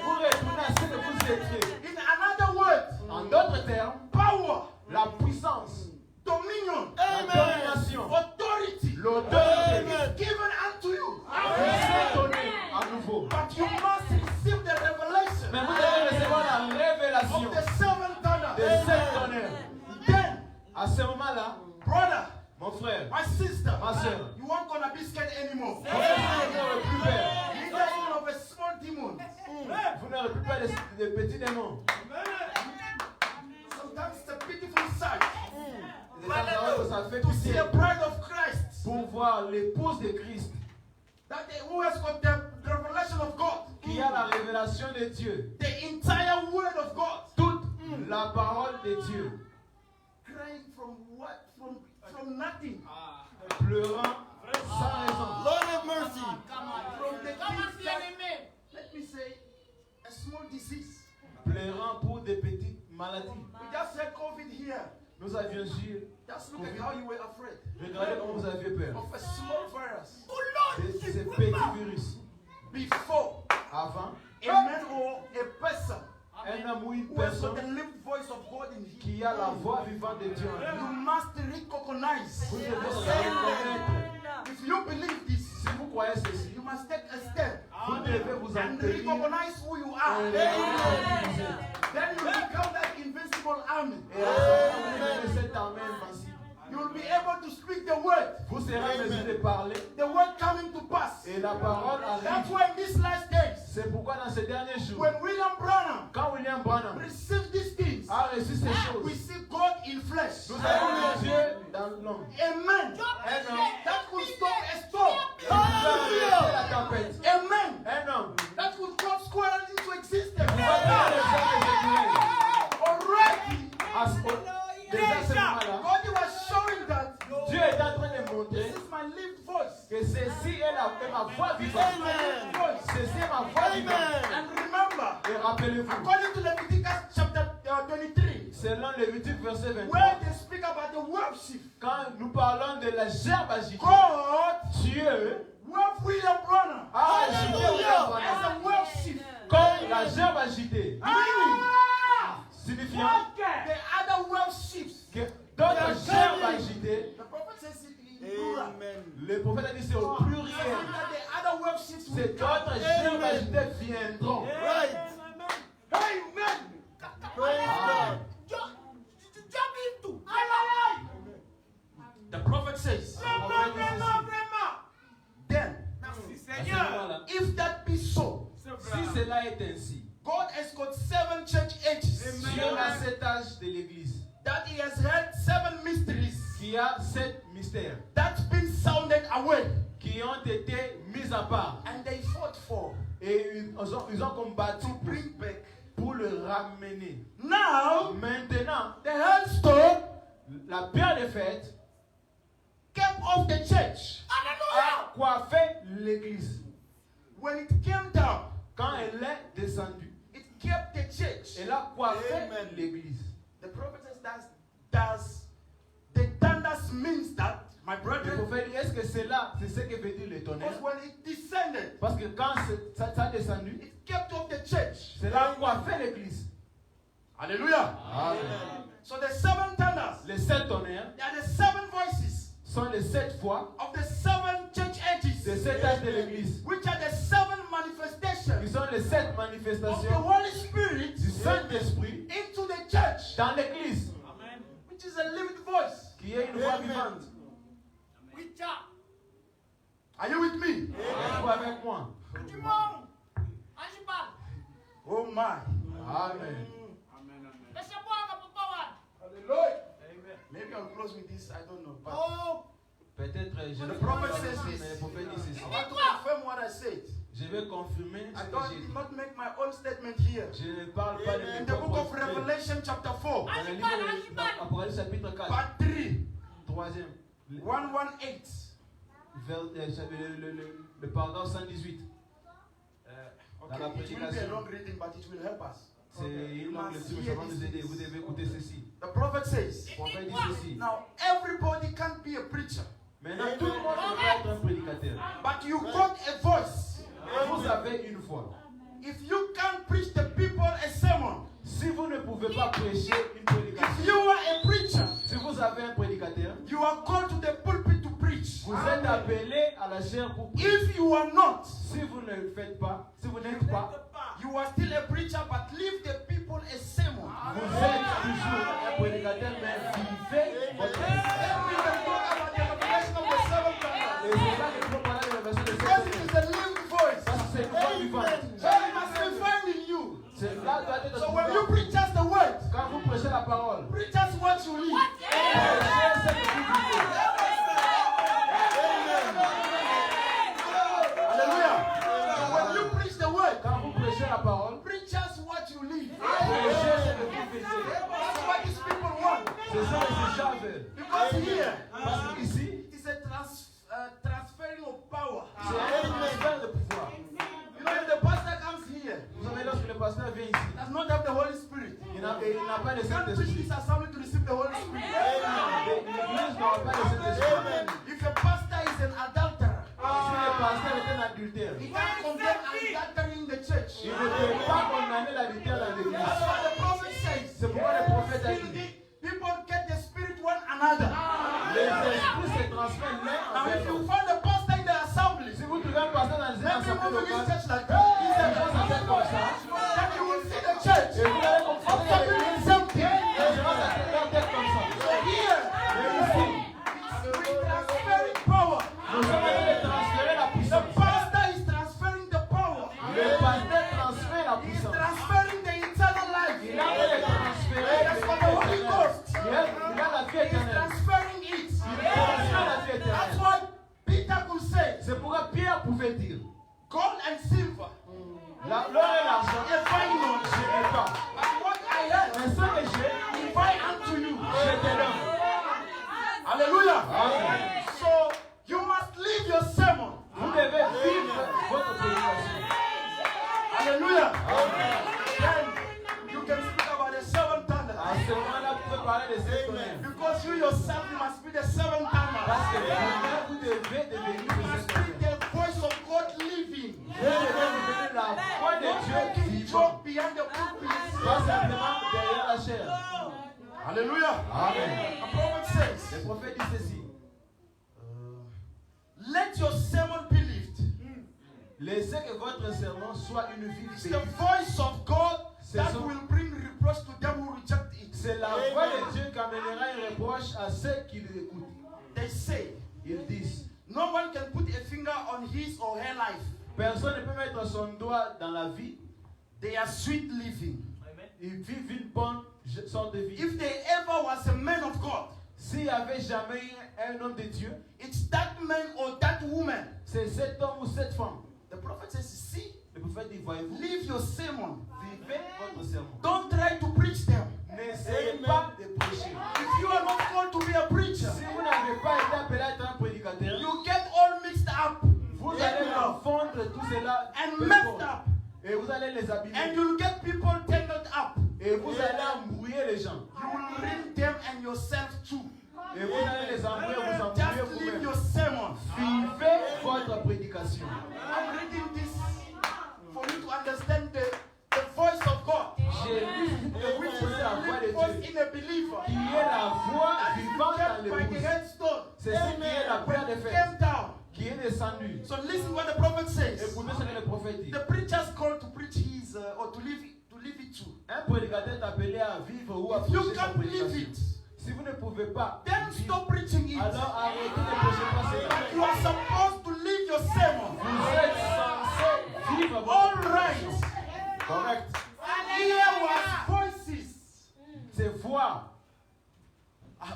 [SPEAKER 2] Vous retournez à ce que vous étiez.
[SPEAKER 1] In another word,
[SPEAKER 2] En d'autres termes,
[SPEAKER 1] power,
[SPEAKER 2] la puissance,
[SPEAKER 1] dominion,
[SPEAKER 2] la domination,
[SPEAKER 1] authority
[SPEAKER 2] l'autorité
[SPEAKER 1] is given unto you.
[SPEAKER 2] c'est
[SPEAKER 1] sister,
[SPEAKER 2] Ma sœur,
[SPEAKER 1] you won't gonna be scared anymore.
[SPEAKER 2] vous n'aurez plus peur.
[SPEAKER 1] Neither even of a small demon.
[SPEAKER 2] Vous n'aurez plus peur des petits démons.
[SPEAKER 1] Sometimes it's a pitiful sight
[SPEAKER 2] Des temps, ça fait
[SPEAKER 1] to see
[SPEAKER 2] pitié
[SPEAKER 1] a bride of Christ
[SPEAKER 2] pour voir l'épouse de Christ
[SPEAKER 1] who has got the revelation of God,
[SPEAKER 2] qui a la révélation de Dieu,
[SPEAKER 1] the entire word of God,
[SPEAKER 2] toute la parole de Dieu,
[SPEAKER 1] crying from what? From nothing.
[SPEAKER 2] pleurant sans raison.
[SPEAKER 3] Lord have mercy.
[SPEAKER 4] Come on.
[SPEAKER 1] From the
[SPEAKER 4] Come on,
[SPEAKER 1] things
[SPEAKER 4] say
[SPEAKER 1] that,
[SPEAKER 4] amen.
[SPEAKER 1] let me say, a small disease.
[SPEAKER 2] Pleurant pour des petites maladies.
[SPEAKER 1] We just had COVID here.
[SPEAKER 2] Nous avions Gilles.
[SPEAKER 1] Just look at how you were afraid
[SPEAKER 2] Regardez comment vous aviez peur.
[SPEAKER 1] of a small virus.
[SPEAKER 2] Ces petits virus.
[SPEAKER 1] Before
[SPEAKER 2] Avant,
[SPEAKER 1] a man or a person
[SPEAKER 2] un homme ou une
[SPEAKER 1] who has got the
[SPEAKER 2] personne
[SPEAKER 1] living voice of God in him,
[SPEAKER 2] qui a la voix vivante de Dieu en lui.
[SPEAKER 1] you must recognize.
[SPEAKER 2] Vous devez reconnaître.
[SPEAKER 1] If you believe this,
[SPEAKER 2] Si vous croyez ceci,
[SPEAKER 1] you must take a step
[SPEAKER 2] vous devez vous
[SPEAKER 1] and
[SPEAKER 2] en tenir.
[SPEAKER 1] recognize who you are.
[SPEAKER 2] Et
[SPEAKER 1] Then you become that invincible army.
[SPEAKER 2] vous devenez cette armée invincible.
[SPEAKER 1] You will be able to speak the word,
[SPEAKER 2] Vous serez en mesure de parler
[SPEAKER 1] the word coming to pass.
[SPEAKER 2] et la parole
[SPEAKER 1] That's
[SPEAKER 2] arrive.
[SPEAKER 1] why in these last days,
[SPEAKER 2] C'est pourquoi dans ces derniers jours,
[SPEAKER 1] when William Branham
[SPEAKER 2] quand William Branham
[SPEAKER 1] received these things,
[SPEAKER 2] a reçu ces
[SPEAKER 1] we
[SPEAKER 2] choses,
[SPEAKER 1] see God in flesh.
[SPEAKER 2] nous avons vu Dieu dans l'homme.
[SPEAKER 1] Amen.
[SPEAKER 2] Un homme
[SPEAKER 1] That will stop a storm.
[SPEAKER 2] qui va arrêter la tempête.
[SPEAKER 1] Amen.
[SPEAKER 2] Un homme
[SPEAKER 1] That will call squirrels into existence.
[SPEAKER 2] qui va faire les gens
[SPEAKER 1] Already,
[SPEAKER 2] à ce moment-là.
[SPEAKER 1] God was showing that
[SPEAKER 2] Dieu est en train de montrer
[SPEAKER 1] this is my lived voice.
[SPEAKER 2] que ceci est ma voix vivante.
[SPEAKER 3] Amen.
[SPEAKER 2] Ceci est ma voix vivante.
[SPEAKER 1] And remember,
[SPEAKER 2] Et rappelez-vous,
[SPEAKER 1] according to Leviticus chapter 23,
[SPEAKER 2] selon Lévitique verset 23,
[SPEAKER 1] where they speak about the worship,
[SPEAKER 2] quand nous parlons de la gerbe agitée,
[SPEAKER 1] God
[SPEAKER 2] Dieu
[SPEAKER 1] worked William Branham
[SPEAKER 2] a agité William
[SPEAKER 1] as
[SPEAKER 2] Branham
[SPEAKER 1] a worship.
[SPEAKER 2] comme la gerbe agitée,
[SPEAKER 1] Meaning,
[SPEAKER 2] signifiant
[SPEAKER 1] the other worships.
[SPEAKER 2] que dans la gerbe agitée,
[SPEAKER 1] The prophet says it in plural.
[SPEAKER 3] Amen.
[SPEAKER 2] le prophète a dit c'est au pluriel.
[SPEAKER 1] That the other worships will
[SPEAKER 2] Ces
[SPEAKER 1] come.
[SPEAKER 2] autres gerbes agitées viendront.
[SPEAKER 3] Right.
[SPEAKER 1] Amen.
[SPEAKER 3] Praise God.
[SPEAKER 4] Jump into.
[SPEAKER 1] The prophet says, then,
[SPEAKER 2] À ce moment-là,
[SPEAKER 1] if that be so,
[SPEAKER 2] si cela est ainsi,
[SPEAKER 1] God has got 7 church ages
[SPEAKER 2] Dieu a 7 âges de l'Église
[SPEAKER 1] that He has had 7 mysteries
[SPEAKER 2] qui a 7 mystères
[SPEAKER 1] that's been sounded away,
[SPEAKER 2] qui ont été mis à part
[SPEAKER 1] and they fought for
[SPEAKER 2] et ils ont combattu
[SPEAKER 1] to bring back.
[SPEAKER 2] pour le ramener.
[SPEAKER 1] Now,
[SPEAKER 2] Maintenant,
[SPEAKER 1] the hailstone
[SPEAKER 2] la pierre de fête
[SPEAKER 1] came off the church.
[SPEAKER 2] a coiffé l'Église.
[SPEAKER 1] When it came down,
[SPEAKER 2] Quand elle est descendue,
[SPEAKER 1] it kept the church.
[SPEAKER 2] elle a coiffé
[SPEAKER 3] Amen.
[SPEAKER 2] l'Église.
[SPEAKER 1] The prophet says does the thunders means that, my
[SPEAKER 2] Le
[SPEAKER 1] brethren,
[SPEAKER 2] prophète dit, est-ce que c'est ce que veut dire le tonnerre?
[SPEAKER 1] because when it descended,
[SPEAKER 2] Parce que quand ça a descendu,
[SPEAKER 1] it kept off the church.
[SPEAKER 2] cela a coiffé l'Église.
[SPEAKER 1] Hallelujah.
[SPEAKER 2] Amen.
[SPEAKER 1] So the 7 thunders,
[SPEAKER 2] Les 7 tonnerres
[SPEAKER 1] they are the 7 voices
[SPEAKER 2] sont les 7 fois
[SPEAKER 1] of the 7 church ages,
[SPEAKER 2] des 7 âges de l'Église,
[SPEAKER 1] which are the 7
[SPEAKER 2] qui
[SPEAKER 1] manifestations
[SPEAKER 2] sont les 7
[SPEAKER 1] of the
[SPEAKER 2] manifestations
[SPEAKER 1] Holy Spirit
[SPEAKER 2] du Saint-Esprit
[SPEAKER 1] into the church,
[SPEAKER 2] dans l'Église,
[SPEAKER 1] which is a living voice.
[SPEAKER 2] qui est une voix
[SPEAKER 3] Amen.
[SPEAKER 2] vivante.
[SPEAKER 4] We jump.
[SPEAKER 1] Are you with me?
[SPEAKER 2] Êtes-vous avec moi?
[SPEAKER 4] Jumong. Anjibal.
[SPEAKER 1] Oh my.
[SPEAKER 2] Amen.
[SPEAKER 4] Besa bwanga papawan.
[SPEAKER 1] Hallelujah. Maybe I'll close with this, I don't know. But
[SPEAKER 4] Oh.
[SPEAKER 2] Peut-être je ne
[SPEAKER 1] The
[SPEAKER 2] sais
[SPEAKER 1] prophet
[SPEAKER 2] pas,
[SPEAKER 1] says
[SPEAKER 2] mais
[SPEAKER 1] this.
[SPEAKER 2] le prophète dit ceci.
[SPEAKER 1] I want to confirm what I said.
[SPEAKER 2] Je vais confirmer
[SPEAKER 1] I
[SPEAKER 2] ce que j'ai
[SPEAKER 1] did
[SPEAKER 2] dit.
[SPEAKER 1] not make my own statement here.
[SPEAKER 2] Je ne parle pas de
[SPEAKER 1] In
[SPEAKER 2] mes
[SPEAKER 1] the book of
[SPEAKER 2] propres faits.
[SPEAKER 1] Revelation, chapter 4,
[SPEAKER 2] Dans le livre d'Apocalypse chapitre 4,
[SPEAKER 1] part 3,
[SPEAKER 2] troisième,
[SPEAKER 1] 118.
[SPEAKER 2] le paragraphe 118.
[SPEAKER 1] Okay,
[SPEAKER 2] Dans la
[SPEAKER 1] it will be a
[SPEAKER 2] prédication.
[SPEAKER 1] long reading, but it will help us.
[SPEAKER 2] C'est une longue lecture, mais ça va nous aider. Vous devez écouter ceci.
[SPEAKER 1] The prophet says,
[SPEAKER 2] Le prophète dit ceci.
[SPEAKER 1] now everybody can't be a preacher,
[SPEAKER 2] Maintenant, tout le monde ne peut pas être un prédicateur.
[SPEAKER 1] but you got a voice.
[SPEAKER 2] Vous avez une voix.
[SPEAKER 1] If you can't preach the people a sermon,
[SPEAKER 2] Si vous ne pouvez pas prêcher une prédication,
[SPEAKER 1] if you are a preacher,
[SPEAKER 2] si vous avez un prédicateur,
[SPEAKER 1] you are called to the pulpit to preach.
[SPEAKER 2] vous êtes appelé à la chair pour prêcher.
[SPEAKER 1] If you are not,
[SPEAKER 2] Si vous ne le faites pas, si vous n'êtes pas,
[SPEAKER 1] you are still a preacher, but leave the people a sermon.
[SPEAKER 2] vous êtes toujours un prédicateur, mais vivez votre
[SPEAKER 1] Then we can talk about the revelation of the You can't preach
[SPEAKER 2] Saint-Esprit.
[SPEAKER 1] this assembly to receive the Holy Spirit.
[SPEAKER 2] L'Église n'aura pas le Saint-Esprit.
[SPEAKER 1] If a pastor is an adulterer,
[SPEAKER 2] Si le pasteur est un adultère,
[SPEAKER 1] he can't condemn adultery in the church.
[SPEAKER 2] il ne peut pas condamner l'adultère dans
[SPEAKER 1] That's
[SPEAKER 2] l'Église.
[SPEAKER 1] what the prophet says.
[SPEAKER 2] C'est pourquoi le prophète a dit,
[SPEAKER 1] People get the spirit one another.
[SPEAKER 2] les esprits se transmettent l'un
[SPEAKER 1] Now,
[SPEAKER 2] envers
[SPEAKER 1] if you
[SPEAKER 2] l'autre.
[SPEAKER 1] find a pastor in the assembly,
[SPEAKER 2] Si vous trouvez un pasteur dans une
[SPEAKER 1] let me
[SPEAKER 2] assemblée
[SPEAKER 1] move in this
[SPEAKER 2] locale,
[SPEAKER 1] church like
[SPEAKER 2] il
[SPEAKER 1] that.
[SPEAKER 2] se passe à comme ça,
[SPEAKER 1] Then you will see the church.
[SPEAKER 2] et vous allez comprendre
[SPEAKER 1] After
[SPEAKER 2] que
[SPEAKER 1] doing something.
[SPEAKER 2] les gens s'attendent leur tête comme ça.
[SPEAKER 1] So here,
[SPEAKER 2] Mais ici,
[SPEAKER 1] we transferring power.
[SPEAKER 2] nous sommes en train de transférer la
[SPEAKER 1] The
[SPEAKER 2] puissance.
[SPEAKER 1] pastor is transferring the power.
[SPEAKER 2] Le pasteur transfère la
[SPEAKER 1] He is
[SPEAKER 2] puissance.
[SPEAKER 1] transferring the eternal life.
[SPEAKER 2] Il a fait transférer
[SPEAKER 1] That's for the Holy Ghost.
[SPEAKER 2] Il a la vie
[SPEAKER 1] He is
[SPEAKER 2] éternelle.
[SPEAKER 1] transferring it.
[SPEAKER 2] Il transfère la vie
[SPEAKER 1] That's
[SPEAKER 2] éternelle.
[SPEAKER 1] what Peter could say.
[SPEAKER 2] C'est pourquoi Pierre pouvait dire,
[SPEAKER 1] Gold and silver,
[SPEAKER 2] l'or et l'argent,
[SPEAKER 1] I find not.
[SPEAKER 2] je n'ai pas.
[SPEAKER 1] But what I have,
[SPEAKER 2] Mais ce que j'ai,
[SPEAKER 1] give I unto you.
[SPEAKER 2] je te donne.
[SPEAKER 1] Hallelujah.
[SPEAKER 2] Amen.
[SPEAKER 1] So you must live your sermon.
[SPEAKER 2] Vous devez vivre votre prédication.
[SPEAKER 1] Hallelujah. Then you can speak about the seven
[SPEAKER 2] À
[SPEAKER 1] thunders.
[SPEAKER 2] ce moment-là, vous pouvez parler de cette tonnerre.
[SPEAKER 1] Because you yourself, you must be the seven
[SPEAKER 2] Parce que
[SPEAKER 1] thunders.
[SPEAKER 2] vous devez devenir
[SPEAKER 1] You
[SPEAKER 2] de
[SPEAKER 1] must
[SPEAKER 2] cette
[SPEAKER 1] be
[SPEAKER 2] tonnerre.
[SPEAKER 1] the voice of God living.
[SPEAKER 2] Vous devez devenir la voix de
[SPEAKER 1] Not
[SPEAKER 2] Dieu
[SPEAKER 1] making
[SPEAKER 2] vivant.
[SPEAKER 1] joke behind the pulpit.
[SPEAKER 2] Pas simplement derrière la chair.
[SPEAKER 1] Hallelujah.
[SPEAKER 2] Amen.
[SPEAKER 1] A prophet says,
[SPEAKER 2] Le prophète dit ceci.
[SPEAKER 1] let your sermon be lived.
[SPEAKER 2] Laissez que votre sermon soit une vie
[SPEAKER 1] It's the
[SPEAKER 2] vécue.
[SPEAKER 1] voice of God that
[SPEAKER 2] C'est
[SPEAKER 1] will bring reproach to them who reject it.
[SPEAKER 2] C'est la voix de Dieu qui amènera un reproche à ceux qui l'écoutent.
[SPEAKER 1] They say,
[SPEAKER 2] Ils disent,
[SPEAKER 1] no one can put a finger on his or her life.
[SPEAKER 2] personne ne peut mettre son doigt dans la vie.
[SPEAKER 1] They are sweet living.
[SPEAKER 2] Ils vivent une bonne sorte de vie.
[SPEAKER 1] If there ever was a man of God,
[SPEAKER 2] S'il n'y avait jamais eu un homme de Dieu,
[SPEAKER 1] it's that man or that woman.
[SPEAKER 2] c'est cet homme ou cette femme.
[SPEAKER 1] The prophet says, see,
[SPEAKER 2] Le prophète dit, voyez-vous,
[SPEAKER 1] live your sermon.
[SPEAKER 2] vivez votre sermon.
[SPEAKER 1] Don't try to preach them.
[SPEAKER 2] N'essayez pas de prêcher.
[SPEAKER 1] If you are not called to be a preacher,
[SPEAKER 2] Si vous n'avez pas été appelé à être un prédicateur,
[SPEAKER 1] you get all mixed up
[SPEAKER 2] vous allez confondre tout cela
[SPEAKER 1] and
[SPEAKER 2] de
[SPEAKER 1] messed
[SPEAKER 2] fond.
[SPEAKER 1] up.
[SPEAKER 2] Et vous allez les
[SPEAKER 1] And
[SPEAKER 2] abîmer.
[SPEAKER 1] you'll get people tangled up.
[SPEAKER 2] Et vous allez embrouiller les gens.
[SPEAKER 1] You will ruin them and yourself too.
[SPEAKER 2] Et vous allez les embrouiller, vous embrouiller
[SPEAKER 1] Just live
[SPEAKER 2] vous-même.
[SPEAKER 1] your sermon.
[SPEAKER 2] Vivez votre prédication.
[SPEAKER 1] I'm reading this for you to understand the voice of God.
[SPEAKER 2] J'ai lu
[SPEAKER 1] Which
[SPEAKER 2] que c'est la voix de
[SPEAKER 1] is voice
[SPEAKER 2] Dieu,
[SPEAKER 1] in a believer.
[SPEAKER 2] qui est la voix
[SPEAKER 1] That is
[SPEAKER 2] vivante dans
[SPEAKER 1] kept by the
[SPEAKER 2] l'épouse.
[SPEAKER 1] headstone.
[SPEAKER 2] C'est ce qui est la pierre de
[SPEAKER 1] When it
[SPEAKER 2] fer,
[SPEAKER 1] came down.
[SPEAKER 2] qui est descendue.
[SPEAKER 1] So listen what the prophet says.
[SPEAKER 2] Écoutez ce que le prophète dit.
[SPEAKER 1] The preacher's called to preach his or to live it too.
[SPEAKER 2] Un prédicateur est appelé à vivre ou à
[SPEAKER 1] If you
[SPEAKER 2] prêcher sa
[SPEAKER 1] can't live
[SPEAKER 2] prédication.
[SPEAKER 1] it,
[SPEAKER 2] Si vous ne pouvez pas,
[SPEAKER 1] then stop preaching it.
[SPEAKER 2] alors arrêtez de prêcher pas cela.
[SPEAKER 1] You are supposed to live your sermon.
[SPEAKER 2] Vous êtes censé vivre
[SPEAKER 1] All
[SPEAKER 2] votre
[SPEAKER 1] right.
[SPEAKER 2] prédication. Correct.
[SPEAKER 1] Here was voices.
[SPEAKER 2] C'est voix.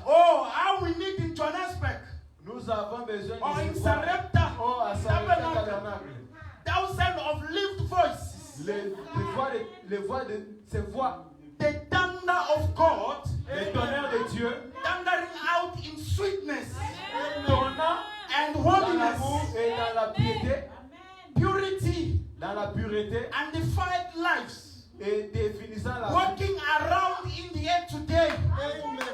[SPEAKER 1] Oh, how we need in Johannesburg.
[SPEAKER 2] Nous avons besoin
[SPEAKER 1] Or in
[SPEAKER 2] de voix.
[SPEAKER 1] Sarepta.
[SPEAKER 2] Oh, à Sarepta
[SPEAKER 1] Tabernacle.
[SPEAKER 2] Tabernacle.
[SPEAKER 1] Thousands of lived voices.
[SPEAKER 2] Les voix de ces voix,
[SPEAKER 1] The thunder of God
[SPEAKER 2] les tonnerres de Dieu,
[SPEAKER 1] thundering out in sweetness
[SPEAKER 2] tonnant
[SPEAKER 1] and
[SPEAKER 2] dans
[SPEAKER 1] holiness,
[SPEAKER 2] l'amour et dans la piété,
[SPEAKER 1] purity
[SPEAKER 2] dans la pureté
[SPEAKER 1] and defied lives,
[SPEAKER 2] et définissant la vie,
[SPEAKER 1] walking around in the air today.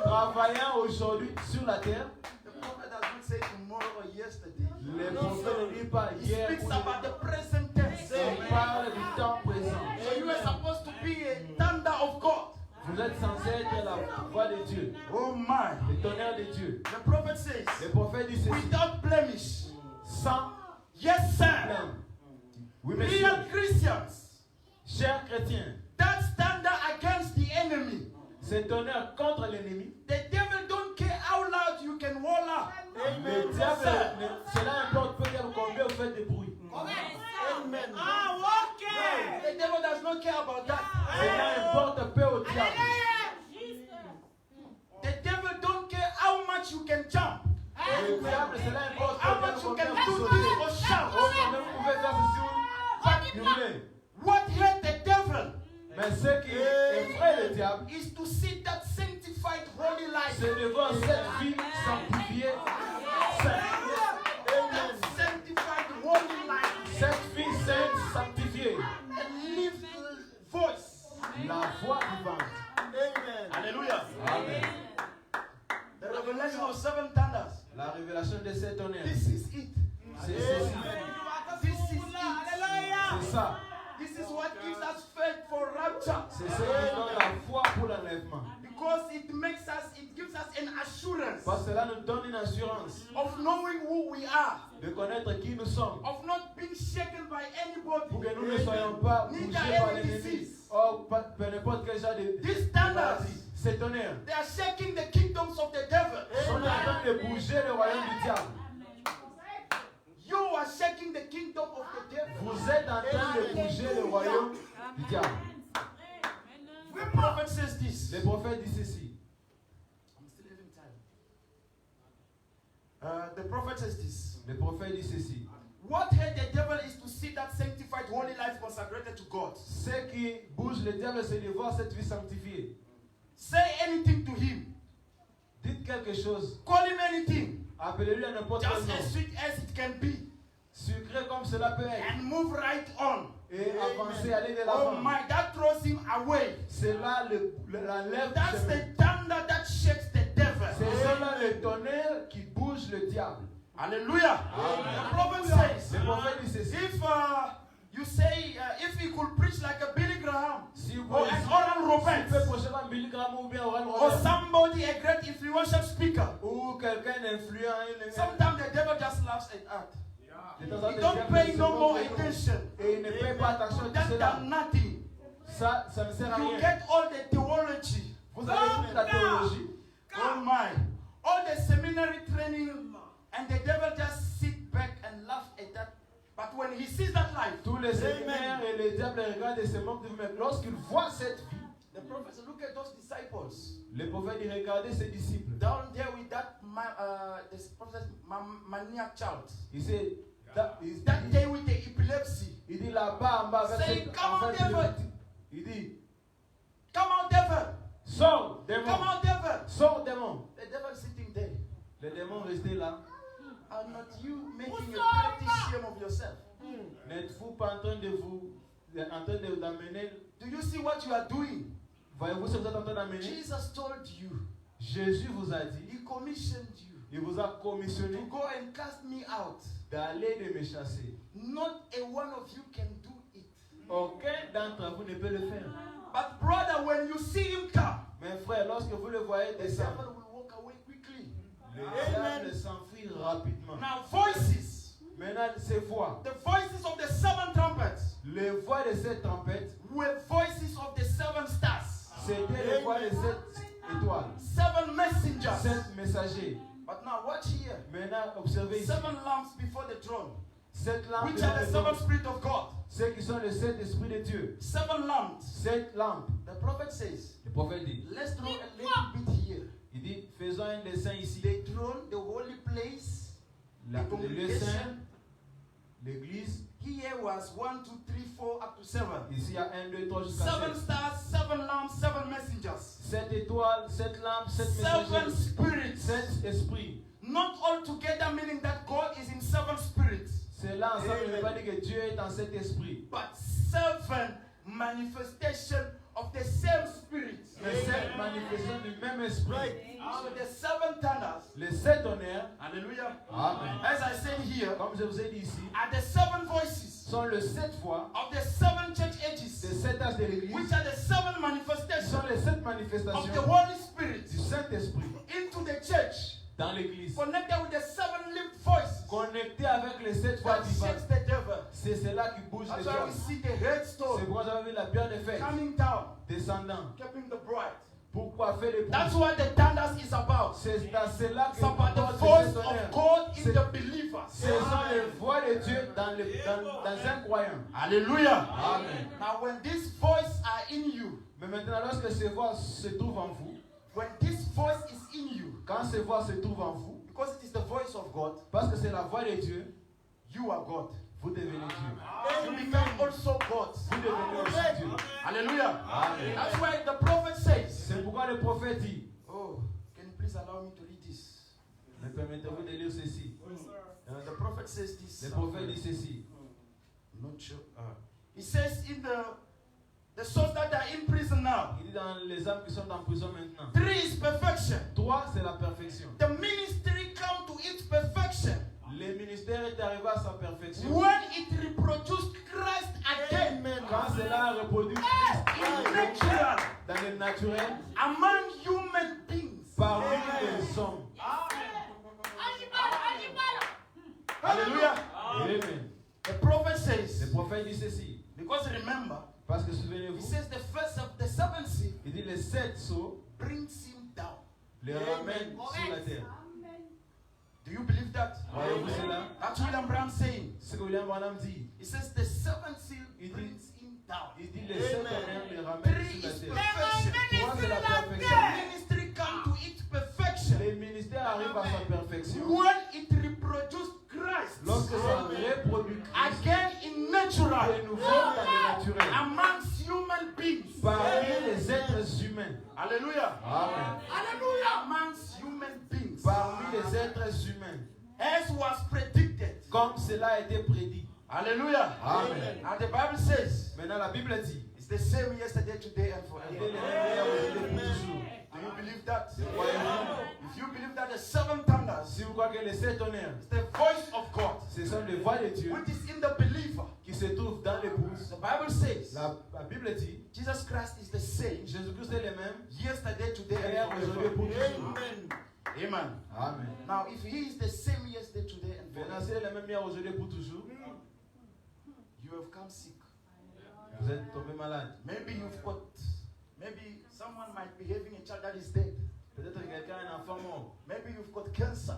[SPEAKER 2] travaillant aujourd'hui sur la terre.
[SPEAKER 1] The prophet does not say tomorrow or yesterday.
[SPEAKER 2] Les prophètes ne disent pas
[SPEAKER 1] He
[SPEAKER 2] hier
[SPEAKER 1] speaks
[SPEAKER 2] ou
[SPEAKER 1] about the present tense.
[SPEAKER 2] on parle du temps présent.
[SPEAKER 1] So you are supposed to be a thunder of God.
[SPEAKER 2] Vous êtes censé être la voix de Dieu,
[SPEAKER 1] Oh my.
[SPEAKER 2] les tonnerres de Dieu.
[SPEAKER 1] The prophet says,
[SPEAKER 2] Le prophète dit ceci,
[SPEAKER 1] without blemish.
[SPEAKER 2] sans
[SPEAKER 1] Yes, sir.
[SPEAKER 2] blême. Oui, monsieur.
[SPEAKER 1] Real Christians
[SPEAKER 2] Chers chrétiens,
[SPEAKER 1] that stand against the enemy.
[SPEAKER 2] ces tonnerres contre l'ennemi,
[SPEAKER 1] The devil don't care how loud you can holler.
[SPEAKER 2] le diable, cela importe peut-être combien vous faites de bruit.
[SPEAKER 1] Amen.
[SPEAKER 4] okay.
[SPEAKER 1] The devil does not care about that.
[SPEAKER 2] Cela importe peu au diable.
[SPEAKER 1] The devil don't care how much you can jump,
[SPEAKER 2] Le diable, cela importe
[SPEAKER 1] how
[SPEAKER 2] combien
[SPEAKER 1] much
[SPEAKER 2] vous
[SPEAKER 1] you can
[SPEAKER 2] pouvez
[SPEAKER 1] do
[SPEAKER 2] sauter.
[SPEAKER 1] this or
[SPEAKER 2] Oh,
[SPEAKER 1] shout.
[SPEAKER 2] combien vous pouvez faire ceci ou hurler.
[SPEAKER 1] What hurt the devil
[SPEAKER 2] Mais ce qui effraie le diable,
[SPEAKER 1] is to see that sanctified holy life.
[SPEAKER 2] c'est de voir cette vie sanctifiée, sainte.
[SPEAKER 1] That sanctified holy life.
[SPEAKER 2] Cette vie sainte sanctifiée.
[SPEAKER 1] A lived voice.
[SPEAKER 2] La voix vivante.
[SPEAKER 1] Hallelujah. This is it.
[SPEAKER 2] C'est ceci.
[SPEAKER 1] This is it.
[SPEAKER 2] C'est ça.
[SPEAKER 1] This is what gives us faith for rapture.
[SPEAKER 2] C'est ce qui donne la foi pour l'enlèvement.
[SPEAKER 1] Because it gives us an assurance
[SPEAKER 2] Parce que cela nous donne une assurance
[SPEAKER 1] of knowing who we are,
[SPEAKER 2] de connaître qui nous sommes.
[SPEAKER 1] of not being shaken by anybody.
[SPEAKER 2] Pour que nous ne soyons pas bougés par l'ennemi. Oh, peu n'importe quel genre de
[SPEAKER 1] These standards,
[SPEAKER 2] ces tonnerres
[SPEAKER 1] they are shaking the kingdoms of the devil.
[SPEAKER 2] sont en train de bouger le royaume du diable.
[SPEAKER 1] You are shaking the kingdom of the devil.
[SPEAKER 2] Vous êtes en train de bouger le royaume du diable.
[SPEAKER 1] The prophet says this.
[SPEAKER 2] Le prophète dit ceci.
[SPEAKER 1] I'm still having time. The prophet says this.
[SPEAKER 2] Le prophète dit ceci.
[SPEAKER 1] What hurt the devil is to see that sanctified holy life consecrated to God.
[SPEAKER 2] Ce qui bouge le diable, c'est de voir cette vie sanctifiée.
[SPEAKER 1] Say anything to him.
[SPEAKER 2] Dites quelque chose.
[SPEAKER 1] Call him anything.
[SPEAKER 2] Appelez-lui à n'importe quel
[SPEAKER 1] Just
[SPEAKER 2] nom.
[SPEAKER 1] as sweet as it can be.
[SPEAKER 2] Sucré comme cela peut être.
[SPEAKER 1] And move right on.
[SPEAKER 2] Et avancer, aller de
[SPEAKER 1] Oh
[SPEAKER 2] l'avant.
[SPEAKER 1] my, that throws him away.
[SPEAKER 2] C'est là l'enlève du
[SPEAKER 1] That's
[SPEAKER 2] chemin.
[SPEAKER 1] the thunder that shakes the devil.
[SPEAKER 2] C'est cela le tonnerre qui bouge le diable.
[SPEAKER 1] Hallelujah. The prophet says,
[SPEAKER 2] Le prophète dit ceci.
[SPEAKER 1] if you say, if he could preach like a Billy Graham,
[SPEAKER 2] Si vous
[SPEAKER 1] or an Oral
[SPEAKER 2] peut
[SPEAKER 1] Roberts,
[SPEAKER 2] procher comme Billy Graham ou bien Oral
[SPEAKER 1] or
[SPEAKER 2] Roberts,
[SPEAKER 1] somebody, a great influential speaker,
[SPEAKER 2] ou quelqu'un d'influent,
[SPEAKER 1] sometimes the devil just laughs at that.
[SPEAKER 2] de temps en
[SPEAKER 1] He
[SPEAKER 2] temps,
[SPEAKER 1] don't
[SPEAKER 2] le
[SPEAKER 1] pay
[SPEAKER 2] diable
[SPEAKER 1] no
[SPEAKER 2] se
[SPEAKER 1] more
[SPEAKER 2] moque de nous.
[SPEAKER 1] attention.
[SPEAKER 2] Et il ne paye pas attention à tout
[SPEAKER 1] That
[SPEAKER 2] cela.
[SPEAKER 1] done nothing.
[SPEAKER 2] Ça ne sert à
[SPEAKER 1] You
[SPEAKER 2] rien.
[SPEAKER 1] get all the theology.
[SPEAKER 2] Vous avez toute la théologie.
[SPEAKER 1] Oh my. All the seminary training, and the devil just sit back and laugh at that. But when he sees that life,
[SPEAKER 2] Tous les séminaires et les diables regardent et se moquent de vous-même. Lorsqu'ils voient cette vie,
[SPEAKER 1] the prophet said, look at those disciples.
[SPEAKER 2] le prophète dit regardez ses disciples.
[SPEAKER 1] Down there with that this prophet maniac child.
[SPEAKER 2] Il dit,
[SPEAKER 1] That day with the epilepsy.
[SPEAKER 2] il dit là-bas en bas avec
[SPEAKER 1] Say,
[SPEAKER 2] cette
[SPEAKER 1] come on,
[SPEAKER 2] enfant
[SPEAKER 1] devil.
[SPEAKER 2] épileptique. Il dit,
[SPEAKER 1] Come on, devil.
[SPEAKER 2] sors démon,
[SPEAKER 1] Come on, devil.
[SPEAKER 2] sors démon.
[SPEAKER 1] The devil sitting there.
[SPEAKER 2] Les démons restaient là.
[SPEAKER 1] Are not you making a pretty shame of yourself?
[SPEAKER 2] N'êtes-vous pas en train d'amener,
[SPEAKER 1] Do you see what you are doing?
[SPEAKER 2] voyez-vous ce que vous êtes en train d'amener?
[SPEAKER 1] Jesus told you.
[SPEAKER 2] Jésus vous a dit,
[SPEAKER 1] He commissioned you
[SPEAKER 2] il vous a commissionné
[SPEAKER 1] to go and cast me out.
[SPEAKER 2] d'aller de me chasser.
[SPEAKER 1] Not a one of you can do it.
[SPEAKER 2] Aucun d'entre vous ne peut le faire.
[SPEAKER 1] But brother, when you see him come,
[SPEAKER 2] Mes frères, lorsque vous le voyez
[SPEAKER 1] the
[SPEAKER 2] descendre,
[SPEAKER 1] devil will walk away quickly.
[SPEAKER 2] le diable s'enfuit rapidement.
[SPEAKER 1] Now voices,
[SPEAKER 2] Maintenant, ces voix,
[SPEAKER 1] the voices of the seven trumpets,
[SPEAKER 2] les voix de cette trompette,
[SPEAKER 1] were voices of the seven stars,
[SPEAKER 2] c'était les voix de cette étoile,
[SPEAKER 1] seven messengers.
[SPEAKER 2] sept messagers.
[SPEAKER 1] But now watch here.
[SPEAKER 2] Maintenant, observez ici,
[SPEAKER 1] Seven lamps before the throne,
[SPEAKER 2] sept lampes,
[SPEAKER 1] which are the
[SPEAKER 2] devant
[SPEAKER 1] seven
[SPEAKER 2] le trône.
[SPEAKER 1] spirit of God.
[SPEAKER 2] Ceux qui sont les sept esprits de Dieu.
[SPEAKER 1] Seven lamps.
[SPEAKER 2] Sept lampes.
[SPEAKER 1] The prophet says,
[SPEAKER 2] Le prophète dit,
[SPEAKER 1] let's throw a little bit here.
[SPEAKER 2] il dit, faisons un dessin ici.
[SPEAKER 1] The throne, the holy place,
[SPEAKER 2] Le lieu
[SPEAKER 1] congregation.
[SPEAKER 2] saint, l'église.
[SPEAKER 1] Here was 1, 2, 3, 4 up to 7.
[SPEAKER 2] Ici, il y a 1, 2, 3 jusqu'à
[SPEAKER 1] Seven
[SPEAKER 2] 7.
[SPEAKER 1] stars, seven lamps, seven messengers.
[SPEAKER 2] 7 étoiles, 7 lampes, 7
[SPEAKER 1] Seven
[SPEAKER 2] messagers.
[SPEAKER 1] spirits.
[SPEAKER 2] 7 esprits.
[SPEAKER 1] Not all together, meaning that God is in seven spirits,
[SPEAKER 2] C'est là ensemble, ne veut pas dire que Dieu est dans cet esprit.
[SPEAKER 1] but seven manifestations of the same spirit.
[SPEAKER 2] Mais 7 manifestations du même esprit.
[SPEAKER 1] So the seven thunders,
[SPEAKER 2] Les 7 honneurs,
[SPEAKER 1] hallelujah,
[SPEAKER 2] Amen.
[SPEAKER 1] as I said here,
[SPEAKER 2] Comme je vous ai dit ici,
[SPEAKER 1] are the seven voices
[SPEAKER 2] sont les 7 voix
[SPEAKER 1] of the seven church
[SPEAKER 2] des
[SPEAKER 1] ages,
[SPEAKER 2] 7 âges de
[SPEAKER 1] which
[SPEAKER 2] l'église.
[SPEAKER 1] are the seven
[SPEAKER 2] Qui
[SPEAKER 1] manifestations
[SPEAKER 2] sont les 7
[SPEAKER 1] of the
[SPEAKER 2] manifestations
[SPEAKER 1] Holy Spirit
[SPEAKER 2] du Saint-Esprit
[SPEAKER 1] into the church,
[SPEAKER 2] dans l'église.
[SPEAKER 1] connected with the seven lived voices
[SPEAKER 2] Connecté avec les 7 voix
[SPEAKER 1] that
[SPEAKER 2] vivantes.
[SPEAKER 1] shakes the devil.
[SPEAKER 2] C'est cela qui bouge les
[SPEAKER 1] That's why we
[SPEAKER 2] diables.
[SPEAKER 1] see the
[SPEAKER 2] C'est
[SPEAKER 1] headstone
[SPEAKER 2] pourquoi vous avez vu la pierre de fête
[SPEAKER 1] coming down,
[SPEAKER 2] descendant.
[SPEAKER 1] keeping the bride.
[SPEAKER 2] Pourquoi faire les
[SPEAKER 1] That's
[SPEAKER 2] bouches?
[SPEAKER 1] what the thunders is about.
[SPEAKER 2] C'est dans cela que
[SPEAKER 1] It's about the
[SPEAKER 2] porte
[SPEAKER 1] voice
[SPEAKER 2] cet honneur.
[SPEAKER 1] of God in
[SPEAKER 2] C'est-
[SPEAKER 1] the believers.
[SPEAKER 2] Ce sont les voix de Dieu dans un croyant.
[SPEAKER 1] Hallelujah.
[SPEAKER 2] Amen.
[SPEAKER 1] Now when these voices are in you,
[SPEAKER 2] Mais maintenant, lorsque ces voix se trouvent en vous,
[SPEAKER 1] when this voice is in you,
[SPEAKER 2] quand ces voix se trouvent en vous,
[SPEAKER 1] because it is the voice of God,
[SPEAKER 2] parce que c'est la voix de Dieu,
[SPEAKER 1] you are God.
[SPEAKER 2] vous devenez Dieu.
[SPEAKER 1] You become also God.
[SPEAKER 2] Vous devenez aussi Dieu.
[SPEAKER 1] Hallelujah.
[SPEAKER 2] Amen.
[SPEAKER 1] That's why the prophet says,
[SPEAKER 2] C'est pourquoi le prophète dit,
[SPEAKER 1] oh, can you please allow me to read this?
[SPEAKER 2] me permettez-vous de lire ceci.
[SPEAKER 1] The prophet says this.
[SPEAKER 2] Le prophète dit ceci.
[SPEAKER 1] I'm not sure. He says in the souls that are in prison now,
[SPEAKER 2] Il dit dans les âmes qui sont en prison maintenant.
[SPEAKER 1] 3 is perfection.
[SPEAKER 2] 3, c'est la perfection.
[SPEAKER 1] The ministry come to its perfection
[SPEAKER 2] Le ministère est arrivé à sa perfection.
[SPEAKER 1] when it reproduced Christ again
[SPEAKER 3] Amen.
[SPEAKER 2] Quand cela a reproduit Christ
[SPEAKER 1] in natural
[SPEAKER 2] dans le naturel,
[SPEAKER 1] among human beings.
[SPEAKER 2] parmi les hommes.
[SPEAKER 1] Hallelujah.
[SPEAKER 2] Amen.
[SPEAKER 1] The prophet
[SPEAKER 2] Le
[SPEAKER 1] says,
[SPEAKER 2] prophète dit ceci.
[SPEAKER 1] because remember,
[SPEAKER 2] Parce que
[SPEAKER 1] he
[SPEAKER 2] souvenez-vous,
[SPEAKER 1] says the first of the seven seal
[SPEAKER 2] il dit les 7 sceaux
[SPEAKER 1] brings him down.
[SPEAKER 2] les ramènent sur la terre.
[SPEAKER 1] Do you believe that?
[SPEAKER 2] Voyez-vous cela?
[SPEAKER 1] That's William Branham saying.
[SPEAKER 2] Ce que William Branham dit.
[SPEAKER 1] He says the seventh seal
[SPEAKER 2] Il dit-
[SPEAKER 1] brings him down.
[SPEAKER 2] Il dit les 7 ramènent les ramènent
[SPEAKER 1] Three
[SPEAKER 2] sur la
[SPEAKER 1] is
[SPEAKER 2] terre.
[SPEAKER 1] perfection.
[SPEAKER 2] Trois, c'est la perfection.
[SPEAKER 1] The ministry come to its perfection
[SPEAKER 2] Les ministères arrivent à sa perfection
[SPEAKER 1] when it reproduced Christ
[SPEAKER 2] lorsque ça reproduit Christ
[SPEAKER 1] again in natural
[SPEAKER 2] de nouveau dans le naturel
[SPEAKER 1] amongst human beings.
[SPEAKER 2] parmi les êtres humains.
[SPEAKER 1] Hallelujah.
[SPEAKER 2] Amen.
[SPEAKER 1] Hallelujah. Amongst human beings.
[SPEAKER 2] Parmi les êtres humains.
[SPEAKER 1] As was predicted.
[SPEAKER 2] Comme cela a été prédit.
[SPEAKER 1] Hallelujah.
[SPEAKER 2] Amen.
[SPEAKER 1] And the Bible says
[SPEAKER 2] Maintenant la Bible dit
[SPEAKER 1] it's the same yesterday, today, and
[SPEAKER 2] il est le
[SPEAKER 1] forever.
[SPEAKER 2] même hier, aujourd'hui, pour toujours.
[SPEAKER 1] Do you believe that?
[SPEAKER 2] Croyez-vous?
[SPEAKER 1] If you believe that the seven thunders
[SPEAKER 2] Si vous croyez que les 7 tonnerres,
[SPEAKER 1] is the voice of God,
[SPEAKER 2] ce sont les voix de Dieu
[SPEAKER 1] which is in the believer,
[SPEAKER 2] qui se trouvent dans l'épouse.
[SPEAKER 1] the Bible says
[SPEAKER 2] La Bible dit
[SPEAKER 1] Jesus Christ is the same
[SPEAKER 2] Jésus-Christ est le même
[SPEAKER 1] yesterday, today,
[SPEAKER 2] hier,
[SPEAKER 1] and
[SPEAKER 2] aujourd'hui,
[SPEAKER 1] forever.
[SPEAKER 2] pour toujours.
[SPEAKER 3] Amen.
[SPEAKER 1] Amen.
[SPEAKER 2] Amen.
[SPEAKER 1] Now, if He is the same yesterday, today, and
[SPEAKER 2] Maintenant,
[SPEAKER 1] forever,
[SPEAKER 2] c'est le même hier, aujourd'hui, pour toujours.
[SPEAKER 1] you have come sick.
[SPEAKER 2] Vous êtes tombé malade.
[SPEAKER 1] Maybe maybe someone might be having a child that is dead.
[SPEAKER 2] Peut-être que quelqu'un a un enfant mort.
[SPEAKER 1] Maybe you've got cancer.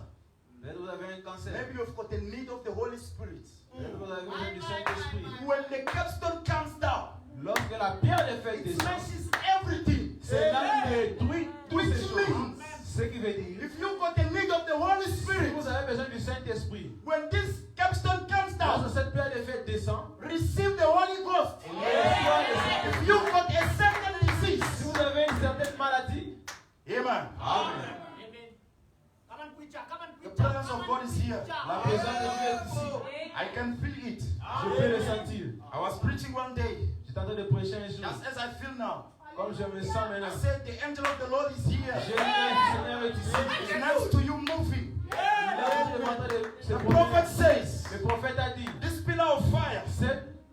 [SPEAKER 2] Peut-être que vous avez un cancer.
[SPEAKER 1] Maybe you've got the need of the Holy Spirit.
[SPEAKER 2] Peut-être que vous avez besoin du Saint-Esprit.
[SPEAKER 1] When the capstone comes down,
[SPEAKER 2] Lorsque la pierre de feuille
[SPEAKER 1] it
[SPEAKER 2] descend,
[SPEAKER 1] smashes everything.
[SPEAKER 2] cela détruit toutes
[SPEAKER 1] Which
[SPEAKER 2] ces choses.
[SPEAKER 1] means,
[SPEAKER 2] Ce qui veut dire,
[SPEAKER 1] if you've got the need of the Holy
[SPEAKER 2] si
[SPEAKER 1] Spirit,
[SPEAKER 2] vous avez besoin du Saint-Esprit,
[SPEAKER 1] when this capstone comes down,
[SPEAKER 2] lorsque cette pierre de feuille descend,
[SPEAKER 1] receive the Holy Ghost.
[SPEAKER 2] reçoit le Saint-Esprit.
[SPEAKER 1] If you've got a certain
[SPEAKER 2] Si
[SPEAKER 1] disease,
[SPEAKER 2] vous avez une certaine maladie,
[SPEAKER 1] amen.
[SPEAKER 2] Amen.
[SPEAKER 1] The presence of God is here.
[SPEAKER 2] La présence de Dieu est ici.
[SPEAKER 1] I can feel it.
[SPEAKER 2] Je peux le sentir.
[SPEAKER 1] I was preaching one day,
[SPEAKER 2] J'étais en train de prêcher un jour.
[SPEAKER 1] just as I feel now.
[SPEAKER 2] Comme je me sens
[SPEAKER 1] I
[SPEAKER 2] maintenant.
[SPEAKER 1] said, the angel of the Lord is here.
[SPEAKER 2] J'ai dit, le Seigneur est ici.
[SPEAKER 1] It's next to you moving.
[SPEAKER 2] Il est en train de se
[SPEAKER 1] The
[SPEAKER 2] promener.
[SPEAKER 1] prophet says,
[SPEAKER 2] Le prophète a dit,
[SPEAKER 1] this pillar of fire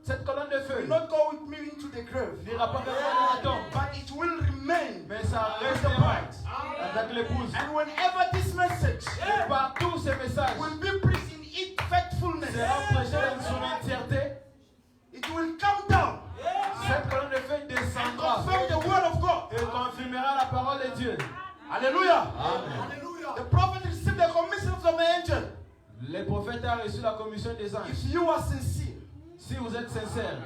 [SPEAKER 2] cette colonne de feu
[SPEAKER 1] will not go with me into the grave,
[SPEAKER 2] n'ira pas vers moi dans la tombe,
[SPEAKER 1] but it will remain
[SPEAKER 2] mais ça
[SPEAKER 1] with the
[SPEAKER 2] restera
[SPEAKER 1] bride.
[SPEAKER 2] avec l'épouse.
[SPEAKER 1] And whenever this message
[SPEAKER 2] Et partout ces messages
[SPEAKER 1] will be preached in its faithfulness,
[SPEAKER 2] sera prêché dans son entièreté.
[SPEAKER 1] it will come down
[SPEAKER 2] Cette colonne de feu
[SPEAKER 1] and
[SPEAKER 2] descendra
[SPEAKER 1] confirm the word of God.
[SPEAKER 2] et confirmera la parole de Dieu.
[SPEAKER 1] Hallelujah.
[SPEAKER 2] Amen.
[SPEAKER 1] The prophet received the commission from the angel.
[SPEAKER 2] Le prophète a reçu la commission des anges.
[SPEAKER 1] If you are sincere,
[SPEAKER 2] Si vous êtes sincère,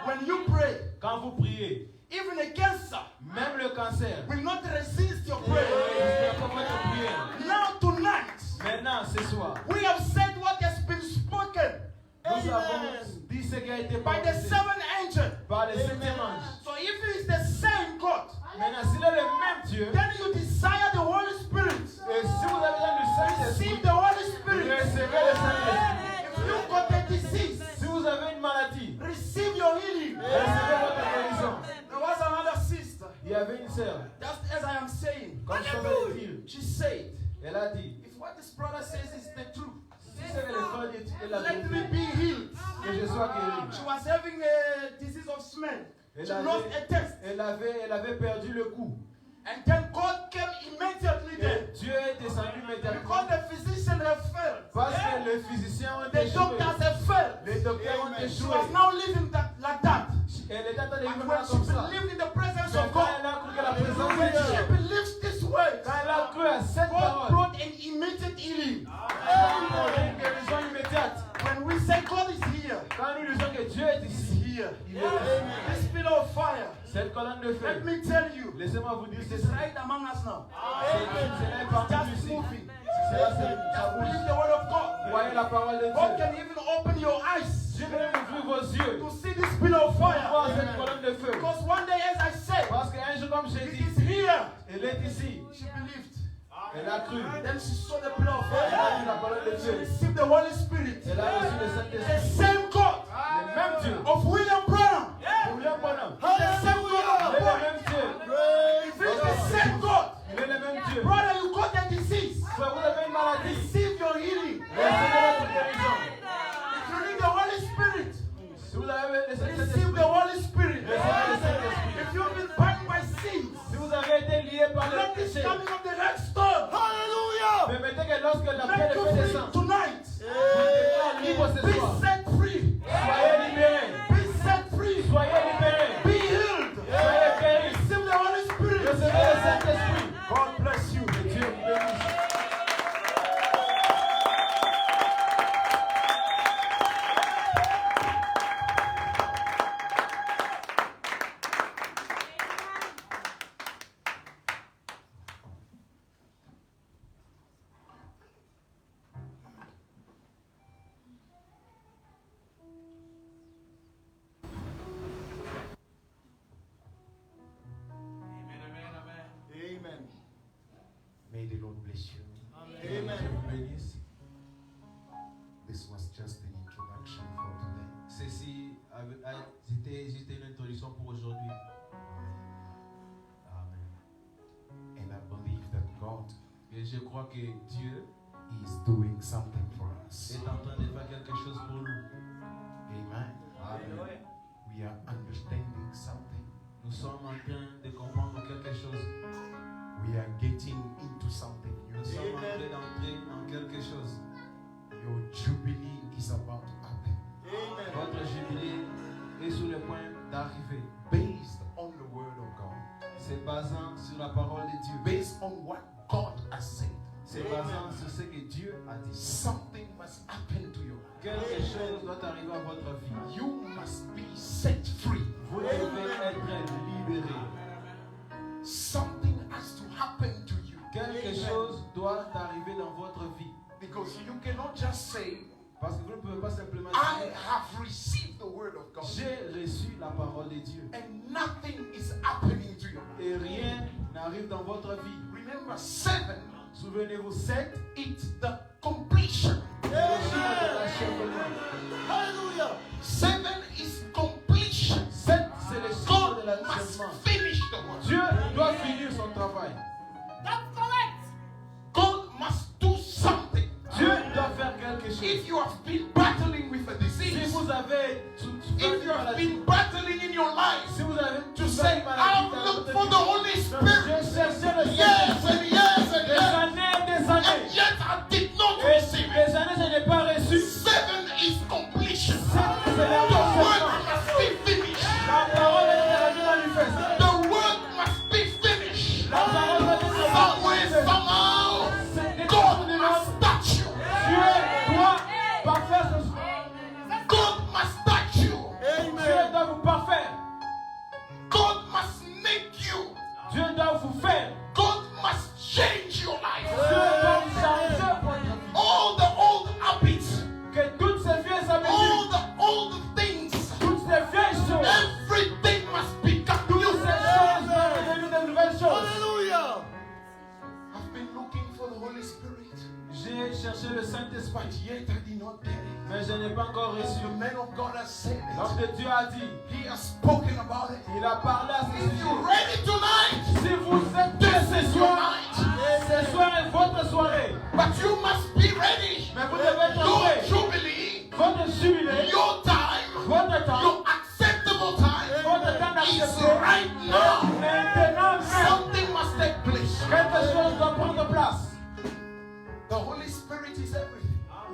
[SPEAKER 1] when you pray,
[SPEAKER 2] quand vous priez,
[SPEAKER 1] even a cancer
[SPEAKER 2] même le cancer,
[SPEAKER 1] will not resist your
[SPEAKER 2] ne
[SPEAKER 1] prayer.
[SPEAKER 2] résistera pas à votre prière.
[SPEAKER 1] Now tonight,
[SPEAKER 2] Maintenant, ce soir,
[SPEAKER 1] we have said what has been spoken
[SPEAKER 2] nous avons dit ce qui a été
[SPEAKER 1] by the
[SPEAKER 2] prononcé
[SPEAKER 1] seven angels.
[SPEAKER 2] par les septième anges.
[SPEAKER 1] So if it is the same God,
[SPEAKER 2] Maintenant, s'il est le même Dieu,
[SPEAKER 1] then you desire the Holy Spirit.
[SPEAKER 2] et si vous avez besoin du Saint-Esprit,
[SPEAKER 1] Receive the Holy Spirit.
[SPEAKER 2] recevez le Saint-Esprit.
[SPEAKER 1] If you've got a disease,
[SPEAKER 2] Si vous avez une maladie,
[SPEAKER 1] receive your healing.
[SPEAKER 2] recevez votre guérison.
[SPEAKER 1] There was another sister,
[SPEAKER 2] Il y avait une sœur,
[SPEAKER 1] just as I am saying,
[SPEAKER 2] comme je viens de dire,
[SPEAKER 1] she said,
[SPEAKER 2] elle a dit,
[SPEAKER 1] if what this brother says is the truth,
[SPEAKER 2] si c'est que les frères dit est la
[SPEAKER 1] let me
[SPEAKER 2] vérité,
[SPEAKER 1] be healed.
[SPEAKER 2] que je sois guéri.
[SPEAKER 1] She was having a disease of smell. She lost a taste.
[SPEAKER 2] Elle avait perdu le goût.
[SPEAKER 1] And then God came immediately
[SPEAKER 2] Et
[SPEAKER 1] there.
[SPEAKER 2] Dieu est descendu immédiatement.
[SPEAKER 1] Because the physician have failed.
[SPEAKER 2] Parce que les physiciens ont
[SPEAKER 1] The
[SPEAKER 2] échoué.
[SPEAKER 1] doctors have failed.
[SPEAKER 2] Les docteurs ont
[SPEAKER 1] She
[SPEAKER 2] échoué.
[SPEAKER 1] was now living like that.
[SPEAKER 2] Elle est en train de
[SPEAKER 1] And
[SPEAKER 2] vivre
[SPEAKER 1] when she
[SPEAKER 2] comme ça.
[SPEAKER 1] believed in the presence
[SPEAKER 2] Mais
[SPEAKER 1] of
[SPEAKER 2] quand
[SPEAKER 1] God,
[SPEAKER 2] elle a cru que la présence de
[SPEAKER 1] when she
[SPEAKER 2] Dieu,
[SPEAKER 1] believes this way,
[SPEAKER 2] quand elle a cru à cette
[SPEAKER 1] God
[SPEAKER 2] parole,
[SPEAKER 1] brought an immediate healing.
[SPEAKER 2] elle a une guérison immédiate.
[SPEAKER 1] When we say God is here,
[SPEAKER 2] Quand nous disons que Dieu est
[SPEAKER 1] He's
[SPEAKER 2] ici,
[SPEAKER 1] here.
[SPEAKER 2] il est ici.
[SPEAKER 1] This pillar of fire,
[SPEAKER 2] Cette colonne de feu,
[SPEAKER 1] let me tell you,
[SPEAKER 2] laissez-moi vous dire
[SPEAKER 1] it
[SPEAKER 2] ceci.
[SPEAKER 1] is right among us now.
[SPEAKER 2] Cela est partout
[SPEAKER 1] Just
[SPEAKER 2] ici.
[SPEAKER 1] moving.
[SPEAKER 2] Cela c'est
[SPEAKER 1] Just
[SPEAKER 2] ça
[SPEAKER 1] believe
[SPEAKER 2] bouge.
[SPEAKER 1] the word of God.
[SPEAKER 2] Voyez la parole de
[SPEAKER 1] God
[SPEAKER 2] Dieu.
[SPEAKER 1] can even open your eyes
[SPEAKER 2] Dieu peut ouvrir vos yeux
[SPEAKER 1] to see this pillar of
[SPEAKER 2] pour
[SPEAKER 1] fire.
[SPEAKER 2] voir cette colonne de feu.
[SPEAKER 1] Because one day, as I said,
[SPEAKER 2] Parce qu'un jour, comme j'ai
[SPEAKER 1] it
[SPEAKER 2] dit,
[SPEAKER 1] is here.
[SPEAKER 2] elle est ici.
[SPEAKER 1] She believed.
[SPEAKER 2] Elle a cru.
[SPEAKER 1] Then she saw the pillar of
[SPEAKER 2] Elle a
[SPEAKER 1] fire.
[SPEAKER 2] vu la colonne de
[SPEAKER 1] She
[SPEAKER 2] Dieu.
[SPEAKER 1] received the Holy Spirit.
[SPEAKER 2] Elle a reçu le
[SPEAKER 1] The
[SPEAKER 2] Saint-Esprit.
[SPEAKER 1] same God
[SPEAKER 2] Le même Dieu.
[SPEAKER 1] of William Branham.
[SPEAKER 2] William Branham.
[SPEAKER 1] The same God of
[SPEAKER 2] Il est
[SPEAKER 1] the
[SPEAKER 2] le
[SPEAKER 1] boy.
[SPEAKER 2] même Dieu.
[SPEAKER 1] If it's the same God,
[SPEAKER 2] Il est le même Dieu.
[SPEAKER 1] brother, you got a disease.
[SPEAKER 2] Frère, vous avez une maladie.
[SPEAKER 1] Receive your healing.
[SPEAKER 2] Recevez ce
[SPEAKER 1] Be
[SPEAKER 2] soir.
[SPEAKER 1] set free.
[SPEAKER 2] Soyez libérés.
[SPEAKER 1] Be set free.
[SPEAKER 2] Soyez libérés.
[SPEAKER 1] Be healed.
[SPEAKER 2] Soyez guéris.
[SPEAKER 1] Receive the Holy Spirit.
[SPEAKER 2] Recevez le Saint-Esprit.
[SPEAKER 1] God bless you.
[SPEAKER 2] Que Dieu vous bénisse.
[SPEAKER 3] Amen.
[SPEAKER 5] May the Lord bless you.
[SPEAKER 3] Amen.
[SPEAKER 2] Dieu vous bénisse.
[SPEAKER 5] This was just an introduction for today.
[SPEAKER 2] Ceci c'était juste une introduction pour aujourd'hui.
[SPEAKER 5] Amen. And I believe that God
[SPEAKER 2] Et je crois que Dieu
[SPEAKER 5] is doing something for us.
[SPEAKER 2] est en train de faire quelque chose pour nous.
[SPEAKER 5] Amen.
[SPEAKER 2] Amen.
[SPEAKER 5] We are understanding something.
[SPEAKER 2] Nous sommes en train de comprendre quelque chose.
[SPEAKER 5] We are getting into something new.
[SPEAKER 2] Nous sommes en train d'entrer en quelque chose.
[SPEAKER 5] Your jubilee is about to happen.
[SPEAKER 3] Amen.
[SPEAKER 2] Votre jubilé est sur le point d'arriver.
[SPEAKER 5] Based on the word of God.
[SPEAKER 2] C'est basant sur la parole de Dieu.
[SPEAKER 5] Based on what God has said.
[SPEAKER 2] C'est basant sur ce que Dieu a dit.
[SPEAKER 5] Something must happen to your life.
[SPEAKER 2] Quelque chose doit arriver à votre vie.
[SPEAKER 5] You must be set free.
[SPEAKER 2] Vous devez être libéré.
[SPEAKER 5] Something has to happen to you.
[SPEAKER 2] Quelque chose doit arriver dans votre vie.
[SPEAKER 5] Because you cannot just say,
[SPEAKER 2] Parce que vous ne pouvez pas simplement
[SPEAKER 5] I
[SPEAKER 2] dire
[SPEAKER 5] have received the word of God.
[SPEAKER 2] j'ai reçu la parole de Dieu.
[SPEAKER 5] And nothing is happening to you.
[SPEAKER 2] Et rien n'arrive dans votre vie.
[SPEAKER 5] Remember, 7,
[SPEAKER 2] Souvenez-vous, 7,
[SPEAKER 5] it's the completion.
[SPEAKER 3] Hallelujah.
[SPEAKER 5] 7 is completion.
[SPEAKER 2] 7, c'est le chiffre de
[SPEAKER 5] God must
[SPEAKER 2] l'achèvement.
[SPEAKER 5] finish the work.
[SPEAKER 2] Dieu doit finir son travail.
[SPEAKER 4] That's correct.
[SPEAKER 5] God must do something.
[SPEAKER 2] Dieu doit faire quelque chose.
[SPEAKER 5] If you have been battling with a
[SPEAKER 2] Si
[SPEAKER 5] disease,
[SPEAKER 2] vous avez
[SPEAKER 5] if you have been battling in your life
[SPEAKER 2] si vous avez
[SPEAKER 5] to say, I've looked for the Holy Spirit,
[SPEAKER 2] j'ai cherché le
[SPEAKER 5] yes
[SPEAKER 2] Saint-Esprit
[SPEAKER 5] and yes and
[SPEAKER 2] des
[SPEAKER 5] yes,
[SPEAKER 2] années, des
[SPEAKER 5] and
[SPEAKER 2] années.
[SPEAKER 5] yet I did not
[SPEAKER 2] Et
[SPEAKER 5] receive it.
[SPEAKER 2] des années, je n'ai pas reçu.
[SPEAKER 5] 7 is completion.
[SPEAKER 2] C'est
[SPEAKER 5] The
[SPEAKER 2] la
[SPEAKER 5] work must be finished.
[SPEAKER 2] La parole est arrivée dans l'Éphèse.
[SPEAKER 5] The work must be finished.
[SPEAKER 2] La parole est arrivée dans
[SPEAKER 5] Somewhere,
[SPEAKER 2] l'Éphèse.
[SPEAKER 5] somehow, God must touch you.
[SPEAKER 2] Dieu doit parfaire ce
[SPEAKER 5] God must touch you.
[SPEAKER 2] Dieu doit vous parfaire.
[SPEAKER 5] God must make you.
[SPEAKER 2] Dieu doit vous faire.
[SPEAKER 5] God must change your life.
[SPEAKER 2] Dieu doit vous changer votre vie.
[SPEAKER 5] All the old habits,
[SPEAKER 2] Que toutes ces vieilles
[SPEAKER 5] all
[SPEAKER 2] habitudes,
[SPEAKER 5] the old things,
[SPEAKER 2] toutes ces vieilles choses,
[SPEAKER 5] everything must become
[SPEAKER 2] toutes
[SPEAKER 5] new.
[SPEAKER 2] ces choses doivent devenir de nouvelles choses.
[SPEAKER 3] Hallelujah.
[SPEAKER 5] I've been looking for the Holy Spirit,
[SPEAKER 2] J'ai cherché le
[SPEAKER 5] but
[SPEAKER 2] Saint-Esprit,
[SPEAKER 5] yet I did not get it.
[SPEAKER 2] mais je n'ai pas encore reçu.
[SPEAKER 5] The man of God has said
[SPEAKER 2] L'homme
[SPEAKER 5] it.
[SPEAKER 2] de Dieu a dit,
[SPEAKER 5] He has spoken about it.
[SPEAKER 2] il a parlé à ce
[SPEAKER 5] If
[SPEAKER 2] sujet.
[SPEAKER 5] you're ready tonight,
[SPEAKER 2] Si vous êtes
[SPEAKER 5] this
[SPEAKER 2] prêts ce
[SPEAKER 5] is your
[SPEAKER 2] soir,
[SPEAKER 5] night.
[SPEAKER 2] ce soir est votre soirée.
[SPEAKER 5] But you must be ready.
[SPEAKER 2] Mais vous devez être
[SPEAKER 5] Your
[SPEAKER 2] prêts.
[SPEAKER 5] jubilee,
[SPEAKER 2] Votre jubilé,
[SPEAKER 5] your time,
[SPEAKER 2] votre temps,
[SPEAKER 5] your acceptable time
[SPEAKER 2] votre temps
[SPEAKER 5] is
[SPEAKER 2] d'accepter.
[SPEAKER 5] right now.
[SPEAKER 2] Maintenant, même,
[SPEAKER 5] Something must take place.
[SPEAKER 2] quelque chose doit prendre place.
[SPEAKER 5] The Holy Spirit is everything.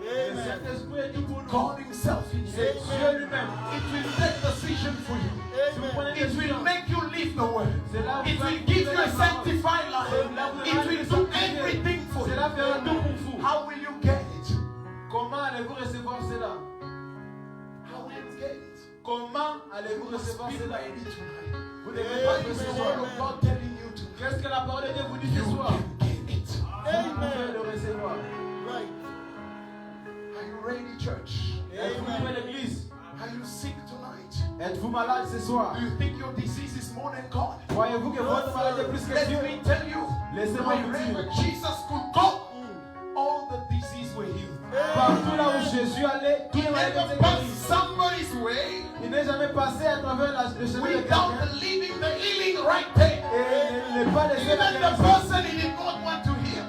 [SPEAKER 2] Le Saint-Esprit est tout pour nous.
[SPEAKER 5] God Himself is
[SPEAKER 2] C'est
[SPEAKER 5] it.
[SPEAKER 2] Dieu lui-même.
[SPEAKER 5] It will take decision for you.
[SPEAKER 2] Si vous prenez des
[SPEAKER 5] It will
[SPEAKER 2] décisions,
[SPEAKER 5] make you live the word.
[SPEAKER 2] c'est là où
[SPEAKER 5] It
[SPEAKER 2] vous
[SPEAKER 5] will
[SPEAKER 2] allez
[SPEAKER 5] give you a
[SPEAKER 2] la parole.
[SPEAKER 5] sanctified life. It will do everything for
[SPEAKER 2] Cela
[SPEAKER 5] you.
[SPEAKER 2] fera tout pour vous.
[SPEAKER 5] How will you get it?
[SPEAKER 2] Comment allez-vous recevoir cela?
[SPEAKER 5] How will you get it?
[SPEAKER 2] Comment allez-vous
[SPEAKER 5] You must
[SPEAKER 2] recevoir
[SPEAKER 5] be
[SPEAKER 2] cela?
[SPEAKER 5] ready tonight.
[SPEAKER 2] Vous devez pas
[SPEAKER 5] What is
[SPEAKER 2] ce
[SPEAKER 5] the
[SPEAKER 2] soir.
[SPEAKER 5] word of God telling you to?
[SPEAKER 2] Qu'est-ce que la parole de Dieu vous dit ce
[SPEAKER 5] You
[SPEAKER 2] soir?
[SPEAKER 5] can get it.
[SPEAKER 2] Vous pouvez le recevoir.
[SPEAKER 3] Right.
[SPEAKER 5] Are you ready, church?
[SPEAKER 2] Êtes-vous prêts, l'église?
[SPEAKER 5] Are you sick tonight?
[SPEAKER 2] Êtes-vous malade ce soir?
[SPEAKER 5] Do you think your disease is more than God?
[SPEAKER 2] Croyez-vous que votre maladie est plus que
[SPEAKER 5] Let
[SPEAKER 2] Dieu?
[SPEAKER 5] me tell you,
[SPEAKER 2] Laissez-moi vous
[SPEAKER 5] wherever
[SPEAKER 2] dire.
[SPEAKER 5] Jesus could go, all the disease were healed.
[SPEAKER 2] Partout là où Jésus allait, tous
[SPEAKER 5] He
[SPEAKER 2] les maladies
[SPEAKER 5] never
[SPEAKER 2] étaient
[SPEAKER 5] passed
[SPEAKER 2] guéris.
[SPEAKER 5] somebody's way
[SPEAKER 2] Il n'est jamais passé à travers le chemin de
[SPEAKER 5] without
[SPEAKER 2] quelqu'un
[SPEAKER 5] leaving the healing right there.
[SPEAKER 2] et n'est pas laissé la
[SPEAKER 5] Even the
[SPEAKER 2] guérison.
[SPEAKER 5] person he did not want to heal.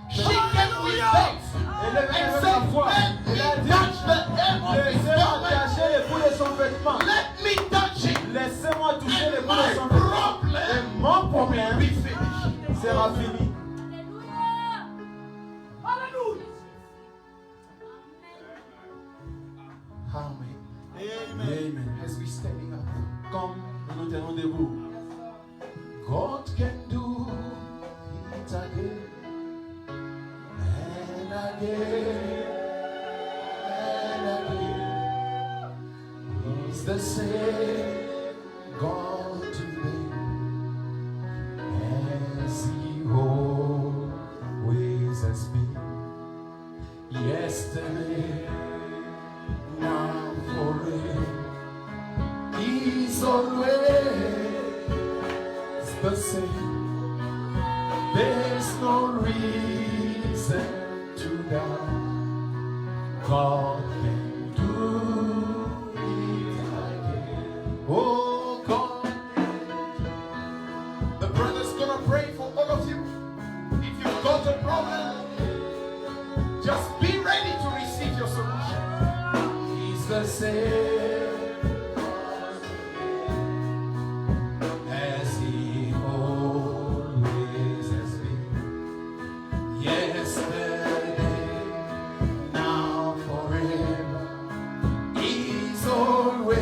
[SPEAKER 5] She came with faith
[SPEAKER 2] Et le
[SPEAKER 5] and
[SPEAKER 2] avec sa
[SPEAKER 5] said,
[SPEAKER 2] foi,
[SPEAKER 5] let
[SPEAKER 2] il a
[SPEAKER 5] me
[SPEAKER 2] dit,
[SPEAKER 5] touch the hem of his
[SPEAKER 2] laissez-moi
[SPEAKER 5] garment.
[SPEAKER 2] attacher les bouts de son vêtement.
[SPEAKER 5] Let me touch him.
[SPEAKER 2] Laissez-moi toucher les
[SPEAKER 5] And
[SPEAKER 2] bouts de son
[SPEAKER 5] my
[SPEAKER 2] vêtement.
[SPEAKER 5] problem
[SPEAKER 2] Et mon
[SPEAKER 5] will
[SPEAKER 2] problème
[SPEAKER 5] be finished.
[SPEAKER 2] sera fini.
[SPEAKER 4] Hallelujah.
[SPEAKER 2] Amen.
[SPEAKER 3] Amen.
[SPEAKER 2] Amen.
[SPEAKER 5] As we standing up,
[SPEAKER 2] Comme nous nous tenons debout,
[SPEAKER 5] God can do it again and again and again. He's the same God today as He always has been. Yesterday, now forever. He's always the same. There's no reason to doubt. God can do it again. Oh God. The brother's gonna pray for all of you. If you've got a problem, just be ready to receive your solution. He's the same. As He always has been. Yesterday, now forever. He's always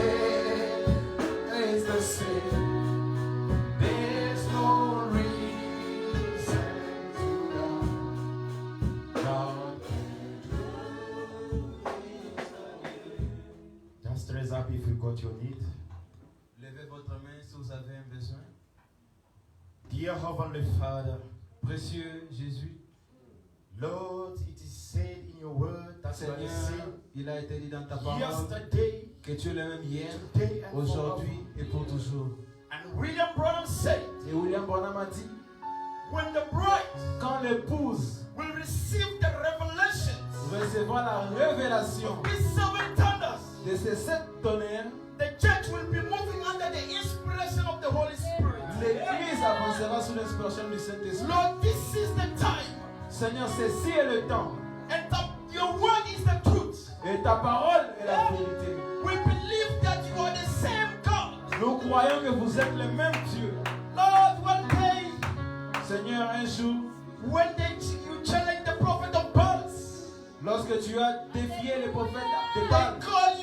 [SPEAKER 5] the same. There's no reason to doubt. God can do it again. Just raise up if you got your need.
[SPEAKER 2] levez votre main si vous avez un besoin.
[SPEAKER 5] Dear Heavenly Father,
[SPEAKER 2] Précieux Jésus,
[SPEAKER 5] Lord, it is said in your word that you are the
[SPEAKER 2] Seigneur,
[SPEAKER 5] same
[SPEAKER 2] il a été dit dans ta parole
[SPEAKER 5] yesterday,
[SPEAKER 2] que tu es le même hier,
[SPEAKER 5] today, and
[SPEAKER 2] aujourd'hui
[SPEAKER 5] forever.
[SPEAKER 2] et pour toujours.
[SPEAKER 5] And William Branham said,
[SPEAKER 2] Et William Branham a dit,
[SPEAKER 5] when the bride
[SPEAKER 2] quand l'épouse
[SPEAKER 5] will receive the revelations
[SPEAKER 2] recevra la révélation
[SPEAKER 5] of these 7 thunders,
[SPEAKER 2] de ces 7 tonnerres,
[SPEAKER 5] the church will be moving under the inspiration of the Holy Spirit.
[SPEAKER 2] l'Église avancera sous l'inspiration du Saint-Esprit.
[SPEAKER 5] Lord, this is the time,
[SPEAKER 2] Seigneur, ceci est le temps.
[SPEAKER 5] and your word is the truth.
[SPEAKER 2] Et ta parole est la vérité.
[SPEAKER 5] We believe that you are the same God.
[SPEAKER 2] Nous croyons que vous êtes le même Dieu.
[SPEAKER 5] Lord, one day,
[SPEAKER 2] Seigneur, un jour,
[SPEAKER 5] when you challenge the prophet of Baal,
[SPEAKER 2] lorsque tu as défié les prophètes de
[SPEAKER 5] they
[SPEAKER 2] Baal,
[SPEAKER 5] call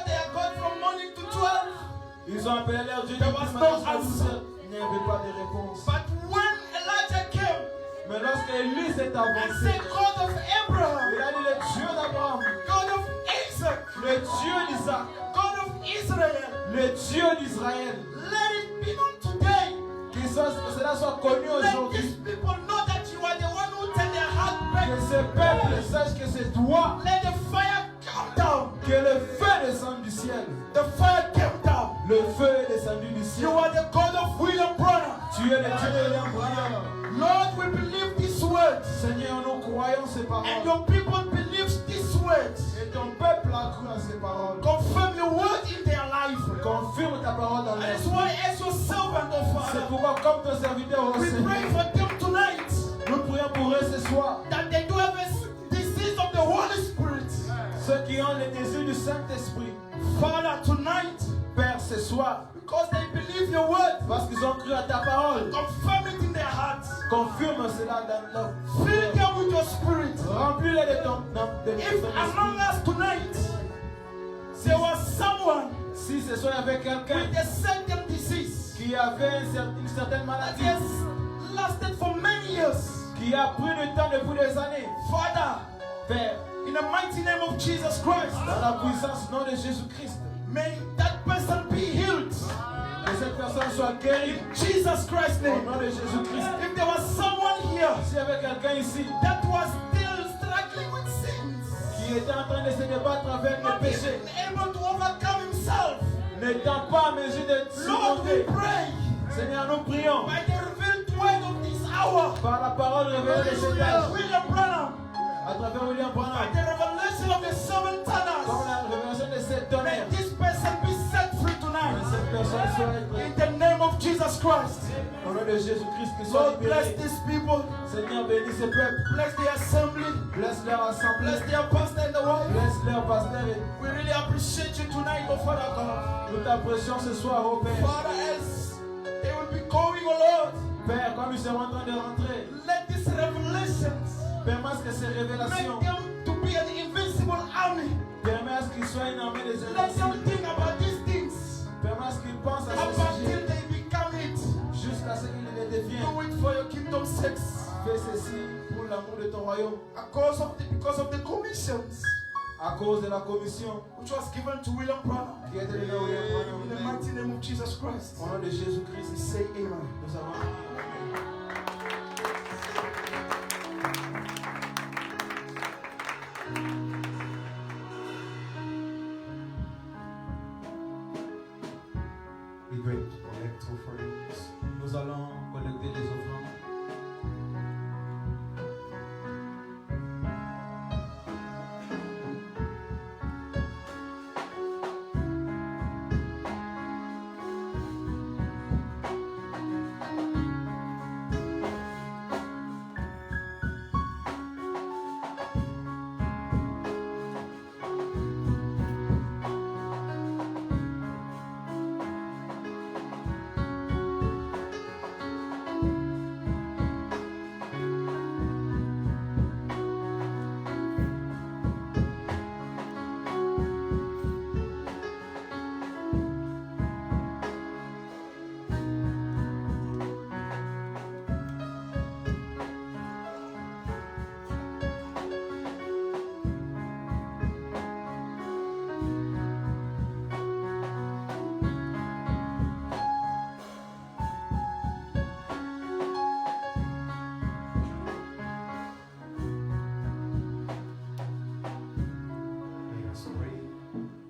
[SPEAKER 5] their God from morning to 12.
[SPEAKER 2] ils ont appelé leur Dieu
[SPEAKER 5] There
[SPEAKER 2] depuis
[SPEAKER 5] was
[SPEAKER 2] le
[SPEAKER 5] no
[SPEAKER 2] matin jusqu'à
[SPEAKER 5] answer.
[SPEAKER 2] 12 heures. Il n'y avait pas de réponse.
[SPEAKER 5] But when Elijah came
[SPEAKER 2] Mais lorsque Élie s'est
[SPEAKER 5] and
[SPEAKER 2] avancé,
[SPEAKER 5] said, God of
[SPEAKER 2] il
[SPEAKER 5] Abraham,
[SPEAKER 2] a dit le Dieu d'Abraham,
[SPEAKER 5] God of Isaac,
[SPEAKER 2] le Dieu d'Isaac,
[SPEAKER 5] God of Israel,
[SPEAKER 2] le Dieu d'Israël,
[SPEAKER 5] let it be known today.
[SPEAKER 2] que cela soit connu
[SPEAKER 5] Let
[SPEAKER 2] aujourd'hui.
[SPEAKER 5] these people know that you are the one who turned their heart back.
[SPEAKER 2] Que ce peuple sache que c'est toi,
[SPEAKER 5] Let the fire come down.
[SPEAKER 2] que le feu descende du ciel.
[SPEAKER 5] The fire came down.
[SPEAKER 2] Le feu est descendu du
[SPEAKER 5] You
[SPEAKER 2] ciel.
[SPEAKER 5] are the God of William Branham.
[SPEAKER 2] Tu es le Dieu de William Branham.
[SPEAKER 5] Lord, we believe these words.
[SPEAKER 2] Seigneur, nous croyons ces
[SPEAKER 5] And
[SPEAKER 2] paroles.
[SPEAKER 5] your people believe these words.
[SPEAKER 2] Et ton peuple a cru à ces paroles.
[SPEAKER 5] Confirm your word in their life.
[SPEAKER 2] Confirme ta parole dans
[SPEAKER 5] And
[SPEAKER 2] leur
[SPEAKER 5] that's
[SPEAKER 2] vie.
[SPEAKER 5] why, as your servant, oh
[SPEAKER 2] C'est
[SPEAKER 5] Father,
[SPEAKER 2] pourquoi, comme ton serviteur, au
[SPEAKER 5] we pray
[SPEAKER 2] Seigneur,
[SPEAKER 5] for them tonight
[SPEAKER 2] nous prions pour eux ce soir.
[SPEAKER 5] that they do have a disease of the Holy Spirit.
[SPEAKER 2] Ceux qui ont le désir du Saint-Esprit.
[SPEAKER 5] Father, tonight,
[SPEAKER 2] Père, ce soir,
[SPEAKER 5] because they believe your word,
[SPEAKER 2] parce qu'ils ont cru à ta parole,
[SPEAKER 5] confirm it in their hearts.
[SPEAKER 2] confirme cela dans leur
[SPEAKER 5] Fill them with your spirit.
[SPEAKER 2] Remplis-les de ton
[SPEAKER 5] If among
[SPEAKER 2] esprit.
[SPEAKER 5] us tonight there was someone
[SPEAKER 2] Si ce soir il y avait quelqu'un
[SPEAKER 5] with a certain disease
[SPEAKER 2] qui avait une certaine
[SPEAKER 5] that
[SPEAKER 2] maladie,
[SPEAKER 5] has lasted for many years,
[SPEAKER 2] qui a pris le temps depuis des années,
[SPEAKER 5] Father,
[SPEAKER 2] Père,
[SPEAKER 5] in the mighty name of Jesus Christ,
[SPEAKER 2] dans la puissance du nom de Jésus-Christ,
[SPEAKER 5] may that person be healed.
[SPEAKER 2] que cette personne soit guérie
[SPEAKER 5] In Jesus Christ's
[SPEAKER 2] au
[SPEAKER 5] name.
[SPEAKER 2] nom de Jésus-Christ.
[SPEAKER 5] If there was someone here
[SPEAKER 2] S'il y avait quelqu'un ici
[SPEAKER 5] that was still struggling with sins,
[SPEAKER 2] qui était en train de se débattre avec
[SPEAKER 5] not
[SPEAKER 2] le péché,
[SPEAKER 5] even able to overcome himself,
[SPEAKER 2] n'étant pas en mesure de
[SPEAKER 5] Lord, we
[SPEAKER 2] surmonter,
[SPEAKER 5] pray
[SPEAKER 2] Seigneur, nous prions
[SPEAKER 5] by the revealed word of this hour,
[SPEAKER 2] par la parole révélée de cet âge,
[SPEAKER 5] William Branham,
[SPEAKER 2] à travers William
[SPEAKER 5] by
[SPEAKER 2] Branham,
[SPEAKER 5] the revelation of the 7
[SPEAKER 2] comme
[SPEAKER 5] tanners,
[SPEAKER 2] la révélation de cette
[SPEAKER 5] may
[SPEAKER 2] tonnerre,
[SPEAKER 5] this person be set free
[SPEAKER 2] que
[SPEAKER 5] tonight.
[SPEAKER 2] cette personne soit
[SPEAKER 5] In
[SPEAKER 2] libérée.
[SPEAKER 5] the name of Jesus Christ.
[SPEAKER 2] Au nom de Jésus-Christ, qu'ils soient
[SPEAKER 5] Lord, bless
[SPEAKER 2] libérés.
[SPEAKER 5] these people.
[SPEAKER 2] Seigneur, bénis ce peuple.
[SPEAKER 5] Bless the assembly.
[SPEAKER 2] Blesse leur assemblée.
[SPEAKER 5] Bless their pastor and the wife.
[SPEAKER 2] Blesse leur pasteur.
[SPEAKER 5] We really appreciate you tonight, oh Father God.
[SPEAKER 2] Nous t'apprécions ce soir, ô Père.
[SPEAKER 5] Father, as they will be going, oh Lord,
[SPEAKER 2] Père, comme ils seront en train de rentrer,
[SPEAKER 5] let these revelations
[SPEAKER 2] permets que ces
[SPEAKER 5] make
[SPEAKER 2] révélations,
[SPEAKER 5] them to be an invincible army.
[SPEAKER 2] permets qu'ils soient une armée des
[SPEAKER 5] Let them
[SPEAKER 2] invincibles.
[SPEAKER 5] think about these things
[SPEAKER 2] Permets à ce qu'ils pensent à
[SPEAKER 5] up
[SPEAKER 2] ce
[SPEAKER 5] until
[SPEAKER 2] sujet
[SPEAKER 5] they become it.
[SPEAKER 2] jusqu'à ce qu'ils les deviennent.
[SPEAKER 5] Do it for your kingdom's sake.
[SPEAKER 2] Fais ceci pour l'amour de ton royaume.
[SPEAKER 5] Because of the commissions
[SPEAKER 2] À cause de la commission
[SPEAKER 5] which was given to William Branham.
[SPEAKER 2] qui a été donnée à William
[SPEAKER 5] In the
[SPEAKER 2] Branham.
[SPEAKER 5] mighty name of Jesus Christ.
[SPEAKER 2] Au nom de Jésus-Christ,
[SPEAKER 5] We say amen.
[SPEAKER 2] nous avons.
[SPEAKER 5] We're going to collect offerings.
[SPEAKER 2] Nous allons collecter les offrandes.
[SPEAKER 5] Let us pray.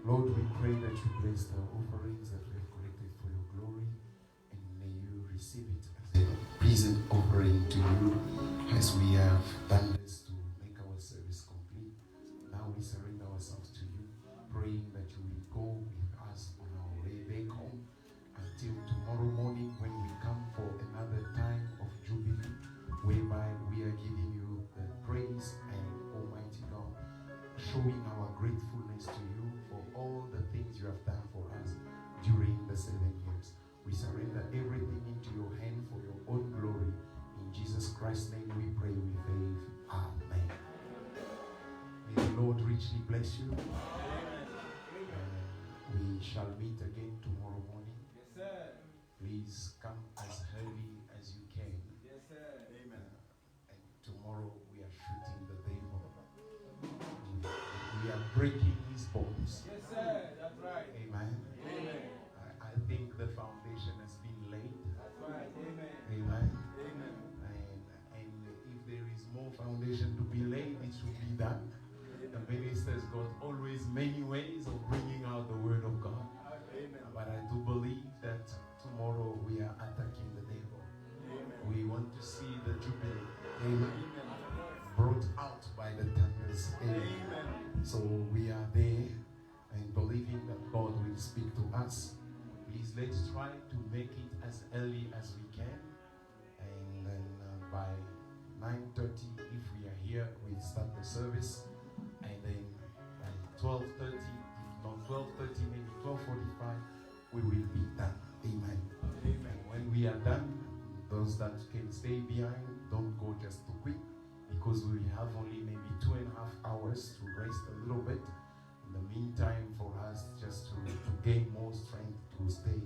[SPEAKER 5] Lord, we pray that you bless the offerings that we have collected for your glory, and may you receive it as a pleasing offering to you as we have done this to make our service complete. Now we surrender ourselves to you, praying that you will go with us on our way back home until tomorrow morning when we come for another time of jubilee, whereby we are giving you the praise and Almighty God, showing our gratefulness to you for all the things you have done for us during the 7 years. We surrender everything into your hand for your own glory. In Jesus Christ's name we pray with faith. Amen. May the Lord richly bless you. We shall meet again tomorrow morning. Please come as early as you can. Amen. And tomorrow we are shooting the devil. We are breaking his bones.
[SPEAKER 2] That's right.
[SPEAKER 5] Amen.
[SPEAKER 2] Amen.
[SPEAKER 5] I think the foundation has been laid.
[SPEAKER 2] That's right. Amen.
[SPEAKER 5] Amen.
[SPEAKER 2] Amen.
[SPEAKER 5] And if there is more foundation to be laid, it should be done. The minister's got always many ways of bringing out the word of God.
[SPEAKER 2] Amen.
[SPEAKER 5] But I do believe that tomorrow we are attacking the devil. We want to see the jubilee. Amen. Brought out by the thunders. Amen. So we are there and believing that God will speak to us. Please let's try to make it as early as we can. And then by 9:30, if we are here, we start the service. And then by 12:30, if not 12:30, maybe 12:45, we will be done. Amen. And when we are done, those that can stay behind, don't go just to quit, because we will have only maybe 2.5 hours to rest a little bit. In the meantime, for us just to gain more strength to stay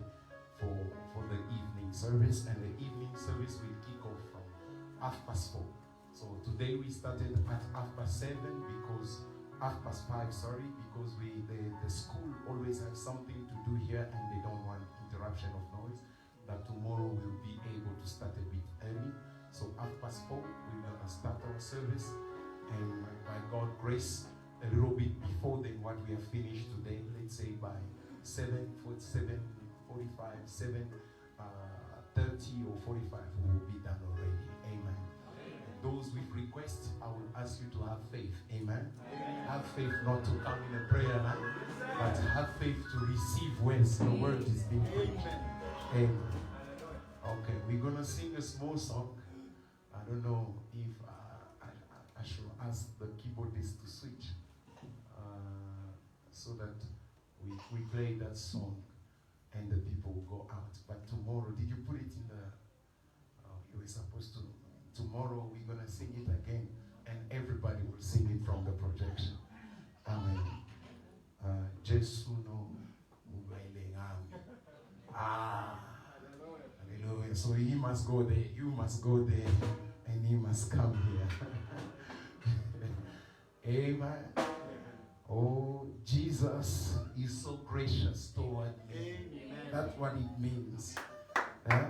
[SPEAKER 5] for the evening service. And the evening service will kick off from 4:30. So today we started at 7:30 because 5:30, because the school always has something to do here and they don't want interruption of noise. But tomorrow we'll be able to start a bit early. So 4:30 we're gonna start our service, and by God's grace, a little bit before than what we have finished today. Let's say by 7:45, 7:30 or 45, we will be done already. Amen. And those with requests, I will ask you to have faith. Amen. Have faith not to come in a prayer night, but have faith to receive when the word is being preached. Amen. Okay, we're gonna sing a small song. I don't know if I should ask the keyboardist to switch so that we play that song and the people will go out. But tomorrow, did you put it in the? You were supposed to. Tomorrow we're gonna sing it again, and everybody will sing it from the projection. Amen. Jesu no Mubailengami. Ah, hallelujah. So he must go there, you must go there, and he must come here. Amen. Oh, Jesus is so gracious toward me. That's what it means. Huh?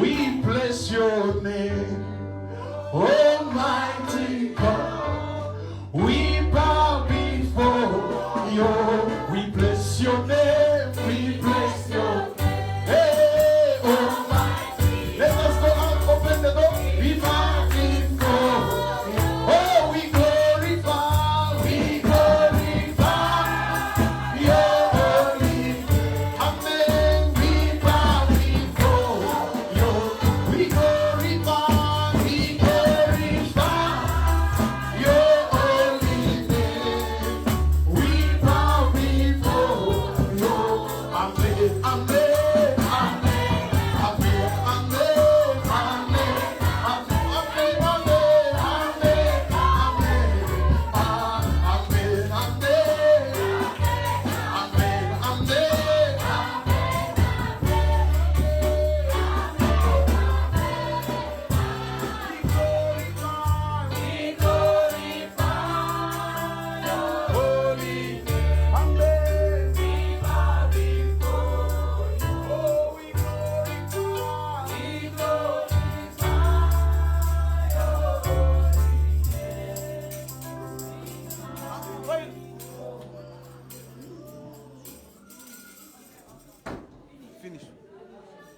[SPEAKER 5] We bless your name, Almighty